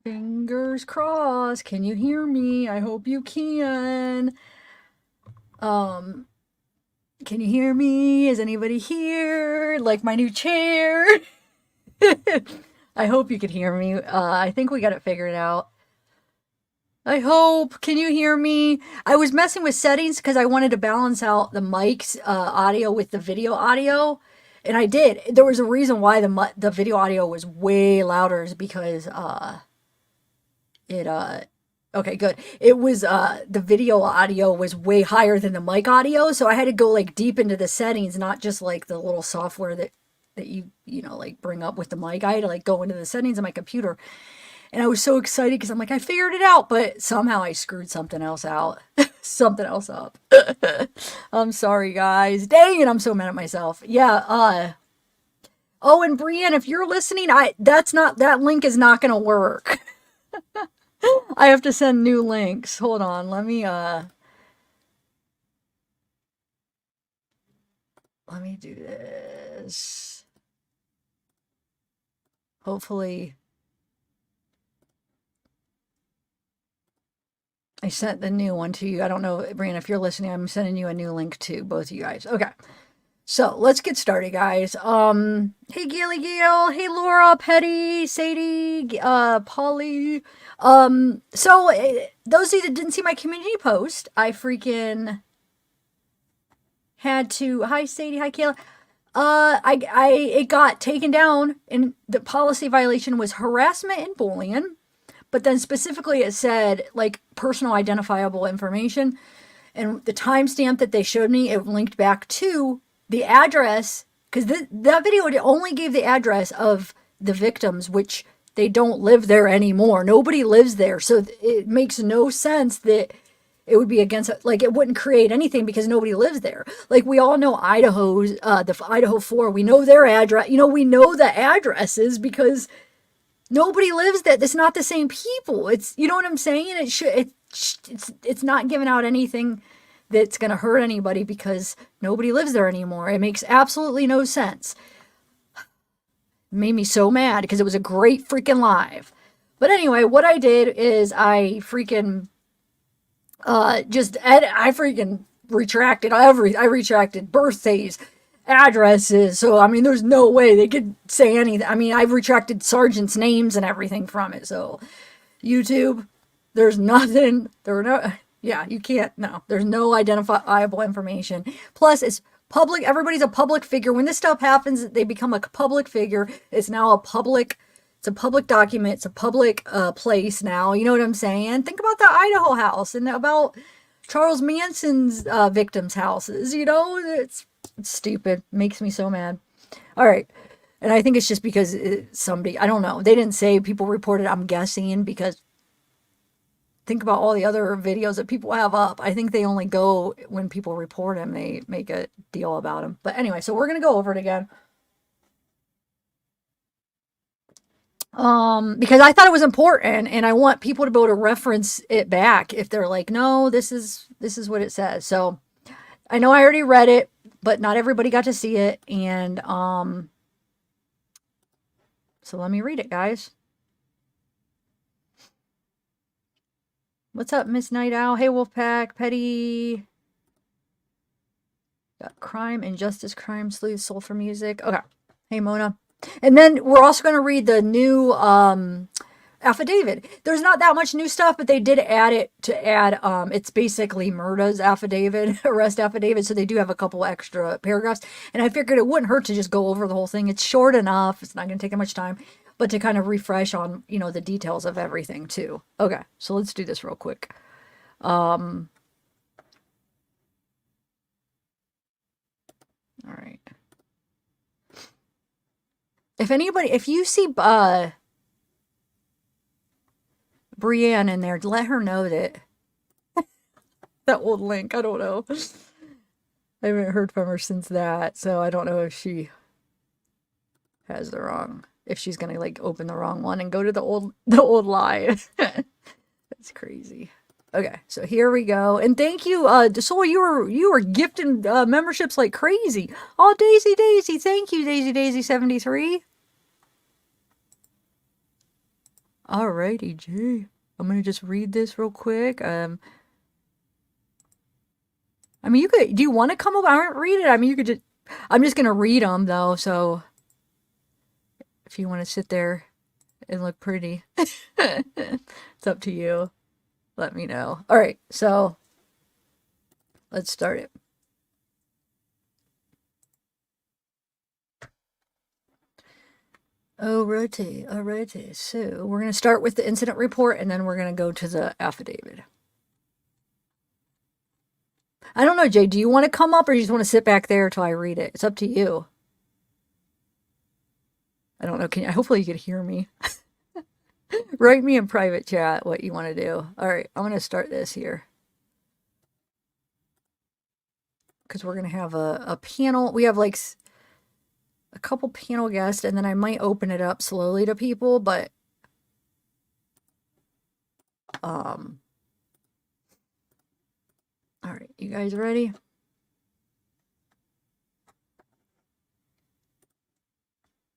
Fingers crossed. Can you hear me? I hope you can. Um, can you hear me? Is anybody here? Like my new chair? I hope you can hear me. I think we got it figured out. I hope. Can you hear me? I was messing with settings because I wanted to balance out the mic's audio with the video audio. And I did. There was a reason why the video audio was way louder is because it okay, good. It was the video audio was way higher than the mic audio, so I had to go like deep into the settings, not just like the little software that you know like bring up with the mic. I had to like go into the settings on my computer. And I was so excited because I'm like, I figured it out, but somehow I screwed something else out. Something else up. I'm sorry, guys. Dang it, I'm so mad at myself. Yeah, oh, and Brienne, if you're listening, that link is not gonna work. I have to send new links. Hold on, let me do this. Hopefully I sent the new one to you. I don't know, Brian, if you're listening, I'm sending you a new link to both of you guys. Okay. So let's get started, guys. Hey Gaily Gail, hey Laura, Petty, Sadie, Polly. Those of you that didn't see my community post, I freaking had to. Hi Sadie, hi Kayla. It got taken down, and the policy violation was harassment and bullying. But then specifically it said like personal identifiable information, and the timestamp that they showed me, it linked back to the address, because that video only gave the address of the victims, which they don't live there anymore. Nobody lives there. So it makes no sense that it would be against, like, it wouldn't create anything because nobody lives there. Like, we all know the Idaho 4, we know their address. You know, we know the addresses because nobody lives there. It's not the same people. It's, you know what I'm saying? It's not giving out anything that's going to hurt anybody because nobody lives there anymore. It makes absolutely no sense. It made me so mad because it was a great freaking live. But anyway, what I did is I freaking I freaking retracted I retracted birthdays, addresses. So I mean, there's no way they could say anything. I mean, I've retracted sergeants' names and everything from it. So YouTube, there's nothing. There were no. Yeah, you can't. No, there's no identifiable information. Plus, it's public. Everybody's a public figure. When this stuff happens, they become a public figure. It's now a public. It's a public document. It's a public place now. You know what I'm saying? Think about the Idaho house and about Charles Manson's victims' houses. You know, it's stupid. Makes me so mad. All right. And I think it's just because somebody, I don't know. They didn't say people reported. I'm guessing because think about all the other videos that people have up. I think they only go when people report them. They make a deal about them. But anyway, so we're going to go over it again. Because I thought it was important and I want people to be able to reference it back if they're like, no, this is what it says. So I know I already read it, but not everybody got to see it. And, so let me read it, guys. What's up, Miss Night Owl? Hey, Wolfpack, Petty. Got crime, injustice, crime, sleuth, soul for music. Okay. Hey, Mona. And then we're also going to read the new affidavit. There's not that much new stuff, but they did add it to add. It's basically Murda's affidavit, arrest affidavit. So they do have a couple extra paragraphs. And I figured it wouldn't hurt to just go over the whole thing. It's short enough. It's not going to take much time, but to kind of refresh on, you know, the details of everything too. Okay, so let's do this real quick. All right. If you see Brienne in there, let her know that that old link. I don't know. I haven't heard from her since that, so I don't know if she has if she's gonna like open the wrong one and go to the old live. That's crazy. Okay, so here we go. And thank you, Soul, you were gifting memberships like crazy. Oh, Daisy, thank you, Daisy 73. Alrighty, Jay. I'm gonna just read this real quick. I mean, you could. Do you want to come up? I don't read it. I mean, you could just. I'm just gonna read them though. So if you want to sit there and look pretty, it's up to you. Let me know. All right. So let's start it. Alrighty. So we're gonna start with the incident report, and then we're gonna go to the affidavit. I don't know, Jay. Do you want to come up, or you just want to sit back there until I read it? It's up to you. I don't know. Can you, hopefully you can hear me. Write me in private chat what you want to do. All right, I'm gonna start this here because we're gonna have a panel. We have like a couple panel guests, and then I might open it up slowly to people, but all right, you guys ready?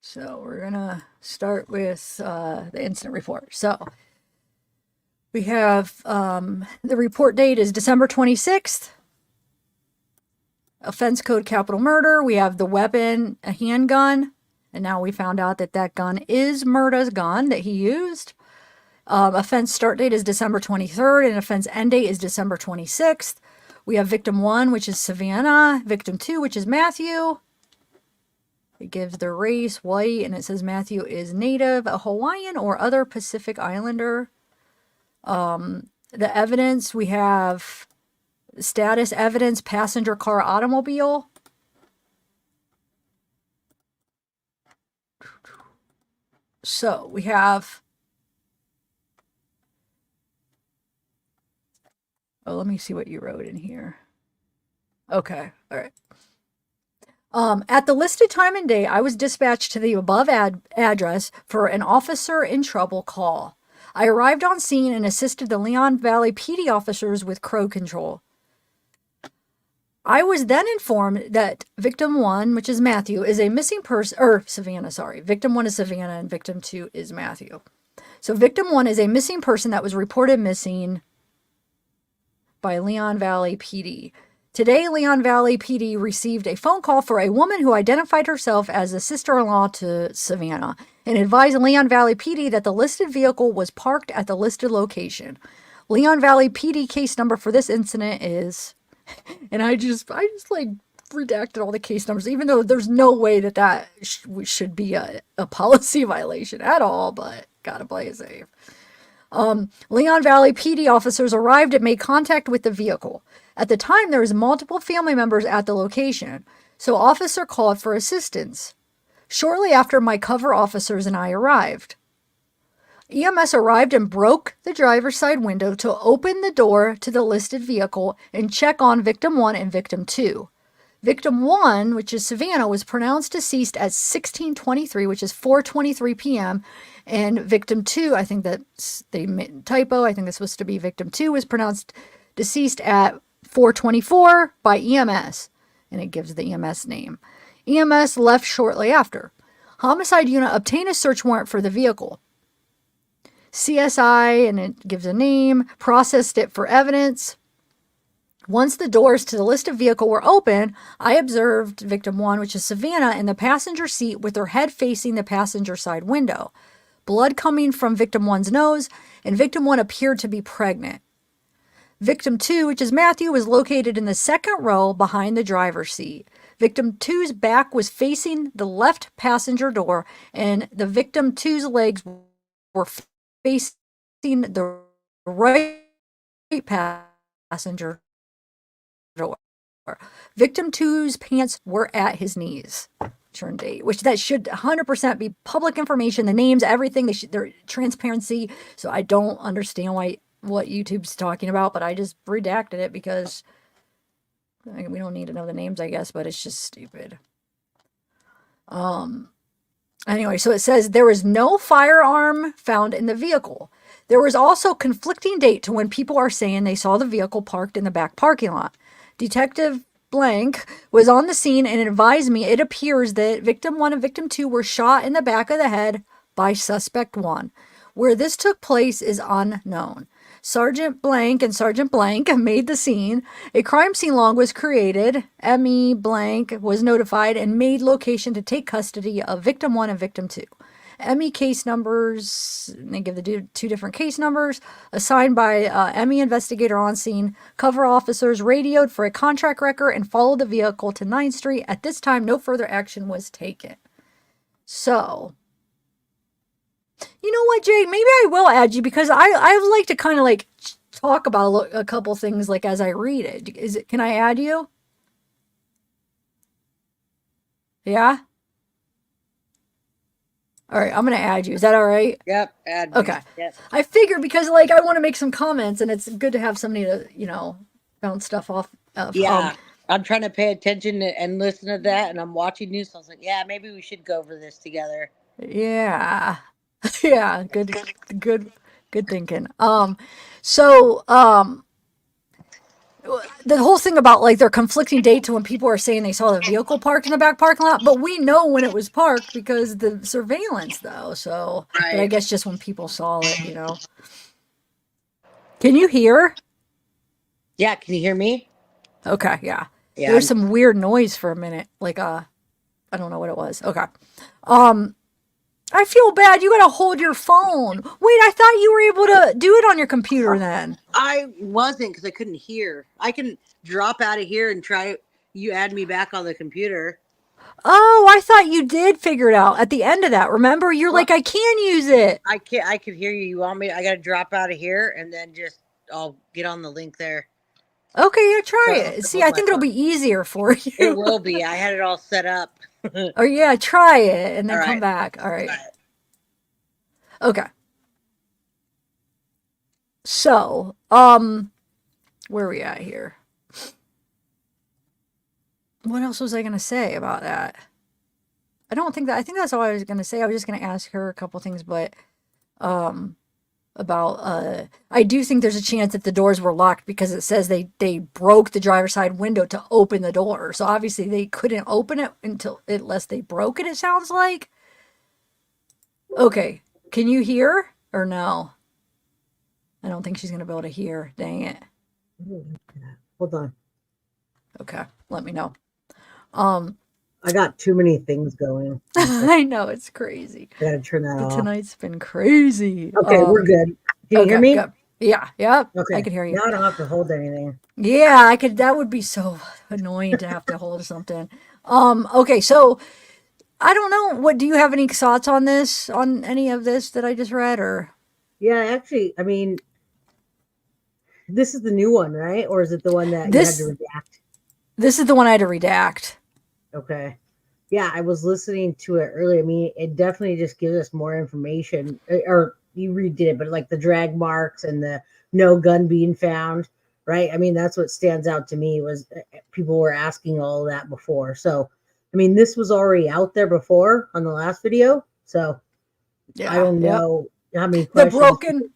So we're gonna start with the incident report. So we have the report date is December 26th. Offense code capital murder. We have the weapon, a handgun, and now we found out that that gun is Murda's gun that he used. Offense start date is December 23rd, and offense end date is December 26th. We have victim 1, which is Savanah, victim 2, which is Matthew. It gives the race, white, and it says Matthew is native, a Hawaiian or other Pacific Islander. The evidence, we have status evidence, passenger car, automobile. So we have, oh, let me see what you wrote in here. Okay, all right. At the listed time and day, I was dispatched to the above address for an officer in trouble call. I arrived on scene and assisted the Leon Valley PD officers with crowd control. I was then informed that victim 1, which is Matthew, is a missing person, or Savanah, sorry. Victim 1 is Savanah and victim 2 is Matthew. So victim 1 is a missing person that was reported missing by Leon Valley PD. Today, Leon Valley PD received a phone call for a woman who identified herself as a sister-in-law to Savanah and advised Leon Valley PD that the listed vehicle was parked at the listed location. Leon Valley PD case number for this incident is, and I just like redacted all the case numbers, even though there's no way that should be a policy violation at all, but gotta play it safe. Leon Valley PD officers arrived and made contact with the vehicle. At the time, there was multiple family members at the location, so officer called for assistance. Shortly after, my cover officers and I arrived. EMS arrived and broke the driver's side window to open the door to the listed vehicle and check on victim 1 and victim 2. Victim 1, which is Savanah, was pronounced deceased at 16:23, which is 4:23 p.m., and victim 2, I think that's they typo, I think that's supposed to be victim 2, was pronounced deceased at 4:24 by EMS, and it gives the EMS name. EMS left shortly after. Homicide unit obtained a search warrant for the vehicle. CSI, and it gives a name, processed it for evidence. Once the doors to the listed vehicle were open, I observed victim 1, which is Savanah, in the passenger seat with her head facing the passenger side window. Blood coming from victim 1's nose, and victim 1 appeared to be pregnant. Victim 2, which is Matthew, was located in the second row behind the driver's seat. Victim 2's back was facing the left passenger door, and the victim 2's legs were facing the right passenger door. Victim 2's pants were at his knees. Turn date, which that should 100% be public information. The names, everything, they're transparency. So I don't understand what YouTube's talking about, but I just redacted it because we don't need to know the names, I guess, but it's just stupid. Anyway, so it says there was no firearm found in the vehicle. There was also conflicting date to when people are saying they saw the vehicle parked in the back parking lot. Detective Blank was on the scene and advised me it appears that victim 1 and victim 2 were shot in the back of the head by suspect 1. Where this took place is unknown. Sergeant Blank and Sergeant Blank made the scene. A crime scene log was created. Emmy Blank was notified and made location to take custody of victim 1 and victim 2. Emmy case numbers, they give the two different case numbers, assigned by Emmy investigator on scene. Cover officers radioed for a contract record and followed the vehicle to 9th Street. At this time, no further action was taken. So, you know what, Jay? Maybe I will add you because I like to kind of like talk about a couple things like as I read it. Can I add you? Yeah? All right, I'm going to add you. Is that all right? Yep, add me. Okay. Yep. I figured because like I want to make some comments and it's good to have somebody to, bounce stuff off of. Yeah. I'm trying to pay attention and listen to that, and I'm watching news. So I was like, yeah, maybe we should go over this together. Yeah. Yeah, good thinking. The whole thing about like their conflicting dates when people are saying they saw the vehicle parked in the back parking lot, but we know when it was parked because the surveillance though. So, Right. But I guess just when people saw it, Can you hear? Yeah, can you hear me? Okay, yeah. Yeah. There was some weird noise for a minute, like I don't know what it was. Okay. I feel bad. You gotta hold your phone. Wait, I thought you were able to do it on your computer then. I wasn't because I couldn't hear. I can drop out of here and try. You add me back on the computer. Oh, I thought you did figure it out at the end of that. Remember, you're like, I can use it. I can't. I could hear you. You want me? I gotta drop out of here and then I'll get on the link there. Okay, yeah, try it. See, I think it'll be easier for you. It will be. I had it all set up. Oh yeah, try it and then come back. All right. Okay. So, where are we at here? What else was I going to say about that? I think that's all I was going to say. I was just going to ask her a couple things, but, I do think there's a chance that the doors were locked because it says they broke the driver's side window to open the door. So obviously they couldn't open it unless they broke it, it sounds like. Okay. Can you hear or no? I don't think she's going to be able to hear. Dang it. Hold on. Okay. Let me know. I got too many things going. I know it's crazy. I gotta turn that off. Tonight's been crazy. Okay, we're good. Can you hear me? Good. Yeah. Yep. Okay. I can hear you. Now I don't have to hold anything. Yeah, I could. That would be so annoying to have to hold something. Okay. So I don't know. What do you have any thoughts on this? On any of this that I just read, or? Yeah, actually, I mean, this is the new one, right? Or is it the one that you had to redact? This is the one I had to redact. Okay. Yeah, I was listening to it earlier. I mean, it definitely just gives us more information. Or you redid it, but like the drag marks and the no gun being found, right? I mean, that's what stands out to me was people were asking all of that before. So, I mean, this was already out there before on the last video. So, yeah, I don't know how many questions. The broken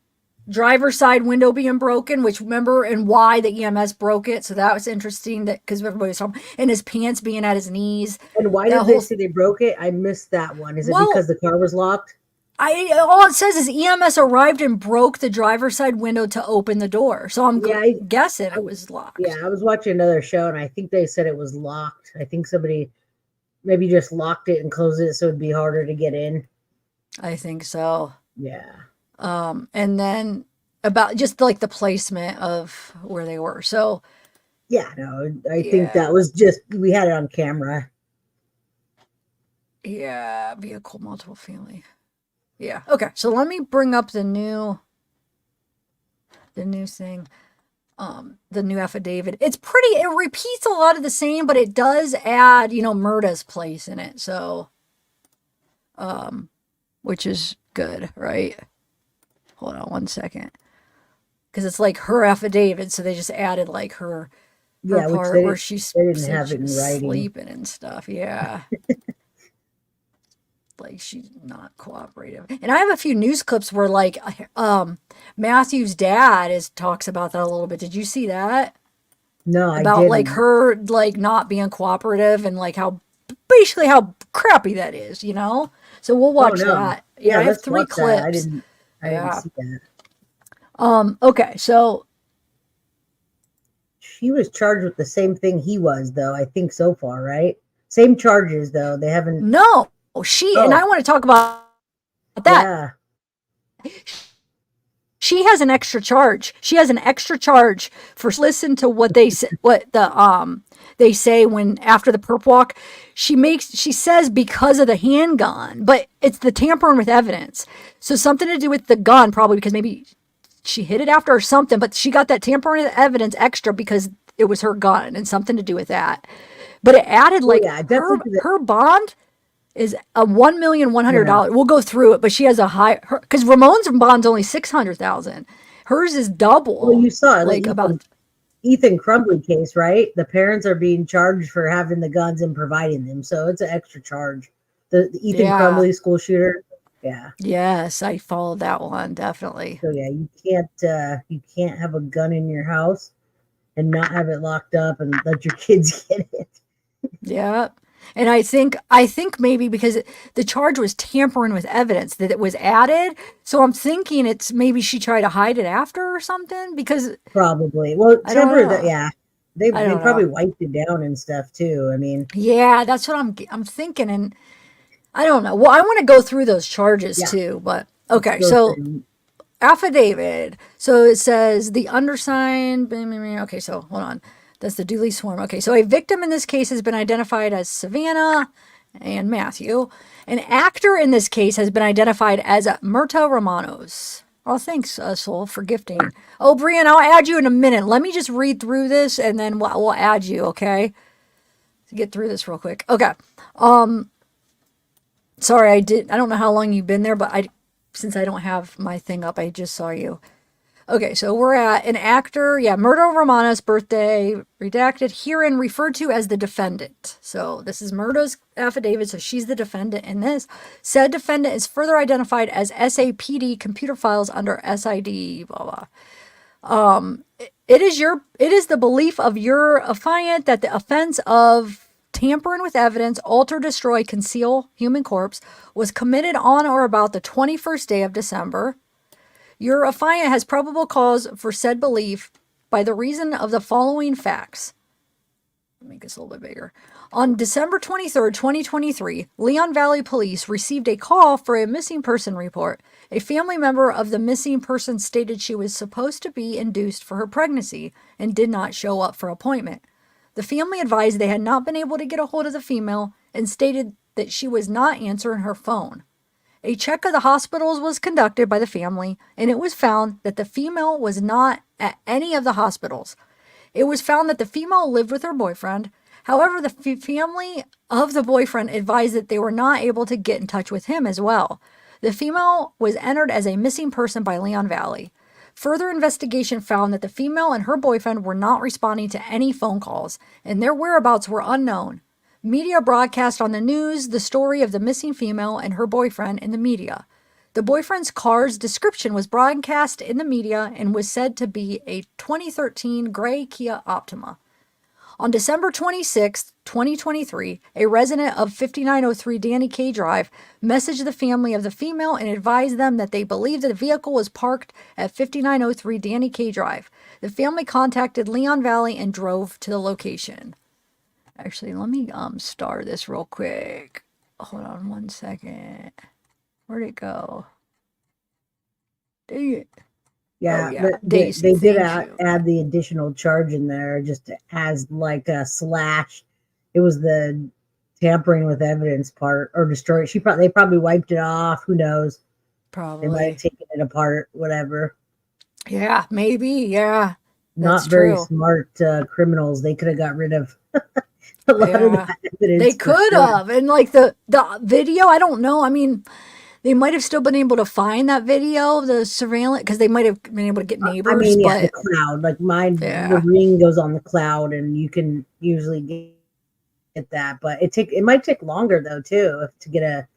driver's side window being broken, which remember, and why the EMS broke it. So that was interesting that because everybody was talking, and his pants being at his knees. And why did they say they broke it? I missed that one. Is it because the car was locked? All it says is EMS arrived and broke the driver's side window to open the door. So I'm guessing it was locked. Yeah, I was watching another show and I think they said it was locked. I think somebody maybe just locked it and closed it so it'd be harder to get in. I think so. Yeah. And then about just like the placement of where they were. So yeah, no, I think that was just we had it on camera. Yeah, vehicle multiple family. Yeah. Okay. So let me bring up the new thing. The new affidavit. It repeats a lot of the same, but it does add, Murda's place in it. So which is good, right? Hold on one second. Because it's like her affidavit, so they just added like her part where she's sleeping and stuff. Yeah. Like she's not cooperative. And I have a few news clips where like Matthew's dad talks about that a little bit. Did you see that? No, I about didn't. Like her like not being cooperative and like how crappy that is, So we'll watch that. Yeah, I have 3 clips. I didn't Yeah. see that. Okay, so She was charged with the same thing he was, though. I think so far, right? Same charges, though. They haven't. no, and I Oh, want to talk about that. yeah. She has an extra charge. She has an extra charge for listen to what they say when after the perp walk. She says because of the handgun, but it's the tampering with evidence. So something to do with the gun, probably because maybe she hit it after or something, but she got that tampering with evidence extra because it was her gun and something to do with that. But it added Oh, like yeah. her Definitely. her bond is a Yeah. $1,100,000. We'll go through it, but she has a high because Ramon's bond's only 600,000. Hers is Well, double, you saw the like about Ethan Crumbly case, right? The parents are being charged for having the guns and providing them, so it's an extra charge. The Ethan yeah. Crumbly school shooter. Yeah. Yes, I followed that one definitely. So yeah, you can't have a gun in your house and not have it locked up and let your kids get it. Yeah. And I think maybe because the charge was tampering with evidence that it was added, so I'm thinking it's maybe she tried to hide it after or something because Probably. Well, I don't temper that. know. Yeah, they I they don't know. probably wiped it down and stuff too. I mean, Yeah, that's what I'm thinking, and I don't know. Well, I want to go through those charges yeah. too, but Let's okay. go So through. affidavit. So it says the undersigned. Okay, so hold on. That's the duly sworn. Okay, so a victim in this case has been identified as Savanah and Matthew. An actor in this case has been identified as Myrta Romanos. Oh, thanks, Soul, for gifting. Oh, Brian, I'll add you in a minute. Let me just read through this and then we'll add you, okay? To get through this real quick. Okay. Sorry, I don't know how long you've been there, but since I don't have my thing up, I just saw you. Okay, so we're at an actor, yeah, Murdo Romano's birthday, redacted, herein referred to as the defendant. So this is Murdo's affidavit, so she's the defendant in this. Said defendant is further identified as SAPD computer files under SID, blah, blah. It is the belief of your affiant that the offense of tampering with evidence, alter, destroy, conceal human corpse was committed on or about the 21st day of December. Your affiant has probable cause for said belief by the reason of the following facts. Let me make this a little bit bigger. On December 23rd, 2023, Leon Valley Police received a call for a missing person report. A family member of the missing person stated she was supposed to be induced for her pregnancy and did not show up for appointment. The family advised they had not been able to get a hold of the female and stated that she was not answering her phone. A check of the hospitals was conducted by the family, and it was found that the female was not at any of the hospitals. It was found that the female lived with her boyfriend. However, the family of the boyfriend advised that they were not able to get in touch with him as well. The female was entered as a missing person by Leon Valley. Further investigation found that the female and her boyfriend were not responding to any phone calls, and their whereabouts were unknown. Media broadcast on the news the story of the missing female and her boyfriend in the media. The boyfriend's car's description was broadcast in the media and was said to be a 2013 gray Kia Optima. On December 26, 2023, a resident of 5903 Danny K Drive messaged the family of the female and advised them that they believed the vehicle was parked at 5903 Danny K Drive. The family contacted Leon Valley and drove to the location. Actually, let me star this real quick. Hold on one second. Where'd it go? Dang it. Yeah, Oh, yeah. they Daisy, did thank you. add the additional charge in there just as like a slash. It was the tampering with evidence part or destroy. They probably wiped it off. Who knows? They might have Probably. taken it apart. Whatever. Yeah, maybe. Yeah, that's Not very true. smart criminals. They could have got rid of a lot of Yeah. that They evidence for could sure. have. And like the video, I don't know. I mean, they might have still been able to find that video, the surveillance, because they might have been able to get I neighbors, mean, yeah, the but cloud. Like mine, the yeah. ring goes on the cloud, and you can usually get that. But it might take longer though too to get a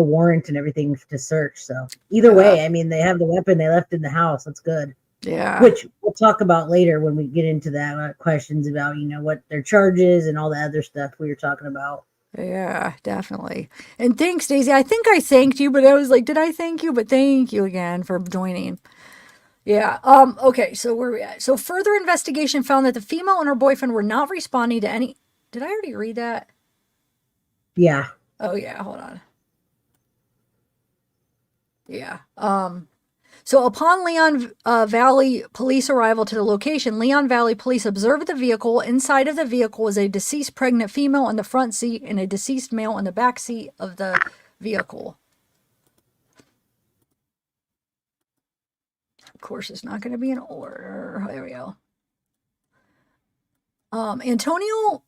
warrant and everything to search. So either Yeah. way, I mean, they have the weapon they left in the house. That's good. Yeah. Which we'll talk about later when we get into that questions about what their charges and all the other stuff we were talking about. Yeah, definitely. And thanks, Daisy. I think I thanked you, but I was like, did I thank you? But thank you again for joining. Yeah. Okay, so where are we at? So further investigation found that the female and her boyfriend were not responding to any. Did I already read that? Yeah. Oh yeah, hold on. Yeah. So upon Leon Valley police arrival to the location, Leon Valley police observed the vehicle. Inside of the vehicle was a deceased pregnant female in the front seat and a deceased male in the back seat of the vehicle. Of course, it's not going to be in order. There we go. Antonio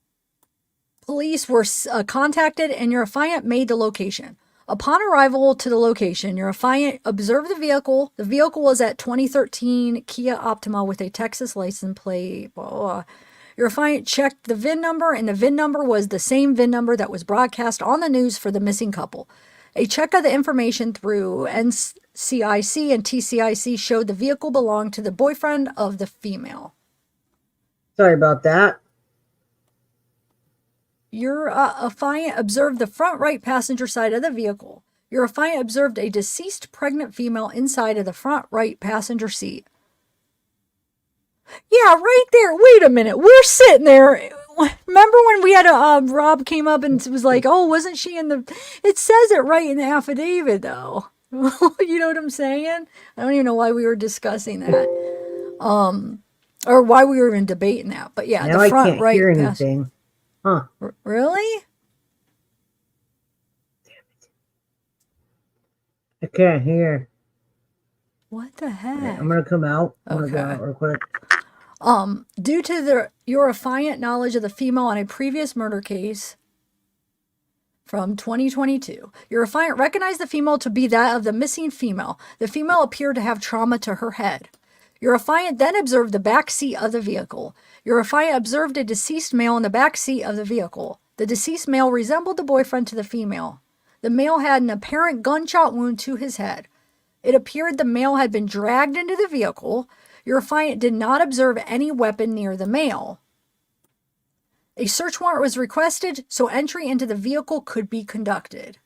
police were contacted and Urifiant made the location. Upon arrival to the location, Urifiant observed the vehicle. The vehicle was at 2013 Kia Optima with a Texas license plate. Blah, blah, blah. Urifiant checked the VIN number, and the VIN number was the same VIN number that was broadcast on the news for the missing couple. A check of the information through NCIC and TCIC showed the vehicle belonged to the boyfriend of the female. Sorry about that. Urifiant observed the front right passenger side of the vehicle. Urifiant observed a deceased pregnant female inside of the front right passenger seat. Yeah, right there. Wait a minute. We're sitting there. Remember when we had Rob came up and was like, "Oh, wasn't she in the?" It says it right in the affidavit, though. You know what I'm saying? I don't even know why we were discussing that, or why we were even debating that. But yeah, Now the I front can't right. hear anything. Huh. Really? I can't hear. What the heck? I'm going to come out. I'm Okay. going to go out real quick. Due to your affiant knowledge of the female on a previous murder case from 2022, your affiant recognized the female to be that of the missing female. The female appeared to have trauma to her head. Your affiant then observed the back seat of the vehicle. Your affiant observed a deceased male in the back seat of the vehicle. The deceased male resembled the boyfriend to the female. The male had an apparent gunshot wound to his head. It appeared the male had been dragged into the vehicle. Your affiant did not observe any weapon near the male. A search warrant was requested so entry into the vehicle could be conducted.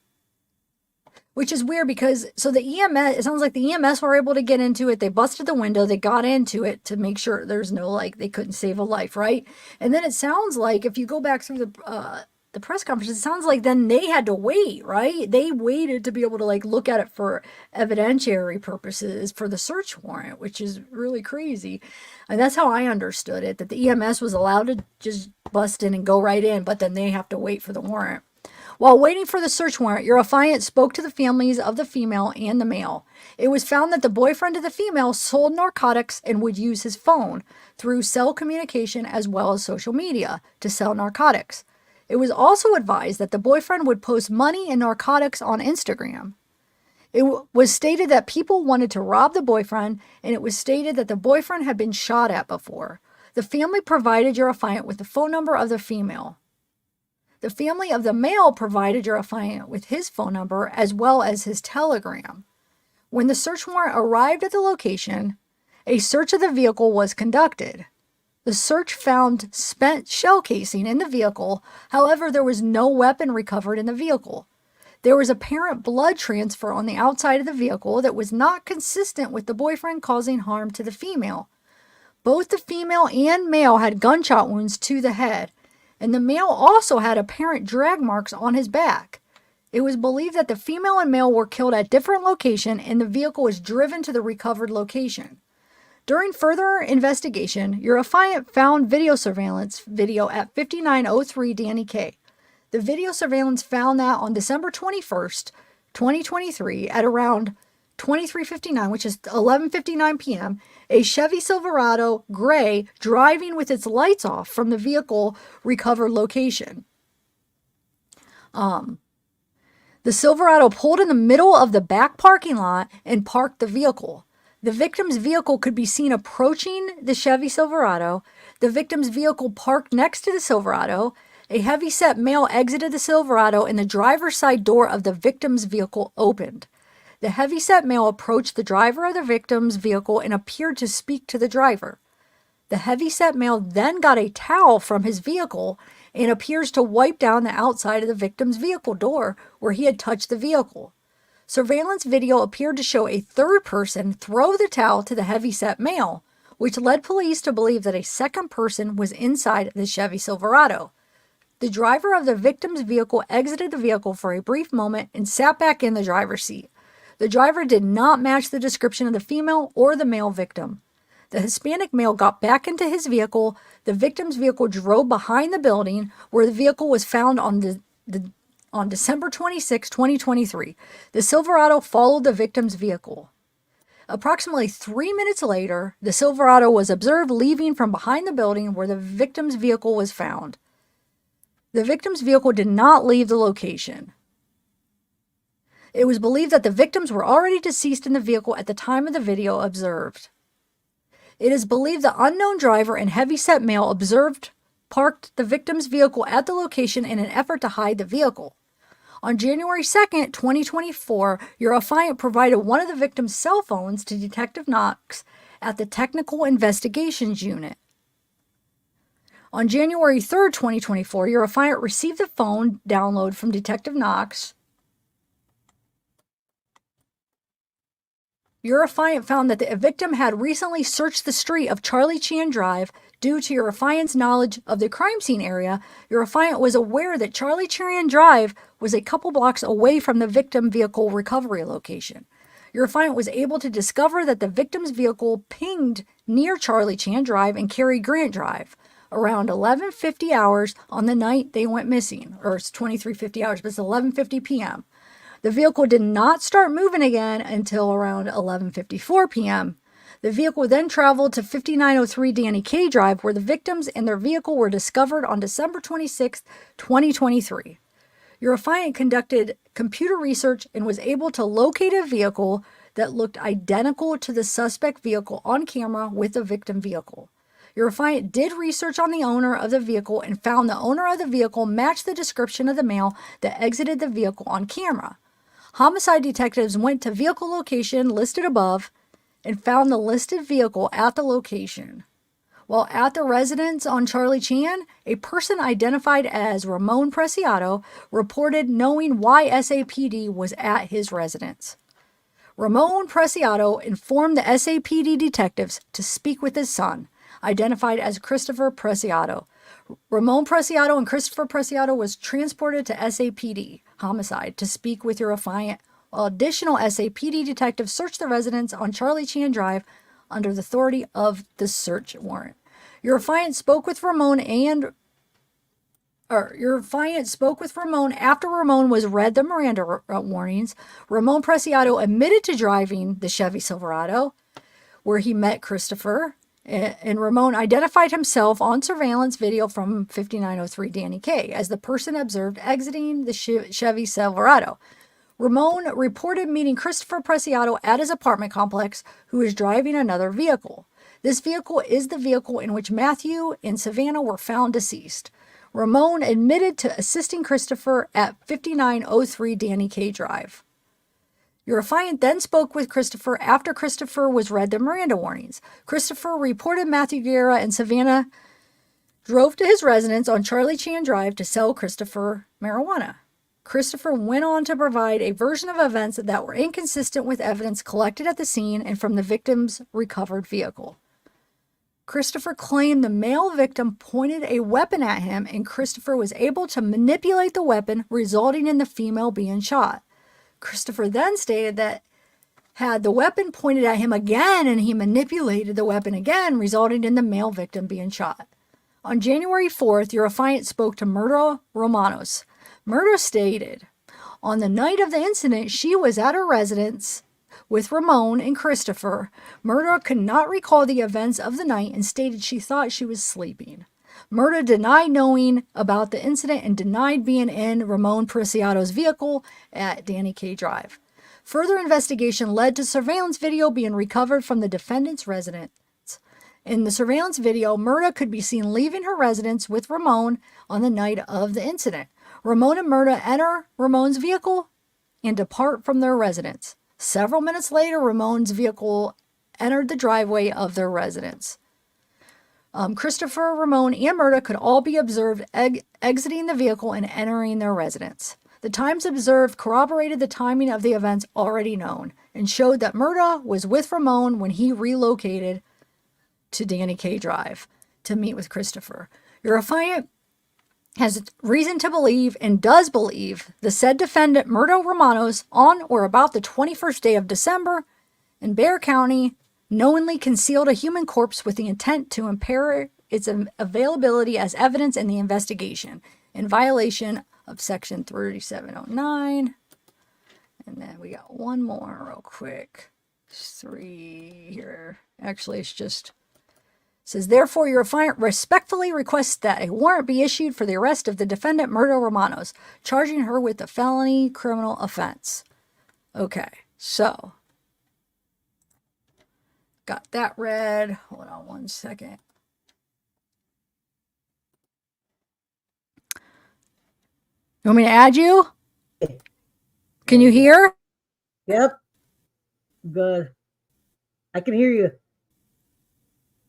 Which is weird because, so the EMS, it sounds like the EMS were able to get into it. They busted the window. They got into it to make sure there's no, like, they couldn't save a life, right? And then it sounds like, if you go back through the press conference, it sounds like then they had to wait, right? They waited to be able to, like, look at it for evidentiary purposes for the search warrant, which is really crazy. And that's how I understood it, that the EMS was allowed to just bust in and go right in, but then they have to wait for the warrant. While waiting for the search warrant, your affiant spoke to the families of the female and the male. It was found that the boyfriend of the female sold narcotics and would use his phone through cell communication as well as social media to sell narcotics. It was also advised that the boyfriend would post money and narcotics on Instagram. It was stated that people wanted to rob the boyfriend, and it was stated that the boyfriend had been shot at before. The family provided your affiant with the phone number of the female. The family of the male provided your affiant with his phone number as well as his telegram. When the search warrant arrived at the location, a search of the vehicle was conducted. The search found spent shell casing in the vehicle. However, there was no weapon recovered in the vehicle. There was apparent blood transfer on the outside of the vehicle that was not consistent with the boyfriend causing harm to the female. Both the female and male had gunshot wounds to the head, and the male also had apparent drag marks on his back. It was believed that the female and male were killed at different locations, and the vehicle was driven to the recovered location. During further investigation, your affiant found video surveillance video at 5903 Danny K. The video surveillance found that on December 21st, 2023, at around 23:59, which is 11:59 p.m., a Chevy Silverado gray driving with its lights off from the vehicle recovered location. The Silverado pulled in the middle of the back parking lot and parked the vehicle. The victim's vehicle could be seen approaching the Chevy Silverado. The victim's vehicle parked next to the Silverado. A heavy-set male exited the Silverado and the driver's side door of the victim's vehicle opened. The heavy-set male approached the driver of the victim's vehicle and appeared to speak to the driver. The heavyset male then got a towel from his vehicle and appears to wipe down the outside of the victim's vehicle door where he had touched the vehicle. Surveillance video appeared to show a third person throw the towel to the heavyset male, which led police to believe that a second person was inside the Chevy Silverado. The driver of the victim's vehicle exited the vehicle for a brief moment and sat back in the driver's seat. The driver did not match the description of the female or the male victim. The Hispanic male got back into his vehicle. The victim's vehicle drove behind the building where the vehicle was found on December 26, 2023. The Silverado followed the victim's vehicle. Approximately 3 minutes later, the Silverado was observed leaving from behind the building where the victim's vehicle was found. The victim's vehicle did not leave the location. It was believed that the victims were already deceased in the vehicle at the time of the video observed. It is believed the unknown driver and heavyset male parked the victim's vehicle at the location in an effort to hide the vehicle. On January 2nd, 2024, your affiant provided one of the victim's cell phones to Detective Knox at the Technical Investigations Unit. On January 3rd, 2024, your affiant received the phone download from Detective Knox. Your affiant found that the victim had recently searched the street of Charlie Chan Drive. Due to your affiant's knowledge of the crime scene area, your affiant was aware that Charlie Chan Drive was a couple blocks away from the victim vehicle recovery location. Your affiant was able to discover that the victim's vehicle pinged near Charlie Chan Drive and Cary Grant Drive around 11:50 hours on the night they went missing, or it's 23:50 hours, but it's 11:50 p.m. The vehicle did not start moving again until around 11:54 p.m. The vehicle then traveled to 5903 Danny K Drive, where the victims and their vehicle were discovered on December 26, 2023. Your affiant conducted computer research and was able to locate a vehicle that looked identical to the suspect vehicle on camera with the victim vehicle. Your affiant did research on the owner of the vehicle and found the owner of the vehicle matched the description of the male that exited the vehicle on camera. Homicide detectives went to vehicle location listed above and found the listed vehicle at the location. While at the residence on Charlie Chan, a person identified as Ramon Preciado reported knowing why SAPD was at his residence. Ramon Preciado informed the SAPD detectives to speak with his son, identified as Christopher Preciado. Ramon Preciado and Christopher Preciado was transported to SAPD homicide to speak with your affiant, while additional SAPD detectives searched the residence on Charlie Chan Drive under the authority of the search warrant. Your affiant spoke with Ramon after Ramon was read the Miranda warnings. Ramon Preciado admitted to driving the Chevy Silverado, where he met Christopher, and Ramon identified himself on surveillance video from 5903 Danny K as the person observed exiting the Chevy Silverado. Ramon reported meeting Christopher Preciado at his apartment complex, who was driving another vehicle. This vehicle is the vehicle in which Matthew and Savanah were found deceased. Ramon admitted to assisting Christopher at 5903 Danny K Drive. Your affiant then spoke with Christopher after Christopher was read the Miranda warnings. Christopher reported Matthew Guerra and Savanah drove to his residence on Charlie Chan Drive to sell Christopher marijuana. Christopher went on to provide a version of events that were inconsistent with evidence collected at the scene and from the victim's recovered vehicle. Christopher claimed the male victim pointed a weapon at him, and Christopher was able to manipulate the weapon, resulting in the female being shot. Christopher then stated that had the weapon pointed at him again and he manipulated the weapon again, resulting in the male victim being shot. On January 4th, your affiant spoke to Murdo Romanos. Murdo stated, on the night of the incident, she was at her residence with Ramon and Christopher. Murdo could not recall the events of the night and stated she thought she was sleeping. Murdo denied knowing about the incident and denied being in Ramon Preciado's vehicle at Danny K Drive. Further investigation led to surveillance video being recovered from the defendant's residence. In the surveillance video, Murdo could be seen leaving her residence with Ramon on the night of the incident. Ramon and Murdo enter Ramon's vehicle and depart from their residence. Several minutes later, Ramon's vehicle entered the driveway of their residence. Christopher, Ramon, and Murda could all be observed exiting the vehicle and entering their residence. The times observed corroborated the timing of the events already known and showed that Murda was with Ramon when he relocated to Danny K Drive to meet with Christopher. Your affiant has reason to believe and does believe the said defendant, Murdo Romanos, on or about the 21st day of December in Bexar County, knowingly concealed a human corpse with the intent to impair its availability as evidence in the investigation in violation of Section 3709. And then we got one more real quick. There's 3 here. Actually, it's just says, therefore, your affiant respectfully requests that a warrant be issued for the arrest of the defendant, Murdo Romanos, charging her with a felony criminal offense. Okay, so got that read. Hold on one second. You want me to add you? Can you hear? Yep. Good. I can hear you.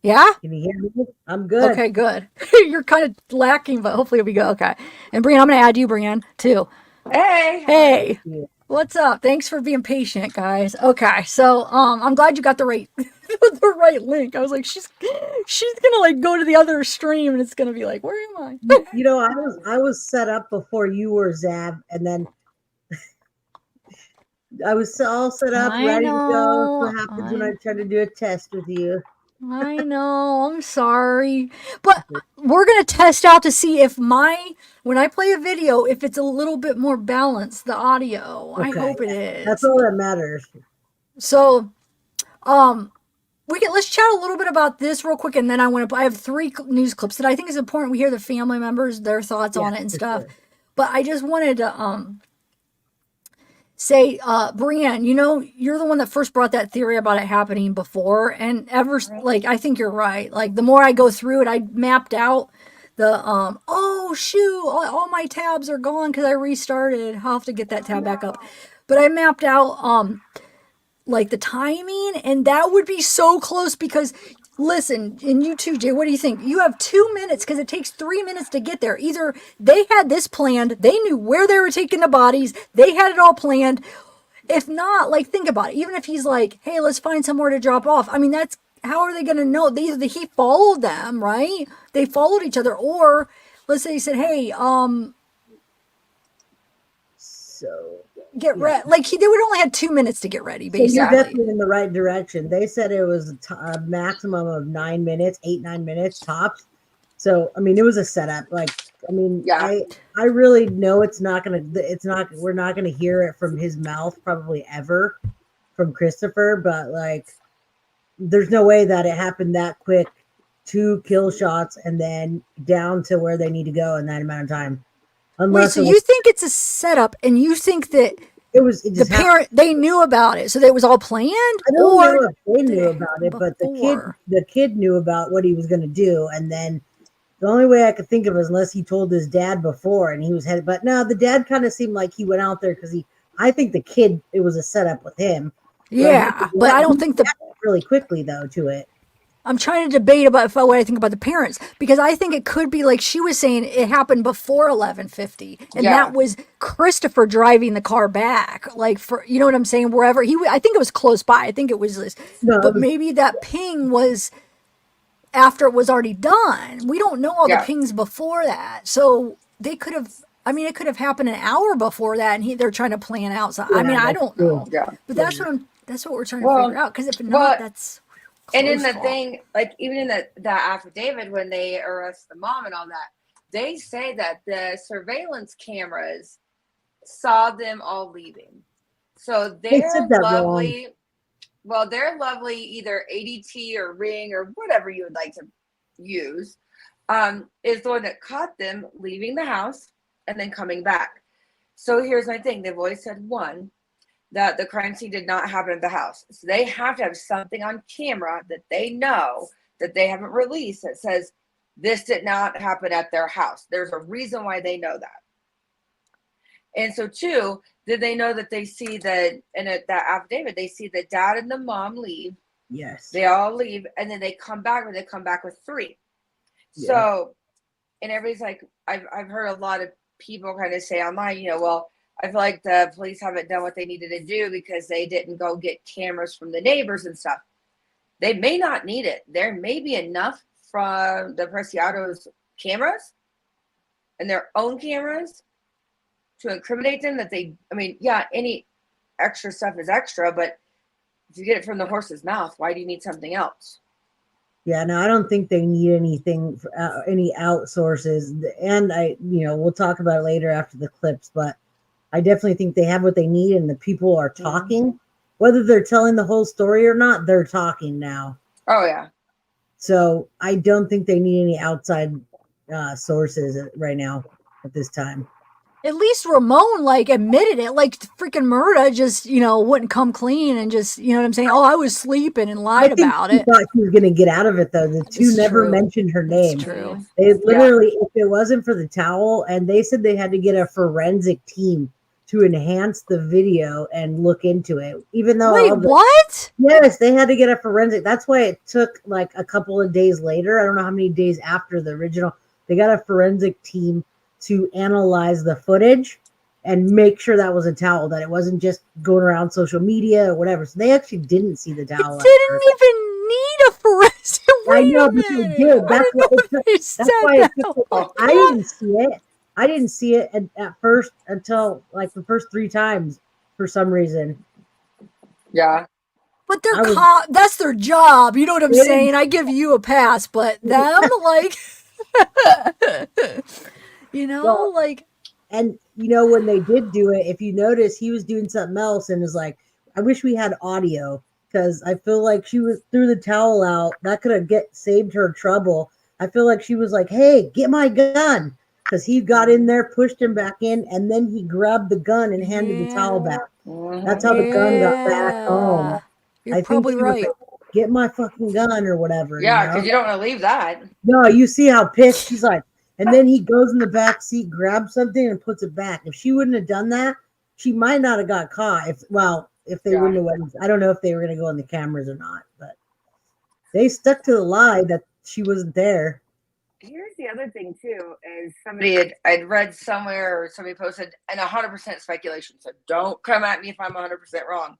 Yeah? Can you hear me? I'm good. Okay, good. You're kind of lacking, but hopefully it'll be good. Okay. And Brian, I'm going to add you, Brian, too. Hey. Hey. Yeah. What's up? Thanks for being patient, guys. Okay, so I'm glad you got the right the right link. I was like, she's gonna like go to the other stream and it's gonna be like, where am I? You know, I was set up before you were, Zab, and then I was all set up, I ready to go. know, What happens when I try to do a test with you? I know. I'm sorry, but we're gonna test out to see if when I play a video, if it's a little bit more balanced, the audio. I Okay. hope it is. That's all that matters. So, let's chat a little bit about this real quick, and then I have 3 news clips that I think is important. We hear the family members, their thoughts on it and stuff. Sure. But I just wanted to say, Brianne, you're the one that first brought that theory about it happening before, and I think you're right. Like the more I go through it, I mapped out the oh shoot, all my tabs are gone because I restarted. I'll have to get that tab back up. But I mapped out like the timing, and that would be so close because listen, and you too, Jay, what do you think? You have 2 minutes because it takes 3 minutes to get there. Either they had this planned, they knew where they were taking the bodies, they had it all planned. If not, like think about it. Even if he's like, hey, let's find somewhere to drop off. I mean, how are they going to know? He followed them, right? They followed each other. Or let's say he said, hey, So get ready. Like they would only had 2 minutes to get ready, So you're basically. definitely in the right direction. They said it was a maximum of 9 minutes, 8-9 minutes tops. So I mean, it was a setup. Like I mean, Yeah. I really know we're not gonna hear it from his mouth probably ever from Christopher. But like, there's no way that it happened that quick. 2 kill shots and then down to where they need to go in that amount of time. Wait, Unless so you think it's a setup, and you think that it the just happened. parent they knew about it, so it was all planned, I don't or know if they knew about it, but before? the kid knew about what he was going to do, and then the only way I could think of is unless he told his dad before, and he was headed. But no, the dad kind of seemed like he went out there because I think the kid, it was a setup with him. Yeah, but I don't think really quickly though to it. I'm trying to debate about what I think about the parents, because I think it could be like she was saying it happened before 11:50, and Yeah. that was Christopher driving the car back, like for what I'm saying, wherever I think it was close by. I think it was this, but maybe that ping was after it was already done. We don't know all the pings before that, so they could have. I mean, it could have happened an hour before that, and they're trying to plan out. So I mean, I don't know, but that's what we're trying to figure out. Because if not, that's. And in the thing, like even in the affidavit, when they arrest the mom and all that, they say that the surveillance cameras saw them all leaving. So they're lovely. Wrong. Well, they're lovely, either ADT or Ring or whatever you would like to use, is the one that caught them leaving the house and then coming back. So here's my thing. They've always said, one, that the crime scene did not happen at the house. So they have to have something on camera that they know that they haven't released that says this did not happen at their house. There's a reason why they know that. And so 2, did they know that they see that in that affidavit, they see the dad and the mom leave. Yes. They all leave, and then they come back, or they come back with 3. Yeah. So, and everybody's like, I've heard a lot of people kind of say online, well, I feel like the police haven't done what they needed to do because they didn't go get cameras from the neighbors and stuff. They may not need it. There may be enough from the Preciados cameras and their own cameras to incriminate them that they, I mean, yeah, any extra stuff is extra, but if you get it from the horse's mouth, why do you need something else? Yeah, no, I don't think they need anything, any outsources. And we'll talk about it later after the clips, but I definitely think they have what they need, and the people are talking. Whether they're telling the whole story or not, they're talking now. Oh, yeah. So I don't think they need any outside sources right now at this time. At least Ramon admitted it. Freaking Murda just wouldn't come clean and just what I'm saying. Oh, I was sleeping and lied about she it. thought she was going to get out of it though. The two never mentioned her name. That's true. They literally, if it wasn't for the towel, and they said they had to get a forensic team to enhance the video and look into it. Even though what? Yes, they had to get a forensic. That's why it took a couple of days later. I don't know how many days after the original. They got a forensic team to analyze the footage and make sure that was a towel, that it wasn't just going around social media or whatever. So they actually didn't see the towel. It didn't even need a forensic. I know, but they did. That's why it took. I didn't see it. I didn't see it at first until the first 3 times for some reason. Yeah. But they're that's their job. You know what I'm saying? I give you a pass, but them And when they did do it, if you notice, he was doing something else and was like, I wish we had audio, because I feel like she was threw the towel out. That could have saved her trouble. I feel like she was like, hey, get my gun. Because he got in there, pushed him back in, and then he grabbed the gun and handed the towel back. That's how the gun got back home. You're probably right. Like, get my fucking gun or whatever. Yeah, because you don't want to leave that. No, you see how pissed she's like. And then he goes in the back seat, grabs something, and puts it back. If she wouldn't have done that, she might not have got caught. If they wouldn't have, I don't know if they were going to go on the cameras or not, but they stuck to the lie that she wasn't there. Here's the other thing too: is I'd read somewhere, or somebody posted, and 100% speculation. So don't come at me if I'm 100% wrong.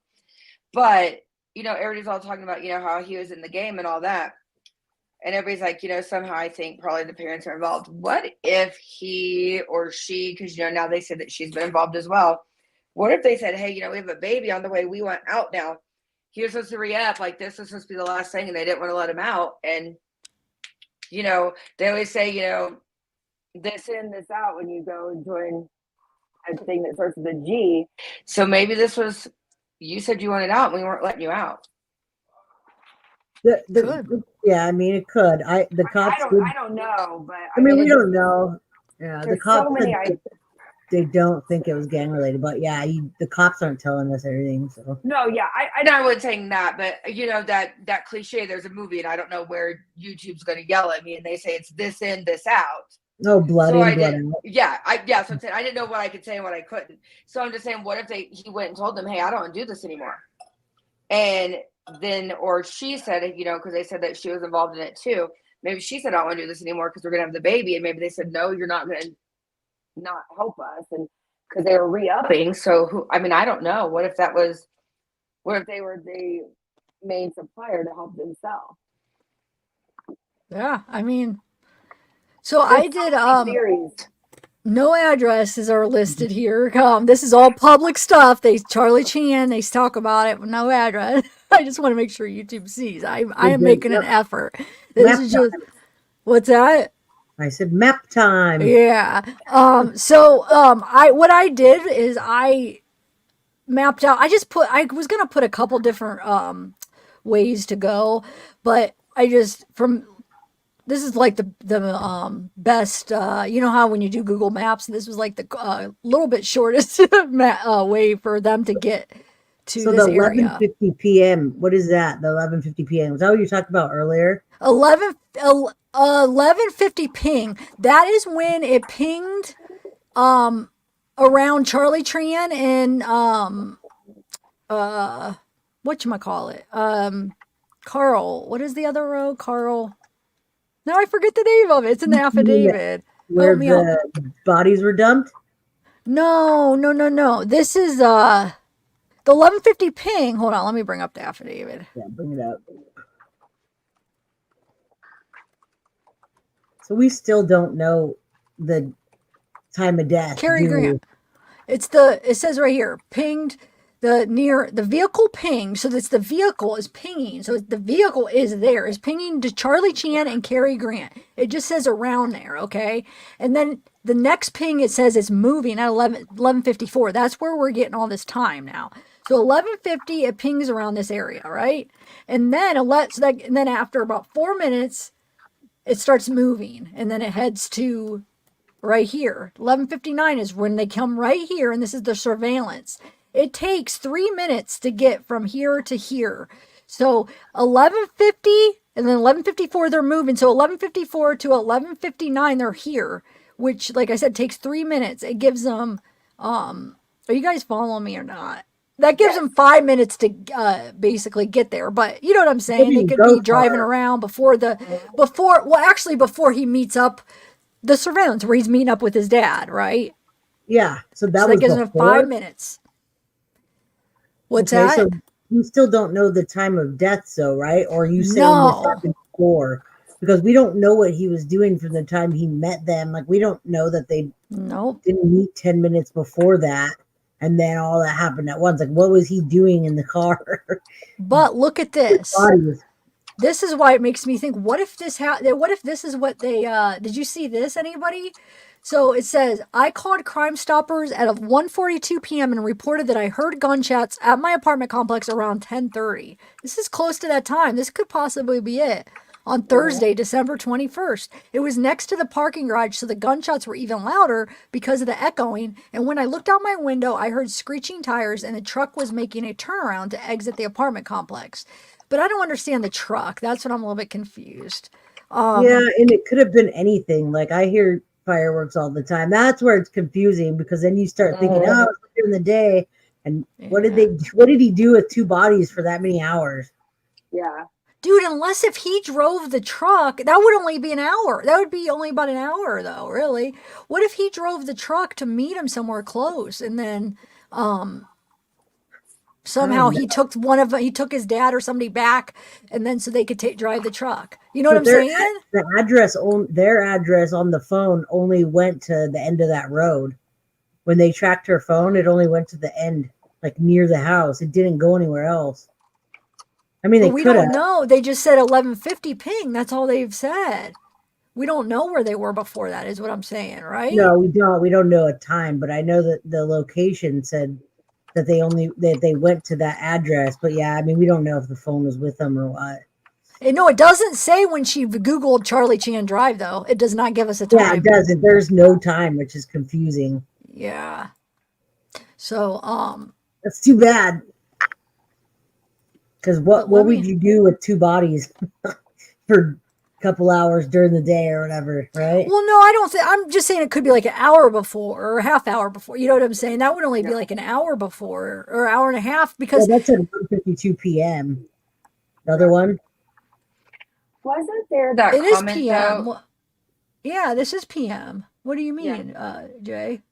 But everybody's all talking about how he was in the game and all that. And everybody's like, somehow I think probably the parents are involved. What if he or she, because, now they said that she's been involved as well. What if they said, hey, we have a baby on the way. We want out now. He was supposed to re-up. This was supposed to be the last thing, and they didn't want to let him out. And, they always say, this in, this out when you go and join a thing that starts with a G. So maybe this was, you said you wanted out, and we weren't letting you out. Yeah, I mean, it could. The cops. I don't know, but I mean, we don't know. Yeah, the cops. They don't think it was gang related, but yeah, the cops aren't telling us everything. So no, yeah, I wasn't saying that, but that cliche. There's a movie, and I don't know where YouTube's going to yell at me, and they say it's this in, this out. No blood in, blood out. Yeah, so I'm saying I didn't know what I could say and what I couldn't. So I'm just saying, what if he went and told them, hey, I don't want to do this anymore, and then, or she said, because they said that she was involved in it too. Maybe she said, I don't want to do this anymore because we're going to have the baby. And maybe they said, no, you're not going to not help us. And because they were re-upping. So I don't know. What if they were the main supplier to help themselves? Yeah. So I did, theories. No addresses are listed here. This is all public stuff. Charlie Chan, they talk about it with no address. I just want to make sure YouTube sees. I am making an effort. This is just, what's that? I said map time. Yeah. What I did is I mapped out. I was gonna put a couple different ways to go, but this is the best, how when you do Google Maps, this was the little bit shortest way for them to get to this area. 11:50 p.m. What is that? The 11:50 p.m. Was that what you talked about earlier? 11:50 ping. That is when it pinged around Charlie Tran and whatchamacallit? Carl. What is the other road? Carl. No, I forget the name of it. It's in the affidavit. Where Help me out. the bodies were dumped? No. This is the 1150 ping. Hold on, let me bring up the affidavit. Yeah, bring it up. So we still don't know the time of death. Cary do we? Grant. It says right here, pinged the vehicle pinged. So that's the vehicle is pinging. So the vehicle is there, is pinging to Charlie Chan and Cary Grant. It just says around there, okay? And then the next ping, it says it's moving at 11:54. That's where we're getting all this time now. So 11:50, it pings around this area, right? And then and then after about 4 minutes, it starts moving, and then it heads to right here. 11:59 is when they come right here, and this is the surveillance. It takes 3 minutes to get from here to here. So 11:50 and then 11:54 they're moving. So 11:54 to 11:59 they're here, which, like I said, takes 3 minutes. It gives them are you guys following me or not? That gives them 5 minutes to basically get there. But you know what I'm saying? They could be driving around before he meets up the surveillance where he's meeting up with his dad, right? Yeah. So that That gives him 5 minutes. What's that? So you still don't know the time of death, though, right? Or you saying No. this happened before? Because we don't know what he was doing from the time he met them. Like, we don't know that they didn't meet 10 minutes before that, and then all that happened at once. Like, what was he doing in the car? But look at this. This is why it makes me think, what if this is what they did you see this, anybody? So it says, I called Crime Stoppers at 1:42 p.m. and reported that I heard gunshots at my apartment complex around 10:30. This is close to that time. This could possibly be it. On Thursday, December 21st. It was next to the parking garage, so the gunshots were even louder because of the echoing. And when I looked out my window, I heard screeching tires, and the truck was making a turnaround to exit the apartment complex. But I don't understand the truck. That's what I'm a little bit confused. Yeah, and it could have been anything. Like, I hear fireworks all the time. That's where it's confusing, because then you start thinking, oh, it's during the day, and what did he do with two bodies for that many hours? Yeah. Dude, unless if he drove the truck, that would only be an hour. That would be only about an hour, though, really. What if he drove the truck to meet him somewhere close, and then somehow he took his dad or somebody back, and then so they could drive the truck. You know what I'm saying? Their address on the phone only went to the end of that road. When they tracked her phone, it only went to the end, like near the house. It didn't go anywhere else. I mean, we don't know. They just said 11:50 ping. That's all they've said. We don't know where they were before that, is what I'm saying, right? No, we don't. We don't know a time, but I know that the location said that they went to that address. But yeah, I mean, we don't know if the phone was with them or what. And no, it doesn't say when she Googled Charlie Chan Drive, though. It does not give us a time. Yeah, it doesn't. There's no time, which is confusing. Yeah. So, that's too bad. Because what would you do with two bodies for a couple hours during the day or whatever, right? Well, no, I don't think. I'm just saying it could be like an hour before or a half hour before. You know what I'm saying? That would only be like an hour before or hour and a half, because that's at 1:52 p.m. Another one. Wasn't there that it is comment, PM? though? Yeah, this is PM. What do you mean, Jay?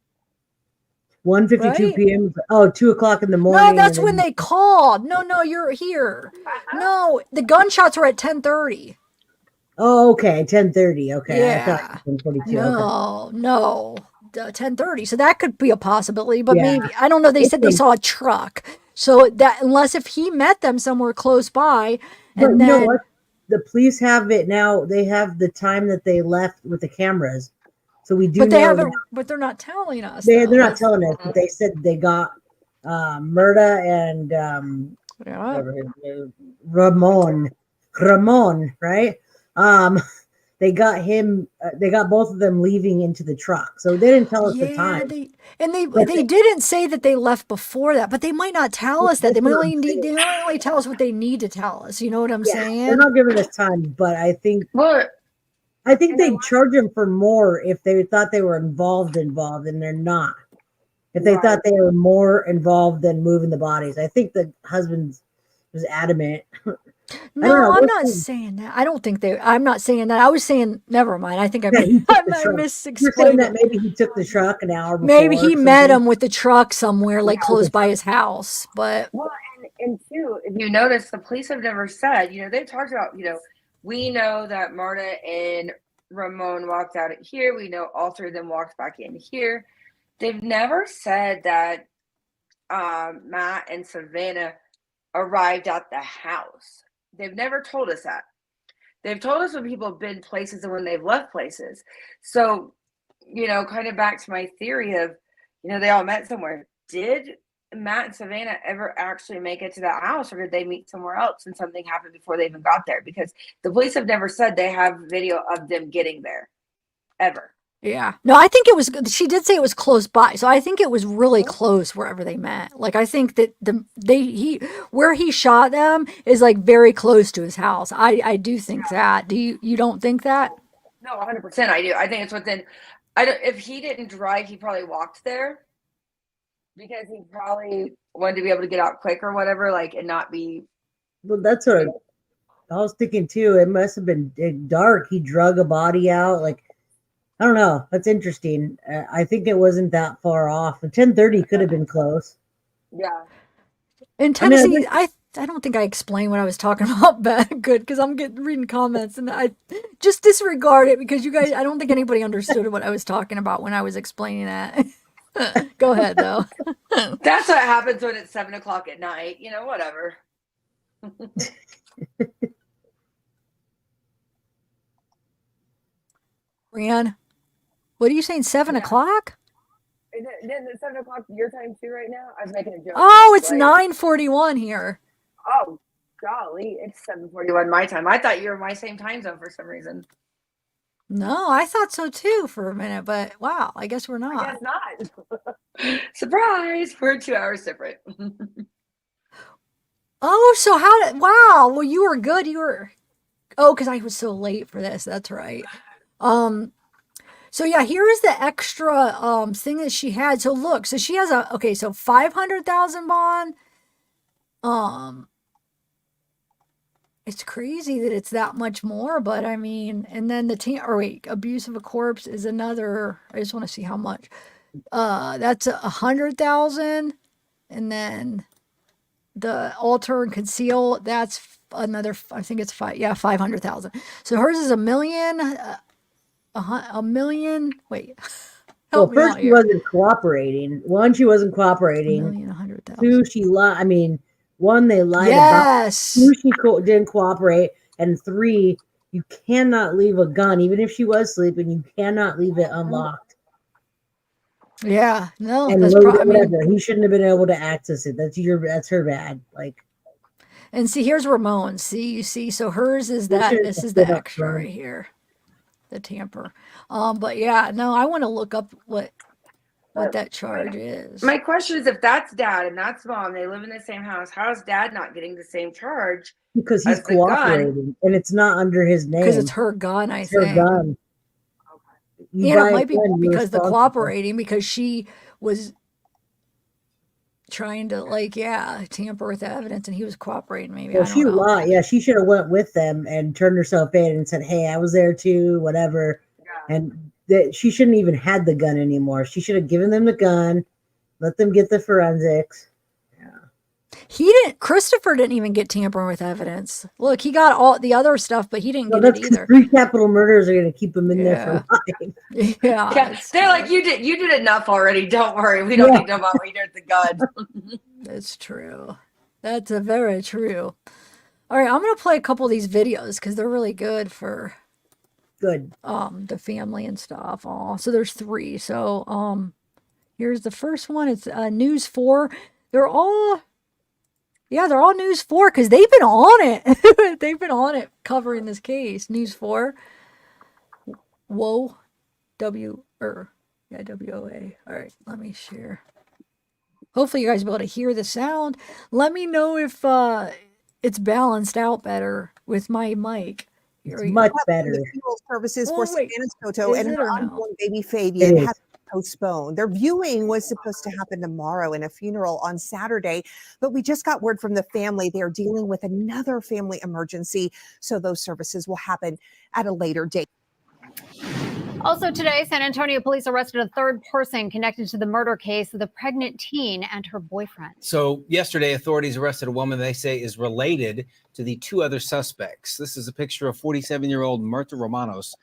1:52 p.m. Oh, 2:00 in the morning. No, that's when they called. No, you're here. No, the gunshots were at 10:30. Oh, okay, 10:30. Okay, yeah. I thought 1:42. No, 10:30. So that could be a possibility, but maybe, I don't know. They said they saw a truck, so that unless if he met them somewhere close by, and then you know what? The police have it now. They have the time that they left with the cameras. So we do, but they're not telling us. They're not telling us, but they said they got Murda and Ramon, right? They got him. They got both of them leaving into the truck, so they didn't tell us the time. They didn't say that they left before that, but they might not tell us that. They might only tell us what they need to tell us. You know what I'm saying? They're not giving us time, but I think. I think they'd charge them for more if they thought they were involved, and they're not. If they thought they were more involved than moving the bodies. I think the husband was adamant. I don't No, know. I'm We'll not see. saying that. I don't think I'm not saying that. I was saying, never mind. I think Yeah, he took the I truck. You're saying misexplained that it. maybe he took the truck an hour Maybe before he or met something. him with the truck somewhere, Yeah, like with close the by truck. his house. But Well, and two, if you notice, the police have never said, they've talked about, we know that Marta and Ramon walked out at here. We know all three of them walked back in here. They've never said that Matt and Savanah arrived at the house. They've never told us that. They've told us when people have been places and when they've left places. So, kind of back to my theory of, they all met somewhere. Did Matt and Savanah ever actually make it to that house, or did they meet somewhere else and something happened before they even got there? Because the police have never said they have video of them getting there, ever. yeah, no, I think it was. She did say it was close by, so I think it was really close wherever they met. Like I think that where he shot them is like very close to his house. I do think that. Do you don't think that? No, 100%. I do. I think it's within. I don't. If he didn't drive, he probably walked there because he probably wanted to be able to get out quick or whatever, like, and not be. Well, that's what I was thinking too. It must have been dark. He drug a body out. Like, I don't know. That's interesting. I think it wasn't that far off. 10:30 could have been close. Yeah. In I mean, Tennessee, I don't think I explained what I was talking about good because I'm reading comments and I just disregard it because you guys, I don't think anybody understood what I was talking about when I was explaining that. Go ahead though. That's what happens when it's 7:00 at night. Whatever. Rian, what are you saying? 7 o'clock? Is it 7:00 your time too right now? I was making a joke. Oh, it's 9:41 here. Oh, golly, it's 7:41 my time. I thought you were my same time zone for some reason. No, I thought so too for a minute, but wow, I guess we're I not. guess not. Surprise! We're 2 hours different. Oh, so wow, well you were good. Oh, because I was so late for this. That's right. So yeah, here is the extra thing that she had. So look, so she has so 500,000 bond. It's crazy that it's that much more, but I mean, and then abuse of a corpse is another. I just want to see how much. That's 100,000, and then the alter and conceal. That's another. I think it's 500,000. So hers is 1,000,000. A million. Wait, help Well, me first out she here. wasn't cooperating. One, she wasn't cooperating. 1,100,000. Two, she lied. I mean, one, they lied about. Yes. Two, she didn't cooperate. And three, you cannot leave a gun, even if she was sleeping. You cannot leave it unlocked. Yeah. No, And that's load it, probably. whatever. He shouldn't have been able to access it. That's her bad. Like. And see, here's Ramon. See, you see. So hers is They that. should've This is stood the up extra front. right here. The tamper. But yeah, no, I want to look up what that charge is. My question is, if that's dad and that's mom, they live in the same house, how is dad not getting the same charge Because he's as the gun? cooperating, and it's not under his name. Because it's her gun, I It's her think. gun. You And buy it a might be gun, you're because the responsible. cooperating, because she was trying to tamper with the evidence, and he was cooperating. Maybe Well, I don't she know. lied. Yeah, she should have went with them and turned herself in and said, "Hey, I was there too, whatever." Yeah. And that she shouldn't even had the gun anymore. She should have given them the gun, let them get the forensics. Christopher didn't even get tampering with evidence. Look, he got all the other stuff, but he didn't No, get it that's because either. 3 capital murders are going to keep him in there for life. Yeah. Yeah, they're like, you did enough already. Don't worry, we don't need to know about what you did with the gun. That's true. That's very true. All right, I'm gonna play a couple of these videos because they're really good for Good. the family and stuff. So there's 3. So here's the first one. It's News 4. They're all News 4 because they've been on it. They've been on it covering this case. News 4. Whoa, WOA. All right, let me share. Hopefully you guys will be able to hear the sound. Let me know if it's balanced out better with my mic. It's much better. The funeral services for Wait, Savannah Soto is and it her or no? unborn baby It Fabian is. have postponed. Their viewing was supposed to happen tomorrow and a funeral on Saturday, but we just got word from the family they're dealing with another family emergency, so those services will happen at a later date. Also today, San Antonio police arrested a third person connected to the murder case of the pregnant teen and her boyfriend. So yesterday, authorities arrested a woman they say is related to the two other suspects. This is a picture of 47-year-old Myrta Romanos.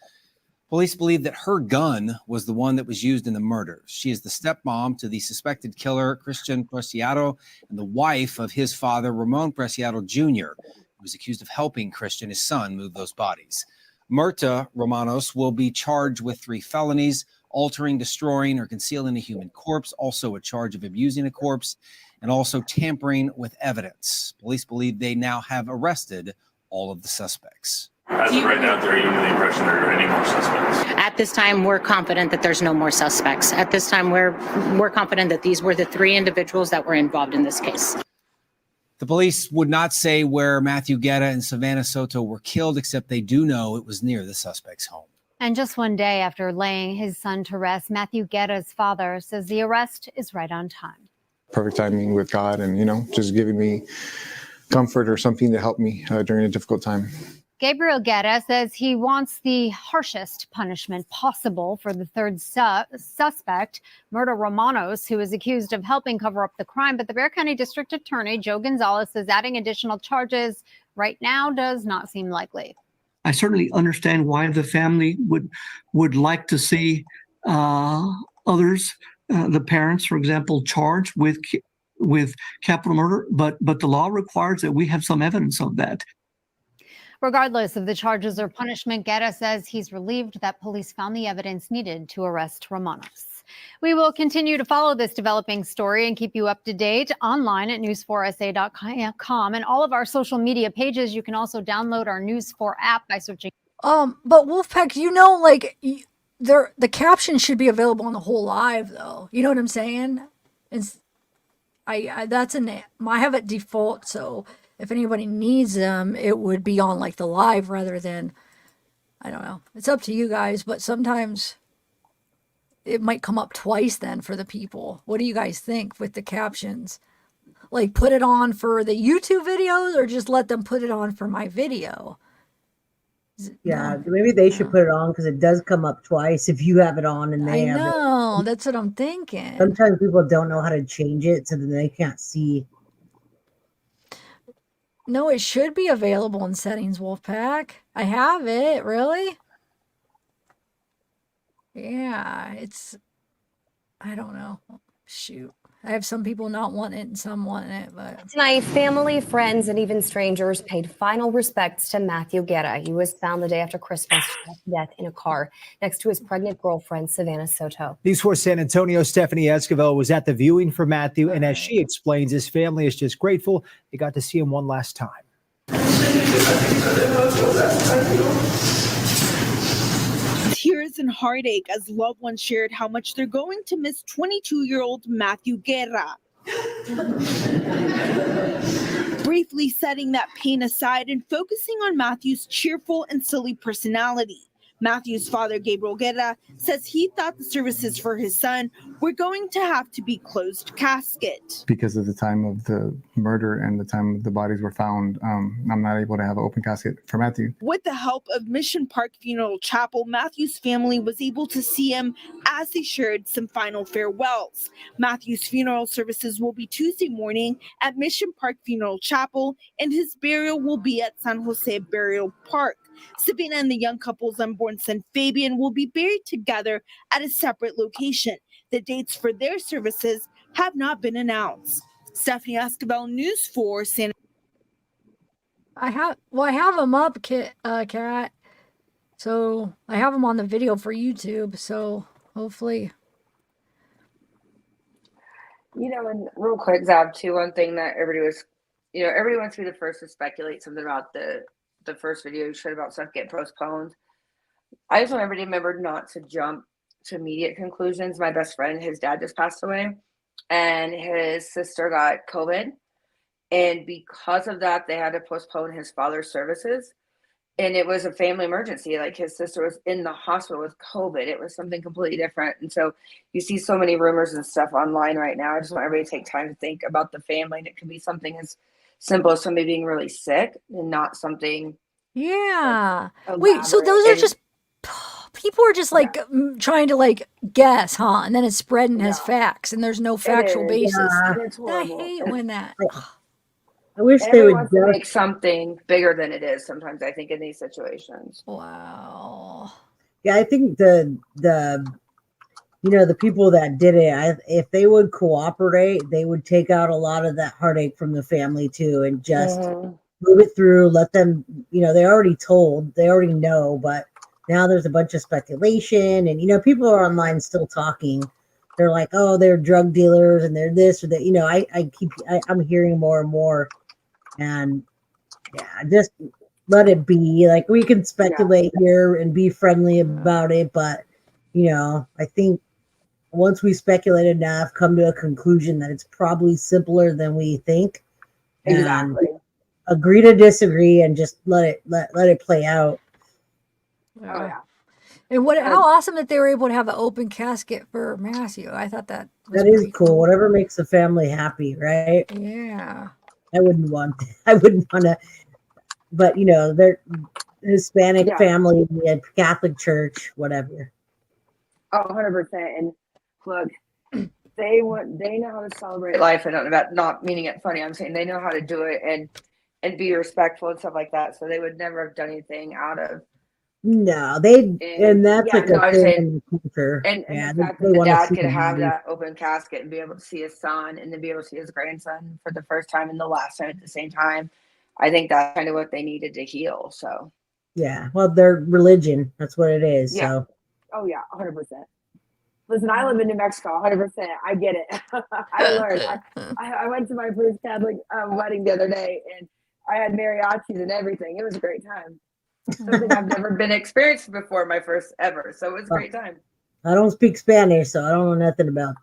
Police believe that her gun was the one that was used in the murder. She is the stepmom to the suspected killer, Christian Preciado, and the wife of his father, Ramon Preciado Jr., who was accused of helping Christian, his son, move those bodies. Myrta Romanos will be charged with 3 felonies, altering, destroying, or concealing a human corpse, also a charge of abusing a corpse, and also tampering with evidence. Police believe they now have arrested all of the suspects. As of right now, are you under the impression there are any more suspects? At this time, we're confident that there's no more suspects. At this time, we're confident that these were the 3 individuals that were involved in this case. The police would not say where Matthew Guerra and Savanah Soto were killed, except they do know it was near the suspect's home. And just one day after laying his son to rest, Matthew Guerra's father says the arrest is right on time. Perfect timing with God and, just giving me comfort or something to help me during a difficult time. Gabriel Guerra says he wants the harshest punishment possible for the third suspect, Myrta Romanos, who is accused of helping cover up the crime. But the Bexar County District Attorney, Joe Gonzalez, says adding additional charges right now does not seem likely. I certainly understand why the family would like to see others, the parents, for example, charged with capital murder. But the law requires that we have some evidence of that. Regardless of the charges or punishment, Guerra says he's relieved that police found the evidence needed to arrest Romanos. We will continue to follow this developing story and keep you up to date online at news4sa.com and all of our social media pages. You can also download our News 4 app by searching. But Wolfpack, the caption should be available on the whole live, though. You know what I'm saying? I have it default, so if anybody needs them, it would be on the live rather than, I don't know. It's up to you guys, but sometimes it might come up twice then for the people. What do you guys think with the captions? Put it on for the YouTube videos or just let them put it on for my video? Yeah, maybe they should put it on because it does come up twice if you have it on and they have it. I know, that's what I'm thinking. Sometimes people don't know how to change it so that they can't see. No, it should be available in settings, Wolfpack. I have it, really? Yeah, I don't know. Shoot. I have some people not wanting it and some wanting it, but... Tonight, family, friends, and even strangers paid final respects to Matthew Guerra. He was found the day after Christmas, shot to death in a car next to his pregnant girlfriend, Savanah Soto. News 4 San Antonio, Stephanie Esquivel was at the viewing for Matthew, and as she explains, his family is just grateful they got to see him one last time. Tears and heartache as loved ones shared how much they're going to miss 22-year-old Matthew Guerra. Briefly setting that pain aside and focusing on Matthew's cheerful and silly personality. Matthew's father, Gabriel Guerra, says he thought the services for his son were going to have to be closed casket. Because of the time of the murder and the time the bodies were found, I'm not able to have an open casket for Matthew. With the help of Mission Park Funeral Chapel, Matthew's family was able to see him as they shared some final farewells. Matthew's funeral services will be Tuesday morning at Mission Park Funeral Chapel, and his burial will be at San Jose Burial Park. Savanah and the young couple's unborn son Fabian will be buried together at a separate location. The dates for their services have not been announced. Stephanie Esquivel, News 4 San. I have them up, Kat. So I have them on the video for YouTube. So hopefully. And real quick, Zav, too, one thing that everybody wants to be the first to speculate something about the first video you showed about stuff getting postponed. I just want everybody to remember not to jump to immediate conclusions. My best friend, his dad just passed away, and his sister got COVID. And because of that, they had to postpone his father's services. and it was a family emergency. Like his sister was in the hospital with COVID. It was something completely different. And so you see so many rumors and stuff online right now. I just want everybody to take time to think about the family. And it could be something as simple as somebody being really sick and not something. Yeah. Wait, so those are and- just people are just like trying to like guess, huh? And then it's spreading as facts, and there's no factual is. basis. And it's I horrible. hate when that. I wish they Everybody would wants to just make something bigger than it is sometimes, I think, in these situations. Wow. Yeah, I think the the people that did it, if they would cooperate, they would take out a lot of that heartache from the family too, and just move it through. Let them, they already told, they already know, but now there's a bunch of speculation, and people are online still talking. They're like, oh, they're drug dealers and they're this or that. I'm hearing more and more, and yeah, just let it be. Like, we can speculate here and be friendly about it, but I think once we speculate enough, come to a conclusion that it's probably simpler than we think, and Exactly. agree to disagree and just let it play out. Oh yeah. And how awesome that they were able to have an open casket for Matthew. I thought that was That is pretty cool. Whatever makes the family happy, right? Yeah. I wouldn't want to, but they're Hispanic family, Catholic church, whatever. Oh, 100%. And look, they know how to celebrate life, and not meaning it funny. I'm saying they know how to do it and be respectful and stuff like that. So they would never have done anything out of. No, and that's like a thing in the culture. And yeah, the fact that the dad could have that open casket and be able to see his son and then be able to see his grandson for the first time and the last time at the same time. I think that's kind of what they needed to heal. So yeah, well, their religion, that's what it is. Yeah. So oh yeah, 100%. Listen, I live in New Mexico, 100%. I get it. I learned. I went to my first Catholic wedding the other day, and I had mariachis and everything. It was a great time. Something I've never been experienced before, my first ever. So it was a great time. I don't speak Spanish, so I don't know nothing about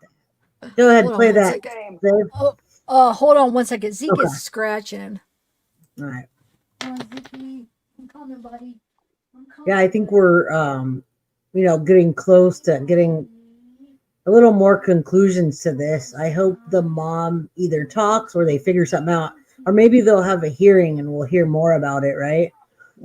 that. Go ahead, Hold on play one that. second. Dave. Hold on one second. Zeke Okay. is scratching. All right. Come on, Zeke. I'm coming, buddy. Yeah, I think we're getting close to getting a little more conclusions to this. I hope the mom either talks or they figure something out, or maybe they'll have a hearing and we'll hear more about it, right?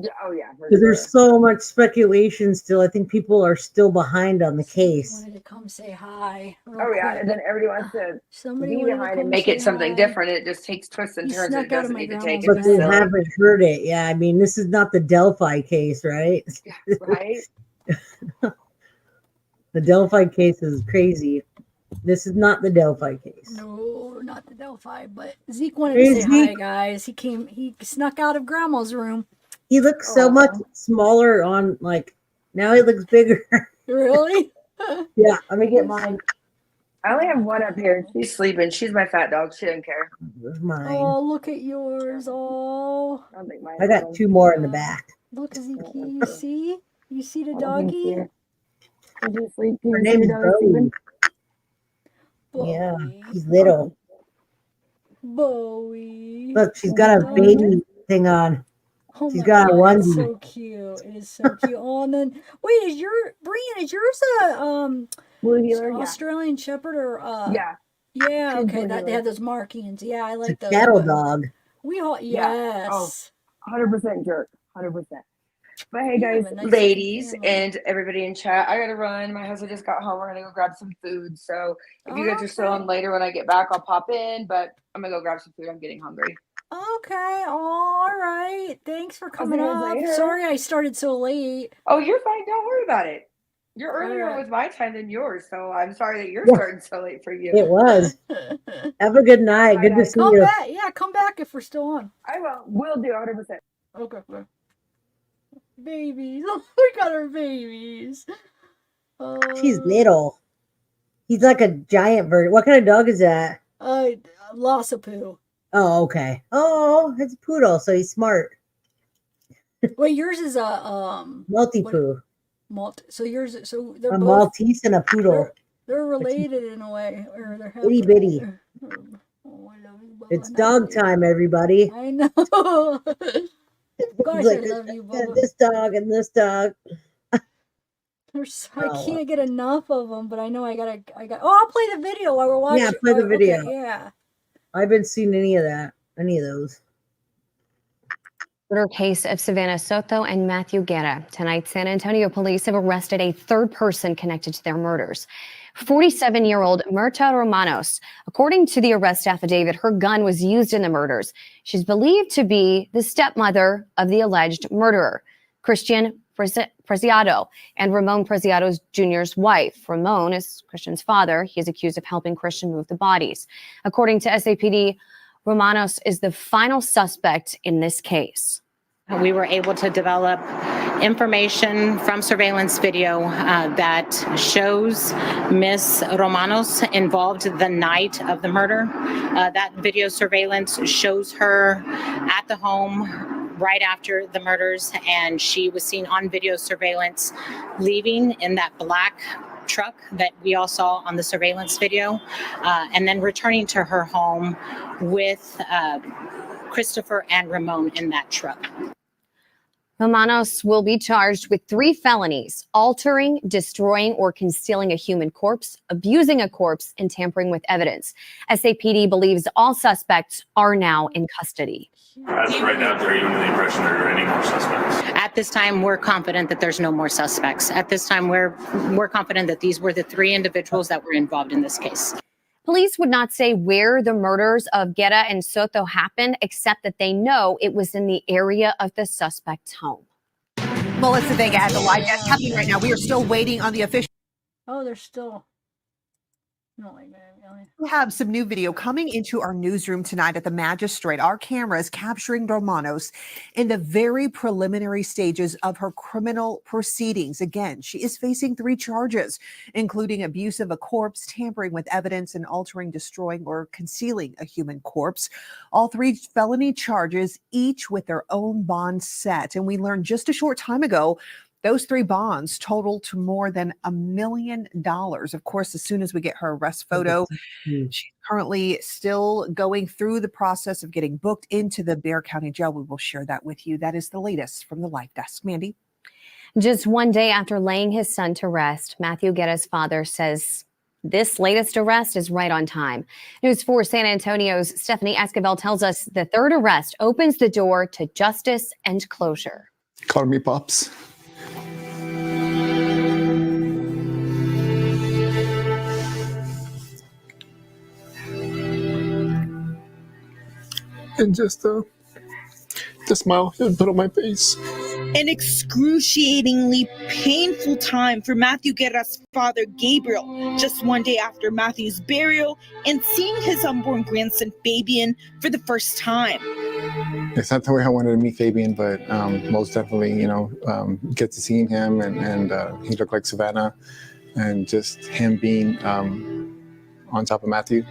Yeah, oh yeah, for Because sure. there's so much speculation still. I think people are still behind on the case. Wanted to come say hi. Oh yeah, and then everybody wants to Somebody be wanted to behind come and make say it something hi. different. It just takes twists and He turns. And snuck it out of doesn't my need to grandma's take it. But Just they silly. haven't heard it. Yeah, I mean, this is not the Delphi case, right? Right? The Delphi case is crazy. This is not the Delphi case. No, not the Delphi, but Zeke wanted Hey, to say hi, Zeke. guys. He snuck out of grandma's room. He looks so much smaller on, now he looks bigger. Really? Yeah, let me get mine. I only have one up here. She's sleeping. She's my fat dog. She doesn't care. Where's mine? Oh, look at yours. Oh, I don't think mine. I got two more in the back. look, Zeke. You see? You see the doggy? Did you sleep? Her name's Bowie. Yeah, he's little. Bowie. Look, she's got a baby thing on. Oh She's my got a God, it's onesie. so cute. It is so cute. Oh, and then wait, is yours a Blue healer? Australian Shepherd or Yeah. Yeah, She's okay. blue That they healer. have those markings. Yeah, I like It's a those. cattle but dog. Yeah. Oh, yes. 100% jerk. 100%. But hey, You have guys, a nice ladies, looking family. and everybody in chat, I gotta run. My husband just got home. We're gonna go grab some food. So if you guys are still on later when I get back, I'll pop in. But I'm gonna go grab some food. I'm getting hungry. Okay, all right. Thanks for I'll see coming you guys up. later. Sorry I started so late. Oh, you're fine. Don't worry about it. You're earlier Alright. with my time than yours, so I'm sorry that you're Yeah. starting so late for you. It was. Have a good night. Bye, Good to guys. see Come you. back. Yeah, come back if we're still on. I will do 100%. Okay. Babies. Oh, we got our babies. She's little. He's like a giant bird. What kind of dog is that? Lossapoo. Oh, okay. Oh, it's a poodle, so he's smart. Wait, yours is a Multi-poo. So yours. So they're A both. Maltese and a poodle. They're related in a way, or they're Itty bitty. Oh, I love you, Bubba. It's dog time, everybody. I know. Of course, Like I love you, Bubba. this dog and this dog. I Oh, can't get enough of them, but I know I got. Oh, I'll play the video while we're watching. yeah, play the video. Okay, yeah. I haven't seen any of those. Murder case of Savanah Soto and Matthew Guerra. Tonight, San Antonio police have arrested a third person connected to their murders. 47-year-old Myrta Romanos. According to the arrest affidavit, her gun was used in the murders. She's believed to be the stepmother of the alleged murderer, Christian Preciado, and Ramon Preciado Jr.'s wife. Ramon is Christian's father. He is accused of helping Christian move the bodies. According to SAPD, Romanos is the final suspect in this case. We were able to develop information from surveillance video that shows Miss Romanos involved the night of the murder. That video surveillance shows her at the home right after the murders, and she was seen on video surveillance leaving in that black truck that we all saw on the surveillance video, and then returning to her home with Christopher and Ramon in that truck. Romanos will be charged with 3 felonies: altering, destroying, or concealing a human corpse, abusing a corpse, and tampering with evidence. SAPD believes all suspects are now in custody. As of right now, are you under the impression there are any more suspects? At this time, we're confident that there's no more suspects. At this time, we're confident that these were the 3 individuals that were involved in this case. Police would not say where the murders of Guerra and Soto happened, except that they know it was in the area of the suspect's home. Melissa Vega at the live desk happening right now. We are still waiting on the official. Oh, they're still. Not like that, really. We have some new video coming into our newsroom tonight at the magistrate. Our cameras capturing Romanos in the very preliminary stages of her criminal proceedings. Again, she is facing 3 charges, including abuse of a corpse, tampering with evidence, and altering, destroying, or concealing a human corpse. All 3 felony charges, each with their own bond set. And we learned just a short time ago those 3 bonds total to more than $1 million. Of course, as soon as we get her arrest photo, she's currently still going through the process of getting booked into the Bexar County Jail. We will share that with you. That is the latest from the live desk. Mandy. Just one day after laying his son to rest, Matthew Guerra's father says this latest arrest is right on time. News 4 San Antonio's Stephanie Esquivel tells us the third arrest opens the door to justice and closure. Call me Pops. And just the smile he would put on my face. An excruciatingly painful time for Matthew Guerra's father, Gabriel, just one day after Matthew's burial and seeing his unborn grandson, Fabian, for the first time. It's not the way I wanted to meet Fabian, but most definitely, get to seeing him and he looked like Savanah, and just him being on top of Matthew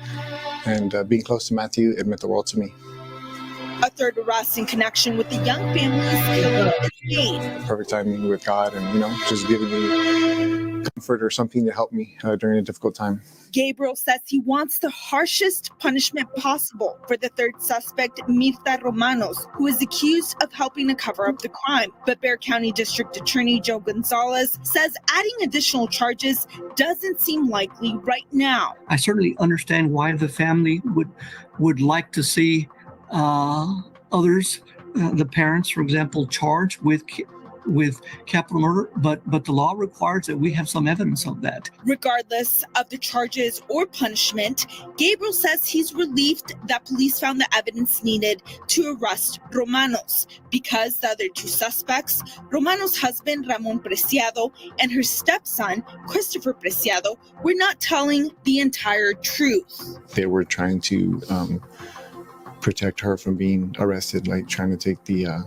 and being close to Matthew, it meant the world to me. A third arrest in connection with the young family's killing is made. Perfect timing with God and, just giving me comfort or something to help me during a difficult time. Gabriel says he wants the harshest punishment possible for the third suspect, Myrta Romanos, who is accused of helping to cover up the crime. But Bexar County District Attorney Joe Gonzalez says adding additional charges doesn't seem likely right now. I certainly understand why the family would like to see others, the parents, for example, charged with capital murder, but the law requires that we have some evidence of that. Regardless of the charges or punishment, Gabriel says he's relieved that police found the evidence needed to arrest Romanos because the other 2 suspects, Romanos' husband Ramon Preciado and her stepson Christopher Preciado, were not telling the entire truth. They were trying to protect her from being arrested, like trying to take the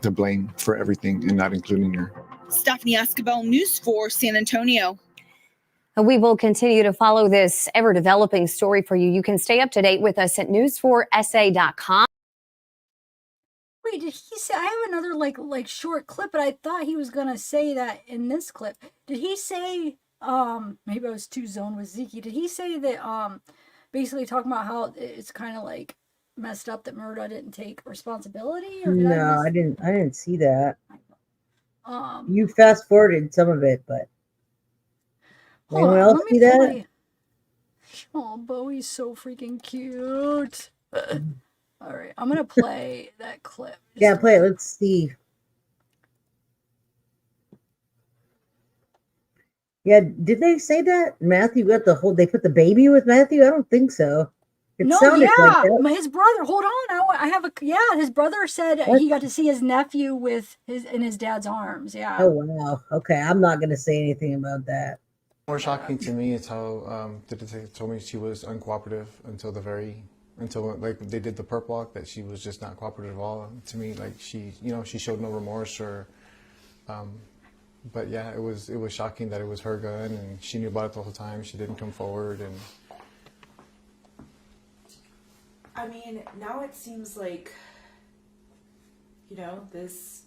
blame for everything and not including her. Stephanie Esquivel, News 4 San Antonio. We will continue to follow this ever-developing story for you. You can stay up to date with us at news4sa.com. Wait, did he say? I have another like short clip, but I thought he was gonna say that in this clip. Did he say? Maybe I was too zoned with Zeke. Did he say that? Basically talking about how it's kind of like messed up that Murda didn't take responsibility, or did No, I miss? I didn't see that. Um, You fast forwarded some of it, but hold anyone on, else let me see that? play. Oh, Bowie's so freaking cute. All right, I'm gonna play that clip. Yeah, play it. Let's see. Yeah, did they say that Matthew got the whole? They put the baby with Matthew? I don't think so. It No, sounded like yeah, that. his brother. Hold on, I have a yeah. His brother said What? he got to see his nephew with his in his dad's arms. Yeah. Oh wow. Okay, I'm not gonna say anything about that. More shocking to me is how the detective told me she was uncooperative until like they did the perp walk, that she was just not cooperative at all. To me, like she showed no remorse or, but yeah, it was shocking that it was her gun and she knew about it the whole time. She didn't come forward and. I mean, now it seems like, this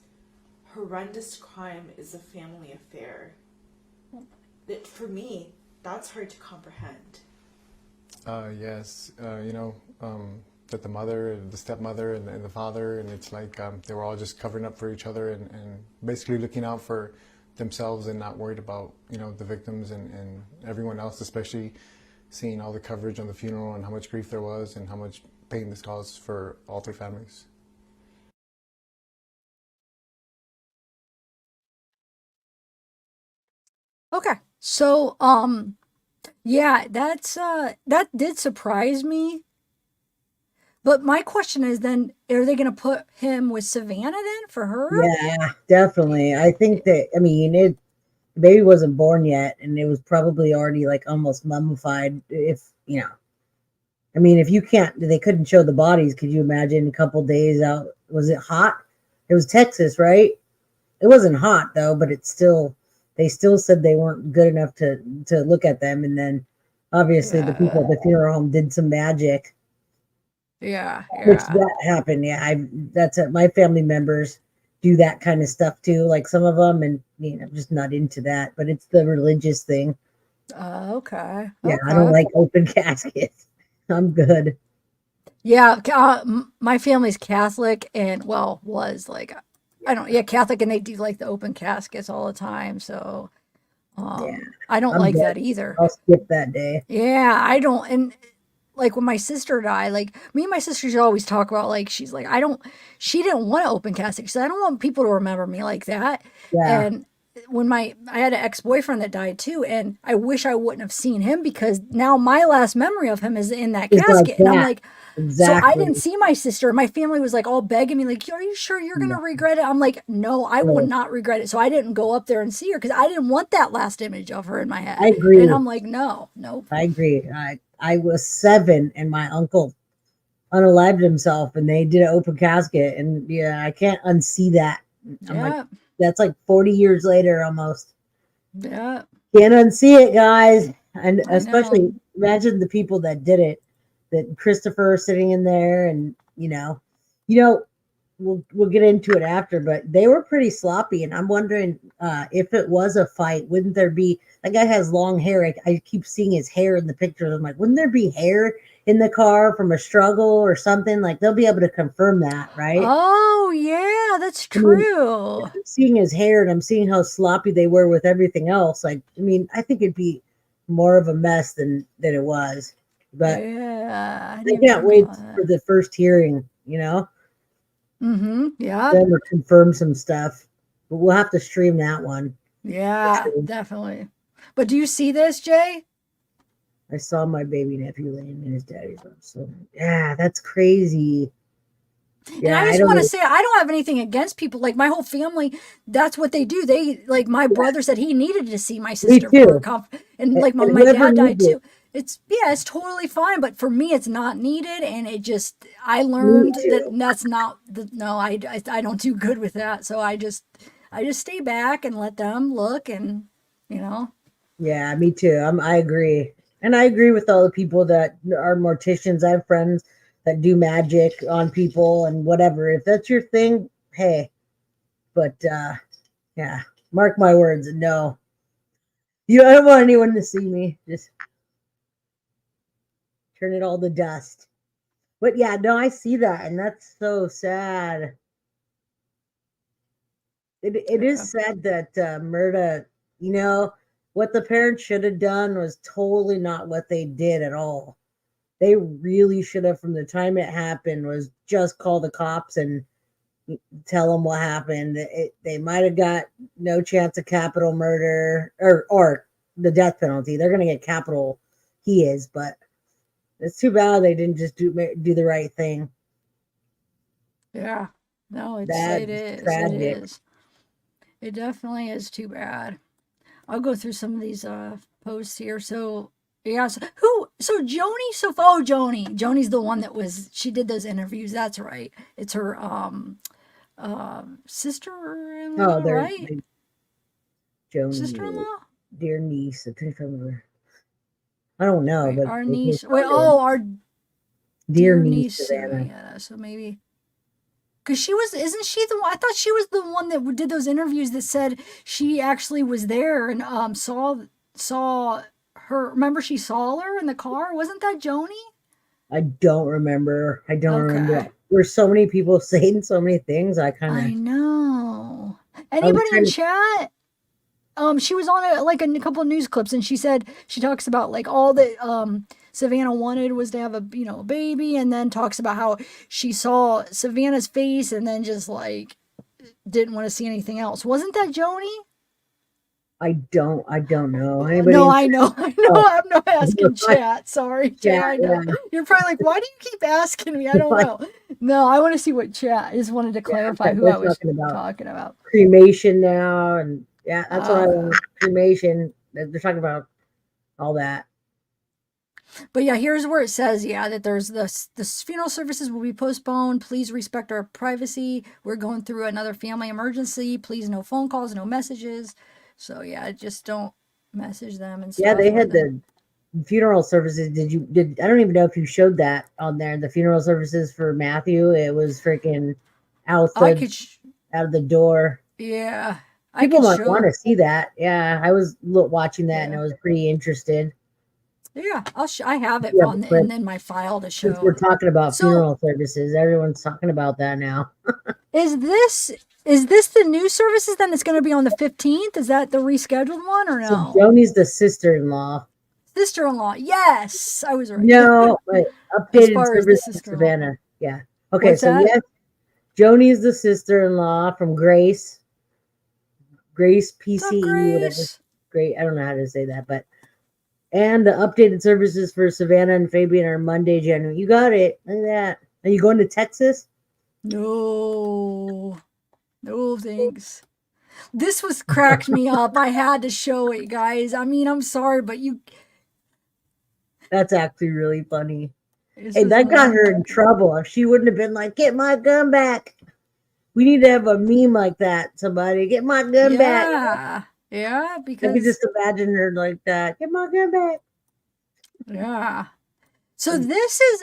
horrendous crime is a family affair. That for me, that's hard to comprehend. Yes, that the mother, the stepmother, and the father, and it's like they were all just covering up for each other and basically looking out for themselves and not worried about the victims and everyone else, especially seeing all the coverage on the funeral and how much grief there was and how much pain this caused for all three families. Okay. So, yeah, that did surprise me. But my question is then, are they going to put him with Savanah then for her? Yeah, definitely. I think that the baby wasn't born yet, and it was probably already like almost mummified. If they couldn't show the bodies. Could you imagine a couple days out? Was it hot? It was Texas, right? It wasn't hot though, but they still said they weren't good enough to look at them. And then obviously the people at the funeral home did some magic. Yeah, Which that happened. Yeah, my family members do that kind of stuff too. Like some of them, and I'm just not into that. But it's the religious thing. Okay. Yeah, I don't like open caskets. I'm good. Yeah, my family's Catholic and was like, Catholic, and they do like the open caskets all the time. So, I don't I'm like good. that either. I'll skip that day. Yeah, I don't. And like when my sister died, like me and my sister should always talk about like she's like she didn't want to open casket. She said I don't want people to remember me like that. Yeah. And when I had an ex-boyfriend that died too, and I wish I wouldn't have seen him because now my last memory of him is in that It's like casket, and I'm that. like. Exactly. So I didn't see my sister. My family was like all begging me, like, "Are you sure you're gonna regret it?" I'm like, "No, I will not regret it." So I didn't go up there and see her because I didn't want that last image of her in my head. I agree. And I'm like, "No, nope." I agree. I was 7, and my uncle unalived himself, and they did an open casket, and yeah, I can't unsee that. I'm like, that's like 40 years later almost. Yeah. Can't unsee it, guys. And especially imagine the people that did it. That Christopher sitting in there, and we'll get into it after, but they were pretty sloppy. And I'm wondering if it was a fight, wouldn't there be? That guy has long hair. I keep seeing his hair in the pictures. I'm like, wouldn't there be hair in the car from a struggle or something? Like they'll be able to confirm that, right? Oh yeah, that's true. I'm seeing his hair, and I'm seeing how sloppy they were with everything else. Like, I think it'd be more of a mess than it was. But yeah, I can't wait for the first hearing, Mm-hmm. Yeah. Then we'll confirm some stuff. But we'll have to stream that one. Yeah, definitely. But do you see this, Jay? I saw my baby nephew laying in his daddy's arms. So yeah, that's crazy. Yeah, and I just want to say I don't have anything against people. Like my whole family, that's what they do. They like my brother said he needed to see my sister for and like my dad died too. It's totally fine, but for me it's not needed, and I learned that's not I don't do good with that. So I just stay back and let them look, and Yeah, me too. I agree. And I agree with all the people that are morticians. I have friends that do magic on people and whatever. If that's your thing, hey. But yeah, mark my words, no. I don't want anyone to see me. Just turn it all to dust. But yeah, no, I see that, and that's so sad. It is sad that Murda, you know, what the parents should have done was totally not what they did at all. They really should have, from the time it happened, was just call the cops and tell them what happened. They might have got no chance of capital murder or the death penalty. They're going to get capital. He is, but it's too bad they didn't just do the right thing. Yeah. No, it That's is. It tragic. is. It definitely is too bad. I'll go through some of these posts here. So yeah, so Joni's the one that she did those interviews. That's right. It's her sister-in-law, Oh, they're right? Joni, Sister-in-law? dear niece. I think I don't know, Wait, but our niece. Our dear dear niece, niece Savannah. Savannah. So maybe because isn't she the one? I thought she was the one that did those interviews that said she actually was there and saw her. Remember, she saw her in the car. Wasn't that Joni? I don't remember. remember. Okay. There's so many people saying so many things. I I know. was Anybody in trying to- chat? She was on a couple of news clips, and she said she talks about like all that Savanah wanted was to have a baby, and then talks about how she saw Savanah's face and then just like didn't want to see anything else. Wasn't that Joni? I don't know. Anybody No, in I chat? know. I'm not asking chat. Sorry, chat. Chat, I know. yeah. You're probably like, why do you keep asking me? I don't know. No, I want to see what chat. I just wanted to clarify who they're I was talking talking about. Cremation now, and yeah, that's what I want. Cremation. They're talking about all that. But yeah, here's where it says, that there's the funeral services will be postponed. Please respect our privacy. We're going through another family emergency. Please, no phone calls, no messages. So yeah, just don't message them and stuff. Yeah, they had the funeral services. I don't even know if you showed that on there. The funeral services for Matthew. It was freaking out of the door. Yeah. People might want to see that. Yeah, I was watching that and I was pretty interested. Yeah, I have it in my file to show. Since we're talking about funeral services, everyone's talking about that now. Is this the new services then? It's going to be on the 15th. Is that the rescheduled one or no? So Joni's the sister-in-law. Sister-in-law. Yes, I was right. No, but updated service in Savannah. Yeah. Okay, What's that? Yes, Joni's the sister-in-law from Grace. Grace PCE, whatever. Great. I don't know how to say that, but and the updated services for Savanah and Fabian are Monday, January. You got it. Look at that. Are you going to Texas? No, thanks. This was cracked me up. I had to show it, guys. I mean, I'm sorry, but that's actually really funny. Hey, that got her in trouble. If she wouldn't have been like, get my gun back. We need to have a meme like that. Somebody, get my gun back. Yeah, because I could just imagine her like that. Get my gun back. Yeah. So this is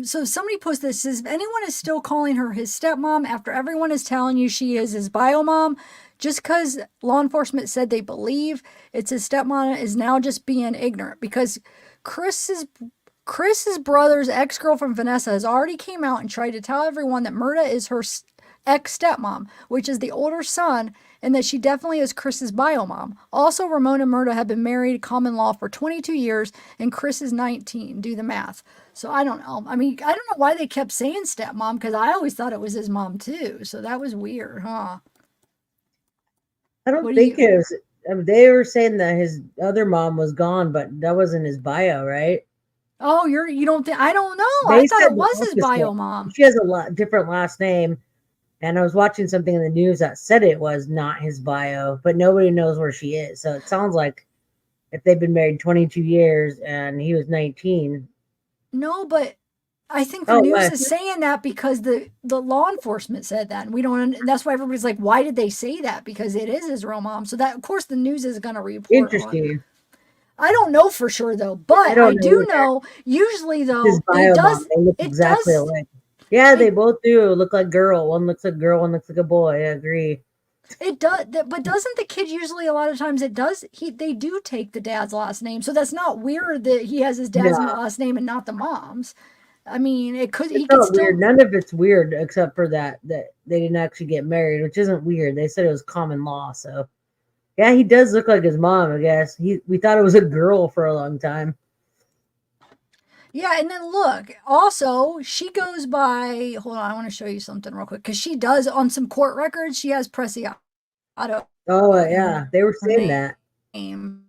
so somebody posted this, says if anyone is still calling her his stepmom after everyone is telling you she is his bio mom, just because law enforcement said they believe it's his stepmom is now just being ignorant, because Chris's brother's ex-girlfriend Vanessa has already came out and tried to tell everyone that Murda is her ex-stepmom, which is the older son, and that she definitely is Chris's bio mom. Also, Ramona and Murda have been married common law for 22 years, and Chris is 19. Do the math. So I don't know. I mean, I don't know why they kept saying stepmom, because I always thought it was his mom too. So that was weird, huh? I don't think it was. I mean, they were saying that his other mom was gone, but that wasn't his bio, right? Oh, you don't think? I don't know. I thought it was his bio mom. She has a different last name. And I was watching something in the news that said it was not his bio, but nobody knows where she is. So it sounds like if they've been married 22 years and he was 19. No, but I think the news is saying that because the law enforcement said that. And we don't, and that's why everybody's like, why did they say that? Because it is his real mom. So that, of course, the news is going to report. Interesting. I don't know for sure, though. But I do know, usually, though, it does. They look exactly alike. Yeah, they both do look like girl. One looks like girl, one looks like a boy. I agree. It does, but doesn't the kid usually a lot of times they do take the dad's last name, so that's not weird that he has his dad's last name and not the mom's. I mean, it could. It's He could not still. weird. None of it's weird except for that they didn't actually get married, which isn't weird. They said it was common law. So yeah, he does look like his mom. I guess we thought it was a girl for a long time. Yeah, and then look. Also, she goes by. Hold on, I want to show you something real quick because she does on some court records. She has Preciado Oh in yeah, they were her saying that. name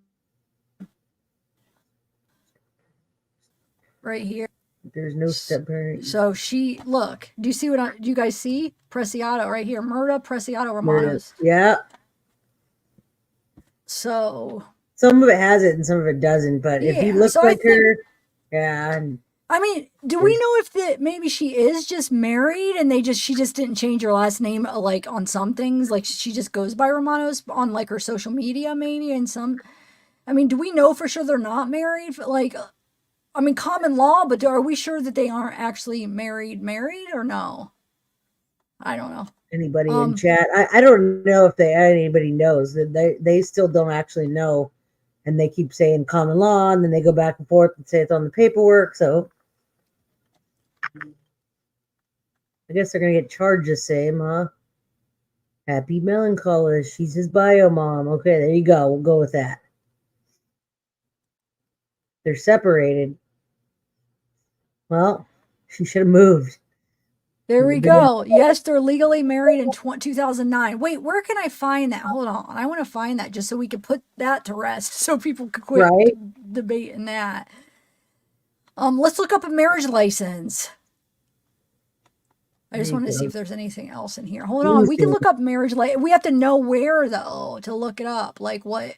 right here. There's no step parent. So she look. Do you see do you guys see Preciado right here? Murda Preciado Romanos. Yeah. So Some of it has it and some of it doesn't. But if he yeah, looks so I like think. her, yeah. And I mean, do we know if maybe she is just married and she just didn't change her last name like on some things, like she just goes by Romanos on like her social media maybe and some. I mean, do we know for sure they're not married? Like, I mean, common law, but are we sure that they aren't actually married or no? I don't know. Anybody in chat? I don't know if anybody knows that they still don't actually know, and they keep saying common law, and then they go back and forth and say it's on the paperwork. So I guess they're gonna get charged the same, huh? Happy Melancholy. She's his bio mom. Okay, there you go. We'll go with that. They're separated. Well, she should have moved. There we go. Yes, they're legally married in 2009. Wait, where can I find that? Hold on. I want to find that just so we can put that to rest so people could quit debating that. Let's look up a marriage license. I just want to see if there's anything else in here. Hold on. We can look up marriage license. We have to know where though to look it up. Like what?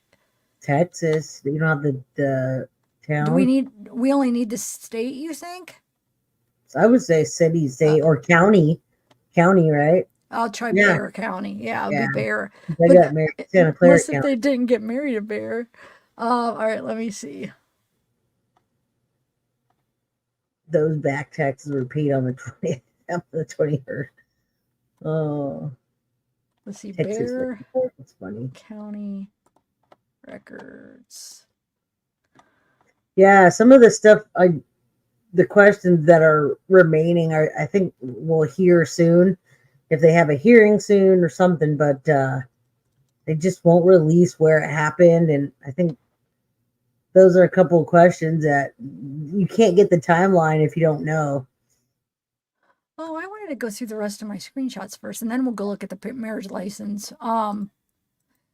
Texas. You don't have the town. Do we only need the state, you think? I would say city, state, or county. County, right? I'll try Bear County. Yeah, it'll be Bear. They got married in Santa Clara unless if County. they didn't get married at Bear. All right, let me see. Those back taxes were paid on the 20th, the 21st. Oh. Let's see, Texas. Bear That's funny. County records. Yeah, some of the stuff the questions that are remaining I think we'll hear soon if they have a hearing soon or something, but they just won't release where it happened. And I think those are a couple of questions that you can't get the timeline if you don't know. Oh, I wanted to go through the rest of my screenshots first, and then we'll go look at the marriage license.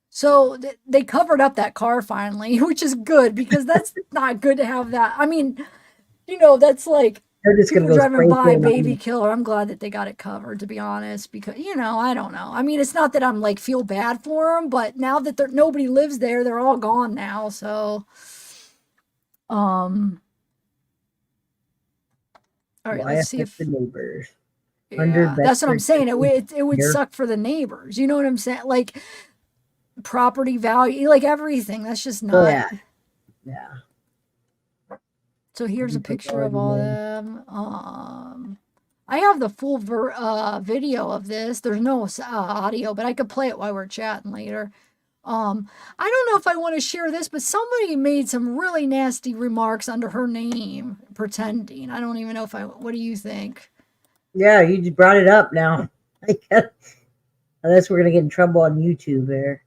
So they covered up that car finally, which is good because that's not good to have that. I mean, that's like people driving by, baby killer. I'm glad that they got it covered, to be honest, because I don't know. I mean, it's not that I'm like feel bad for them, but now that nobody lives there, they're all gone now. So, all right, let's see if the neighbors. Yeah, that's what I'm saying. It would suck for the neighbors. You know what I'm saying? Like property value, like everything. That's just not. Oh, yeah. So here's a picture of all of them. I have the full video of this. There's no audio, but I could play it while we're chatting later. I don't know if I want to share this, but somebody made some really nasty remarks under her name, pretending. I don't even know what do you think? Yeah, you just brought it up now. Unless we're going to get in trouble on YouTube there.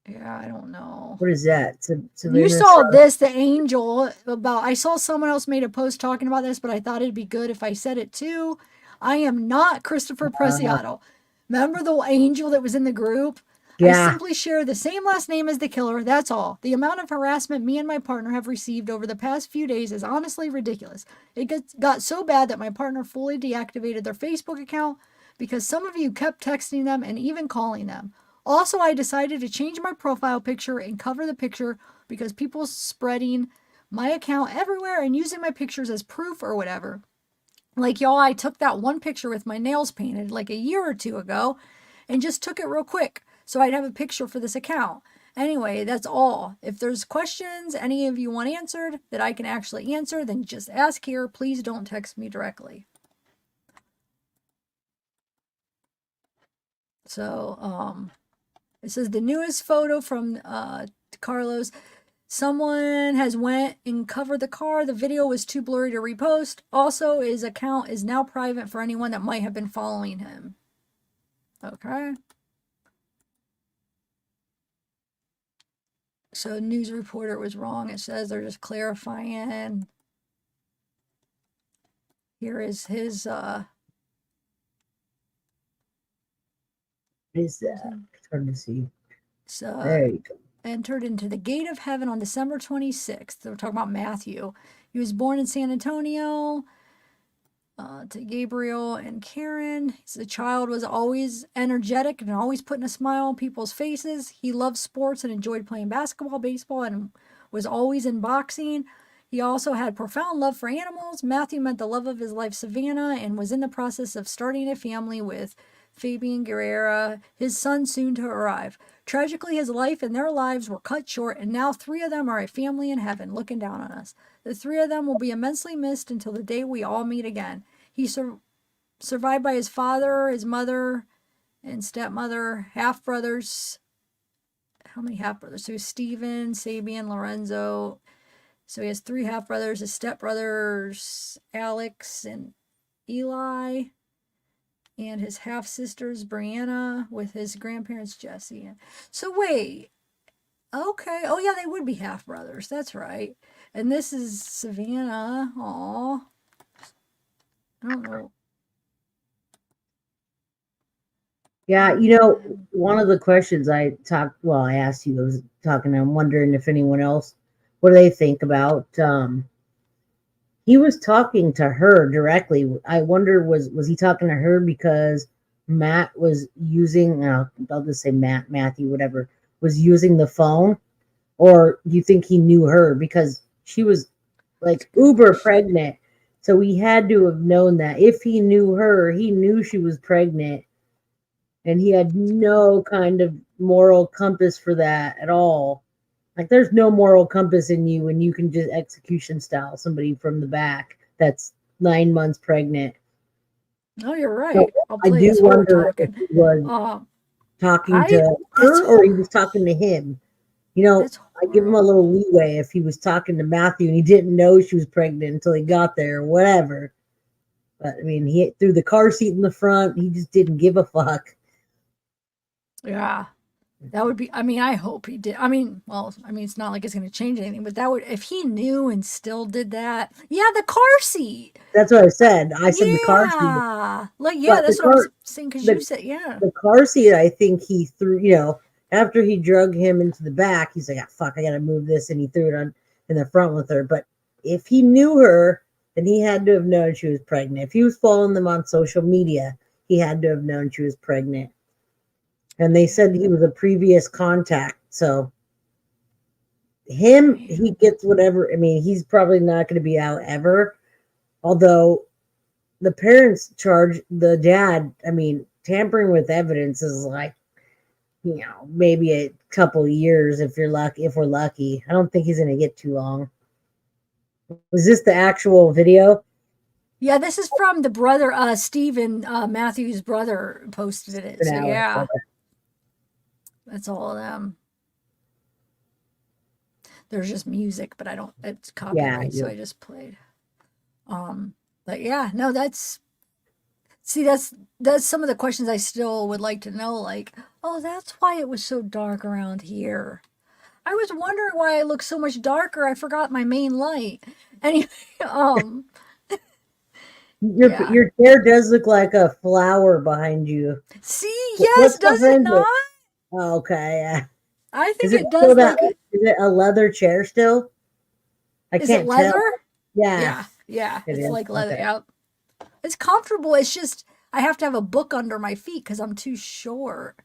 Yeah, I don't know. What is that? You saw this, the angel, I saw someone else made a post talking about this, but I thought it'd be good if I said it too. I am not Christopher Preciado. Remember the angel that was in the group? Yeah. I simply share the same last name as the killer. That's all. The amount of harassment me and my partner have received over the past few days is honestly ridiculous. It got so bad that my partner fully deactivated their Facebook account because some of you kept texting them and even calling them. Also, I decided to change my profile picture and cover the picture because people spreading my account everywhere and using my pictures as proof or whatever. Like y'all, I took that one picture with my nails painted like a year or two ago and just took it real quick so I'd have a picture for this account. Anyway, that's all. If there's questions any of you want answered that I can actually answer, then just ask here. Please don't text me directly. So, it says the newest photo from Carlos. Someone has went and covered the car. The video was too blurry to repost. Also, his account is now private for anyone that might have been following him. Okay. So news reporter was wrong. It says they're just clarifying. Here is his It's hard to see. So There you go. entered into the gate of heaven on December 26th. So we're talking about Matthew. He was born in San Antonio to Gabriel and Karen. The child was always energetic and always putting a smile on people's faces. He loved sports and enjoyed playing basketball, baseball, and was always in boxing. He also had profound love for animals. Matthew met the love of his life, Savanah, and was in the process of starting a family with Fabian Guerra, his son soon to arrive. Tragically, his life and their lives were cut short, and now 3 of them are a family in heaven looking down on us. The 3 of them will be immensely missed until the day we all meet again. He survived by his father, his mother, and stepmother, half-brothers. How many half-brothers? So Stephen, Sabian, Lorenzo. So he has 3 half-brothers, his stepbrothers, Alex and Eli, and his half-sisters, Brianna, with his grandparents, Jesse. So wait, okay. Oh, yeah, they would be half-brothers. That's right. And this is Savanah. Aw. I don't know. Yeah, one of the questions I asked you, I was talking, I'm wondering if anyone else, what do they think about, he was talking to her directly. I wonder, was he talking to her because Matt was using, I'll just say Matthew, whatever, was using the phone? Or do you think he knew her because she was like uber pregnant? So he had to have known that. If he knew her, he knew she was pregnant. And he had no kind of moral compass for that at all. Like, there's no moral compass in you when you can just execution style somebody from the back that's 9 months pregnant. No, you're right. So I do wonder if he was talking to her or he was talking to him. I give him a little leeway if he was talking to Matthew and he didn't know she was pregnant until he got there or whatever. But I mean, he threw the car seat in the front. He just didn't give a fuck. Yeah. That would be, I hope he did. It's not like it's going to change anything, but that would, if he knew and still did that. Yeah, the car seat. That's what I said. I said the car seat. Yeah, that's what I was saying because you said, yeah. The car seat, I think he threw, after he drug him into the back, he's like, fuck, I got to move this. And he threw it on in the front with her. But if he knew her, then he had to have known she was pregnant. If he was following them on social media, he had to have known she was pregnant. And they said he was a previous contact. So he gets whatever. I mean, he's probably not going to be out ever. Although the parents charge the dad, tampering with evidence is like, maybe a couple years if we're lucky. I don't think he's going to get too long. Was this the actual video? Yeah, this is from the brother, Stephen, Matthew's brother posted it. So yeah. That's all of them. There's just music, but it's copyright, so I just played. But yeah, no, that's some of the questions I still would like to know, like, oh, that's why it was so dark around here. I was wondering why it looked so much darker. I forgot my main light. Anyway, Your chair does look like a flower behind you. See, yes, does it not? Oh, okay, yeah. I think it does. Is it a leather chair still? Is it leather? Tell. Yeah. It's like leather. Okay. Yep. It's comfortable. It's just I have to have a book under my feet because I'm too short.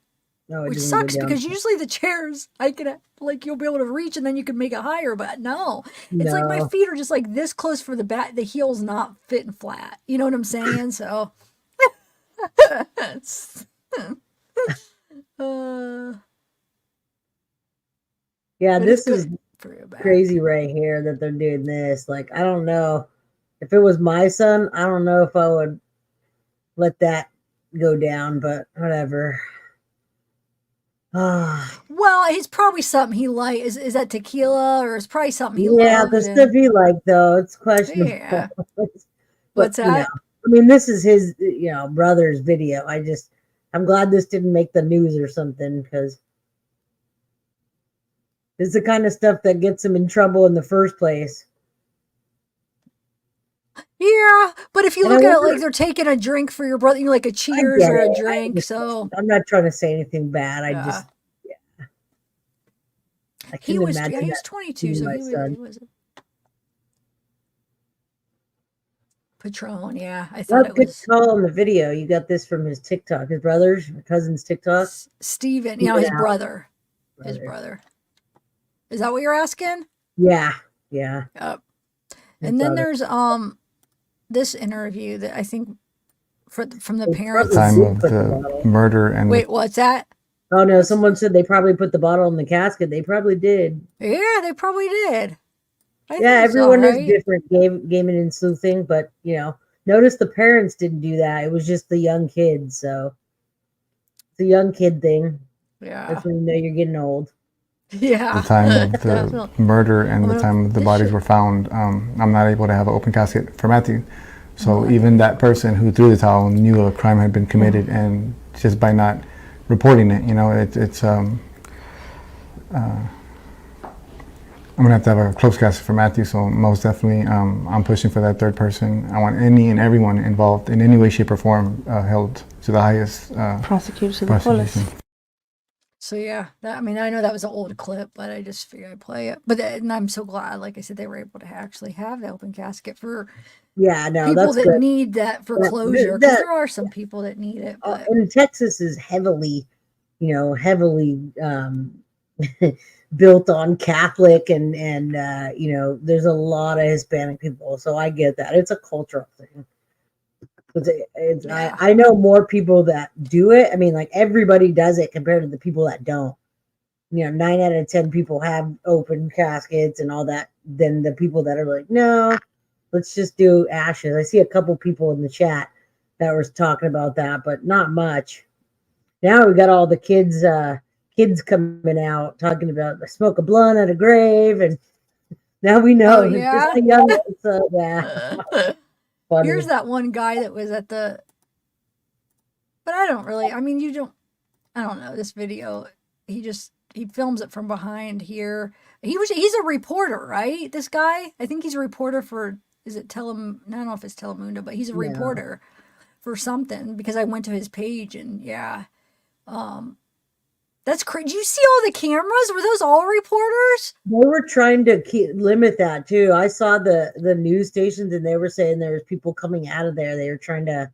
No, which sucks because usually the chairs you'll be able to reach and then you can make it higher, but no. It's like my feet are just like this close for the back. The heel's not fitting flat. You know what I'm saying? So yeah, this is crazy right here that they're doing this. Like, I don't know. If it was my son, I don't know if I would let that go down, but whatever. Well, Well, it's probably something he liked. Is that tequila, or it's probably something he Yeah, loved? the stuff he liked though, it's questionable. Yeah. but What's you know, that? I mean, this is his, brother's video. I'm glad this didn't make the news or something because it's the kind of stuff that gets him in trouble in the first place. Yeah, but if you And I look at it wonder- like they're taking a drink for your brother, like a I cheers get or a it. drink. So I'm not trying to say anything bad. I yeah. He couldn't was imagine he was that 22, being so my he son. was Patron. Yeah, I thought Well, it good was call on the video. You got this from his TikTok, his brother's, cousin's TikTok. Steven. Steven His out. brother. His brother. Is that what you're asking? Yeah. Yep. I And then saw that. there's this interview that I think from the They parents. probably Time did of put the the bottle. murder and Wait, what's that? Oh no! Someone said they probably put the bottle in the casket. They probably did. Yeah, they probably did. I Yeah, think so, everyone is right? different, gaming and sleuthing, but notice the parents didn't do that. It was just the young kids. So it's a young kid thing. Yeah. That's when you know you're getting old. Yeah. the time of the Definitely. murder and I'm the gonna- time the this bodies shit- were found, I'm not able to have an open casket for Matthew. So even that person who threw the towel knew a crime had been committed, and just by not reporting it, I'm gonna have to have a closed casket for Matthew. So most definitely, I'm pushing for that third person. I want any and everyone involved in any way, shape, or form held to the highest Prosecuted to the fullest. prosecution. So yeah, I know that was an old clip, but I just figured I'd play it. But and I'm so glad, like I said, they were able to actually have the open casket for Yeah, no, people that's that good. need that for Yeah, closure. Because there are some people that need it. But And Texas is heavily built on Catholic and there's a lot of Hispanic people, so I get that. It's a cultural thing. I know more people that do it. I mean, like everybody does it compared to the people that don't. 9 out of 10 people have open caskets and all that. Then the people that are like, no, let's just do ashes. I see a couple people in the chat that was talking about that, but not much. Now we got all the kids coming out talking about smoke a blunt at a grave, and now we know Oh, it's yeah? just the young. So yeah, funny. here's that one guy that was at the. But I don't really. I mean, I don't know this video. He films it from behind here. He's a reporter, right? This guy. I think he's a reporter for. Is it I don't know if it's Telemundo, but he's a reporter for something because I went to his page and yeah. That's crazy. Did you see all the cameras? Were those all reporters? They were trying to limit that too. I saw the news stations and they were saying there was people coming out of there. They were trying to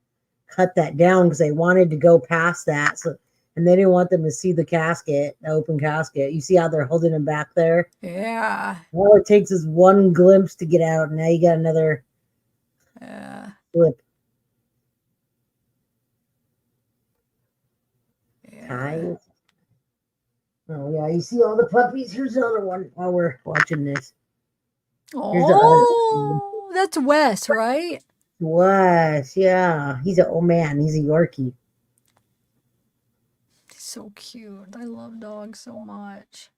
cut that down because they wanted to go past that. So, and they didn't want them to see the casket, the open casket. You see how they're holding him back there? Yeah. All it takes is one glimpse to get out. And now you got another flip. Ties. Oh yeah, you see all the puppies. Here's another one while we're watching this. Here's the other one. Oh, that's Wes, right? Wes, yeah. He's an old man. He's a Yorkie. So cute. I love dogs so much.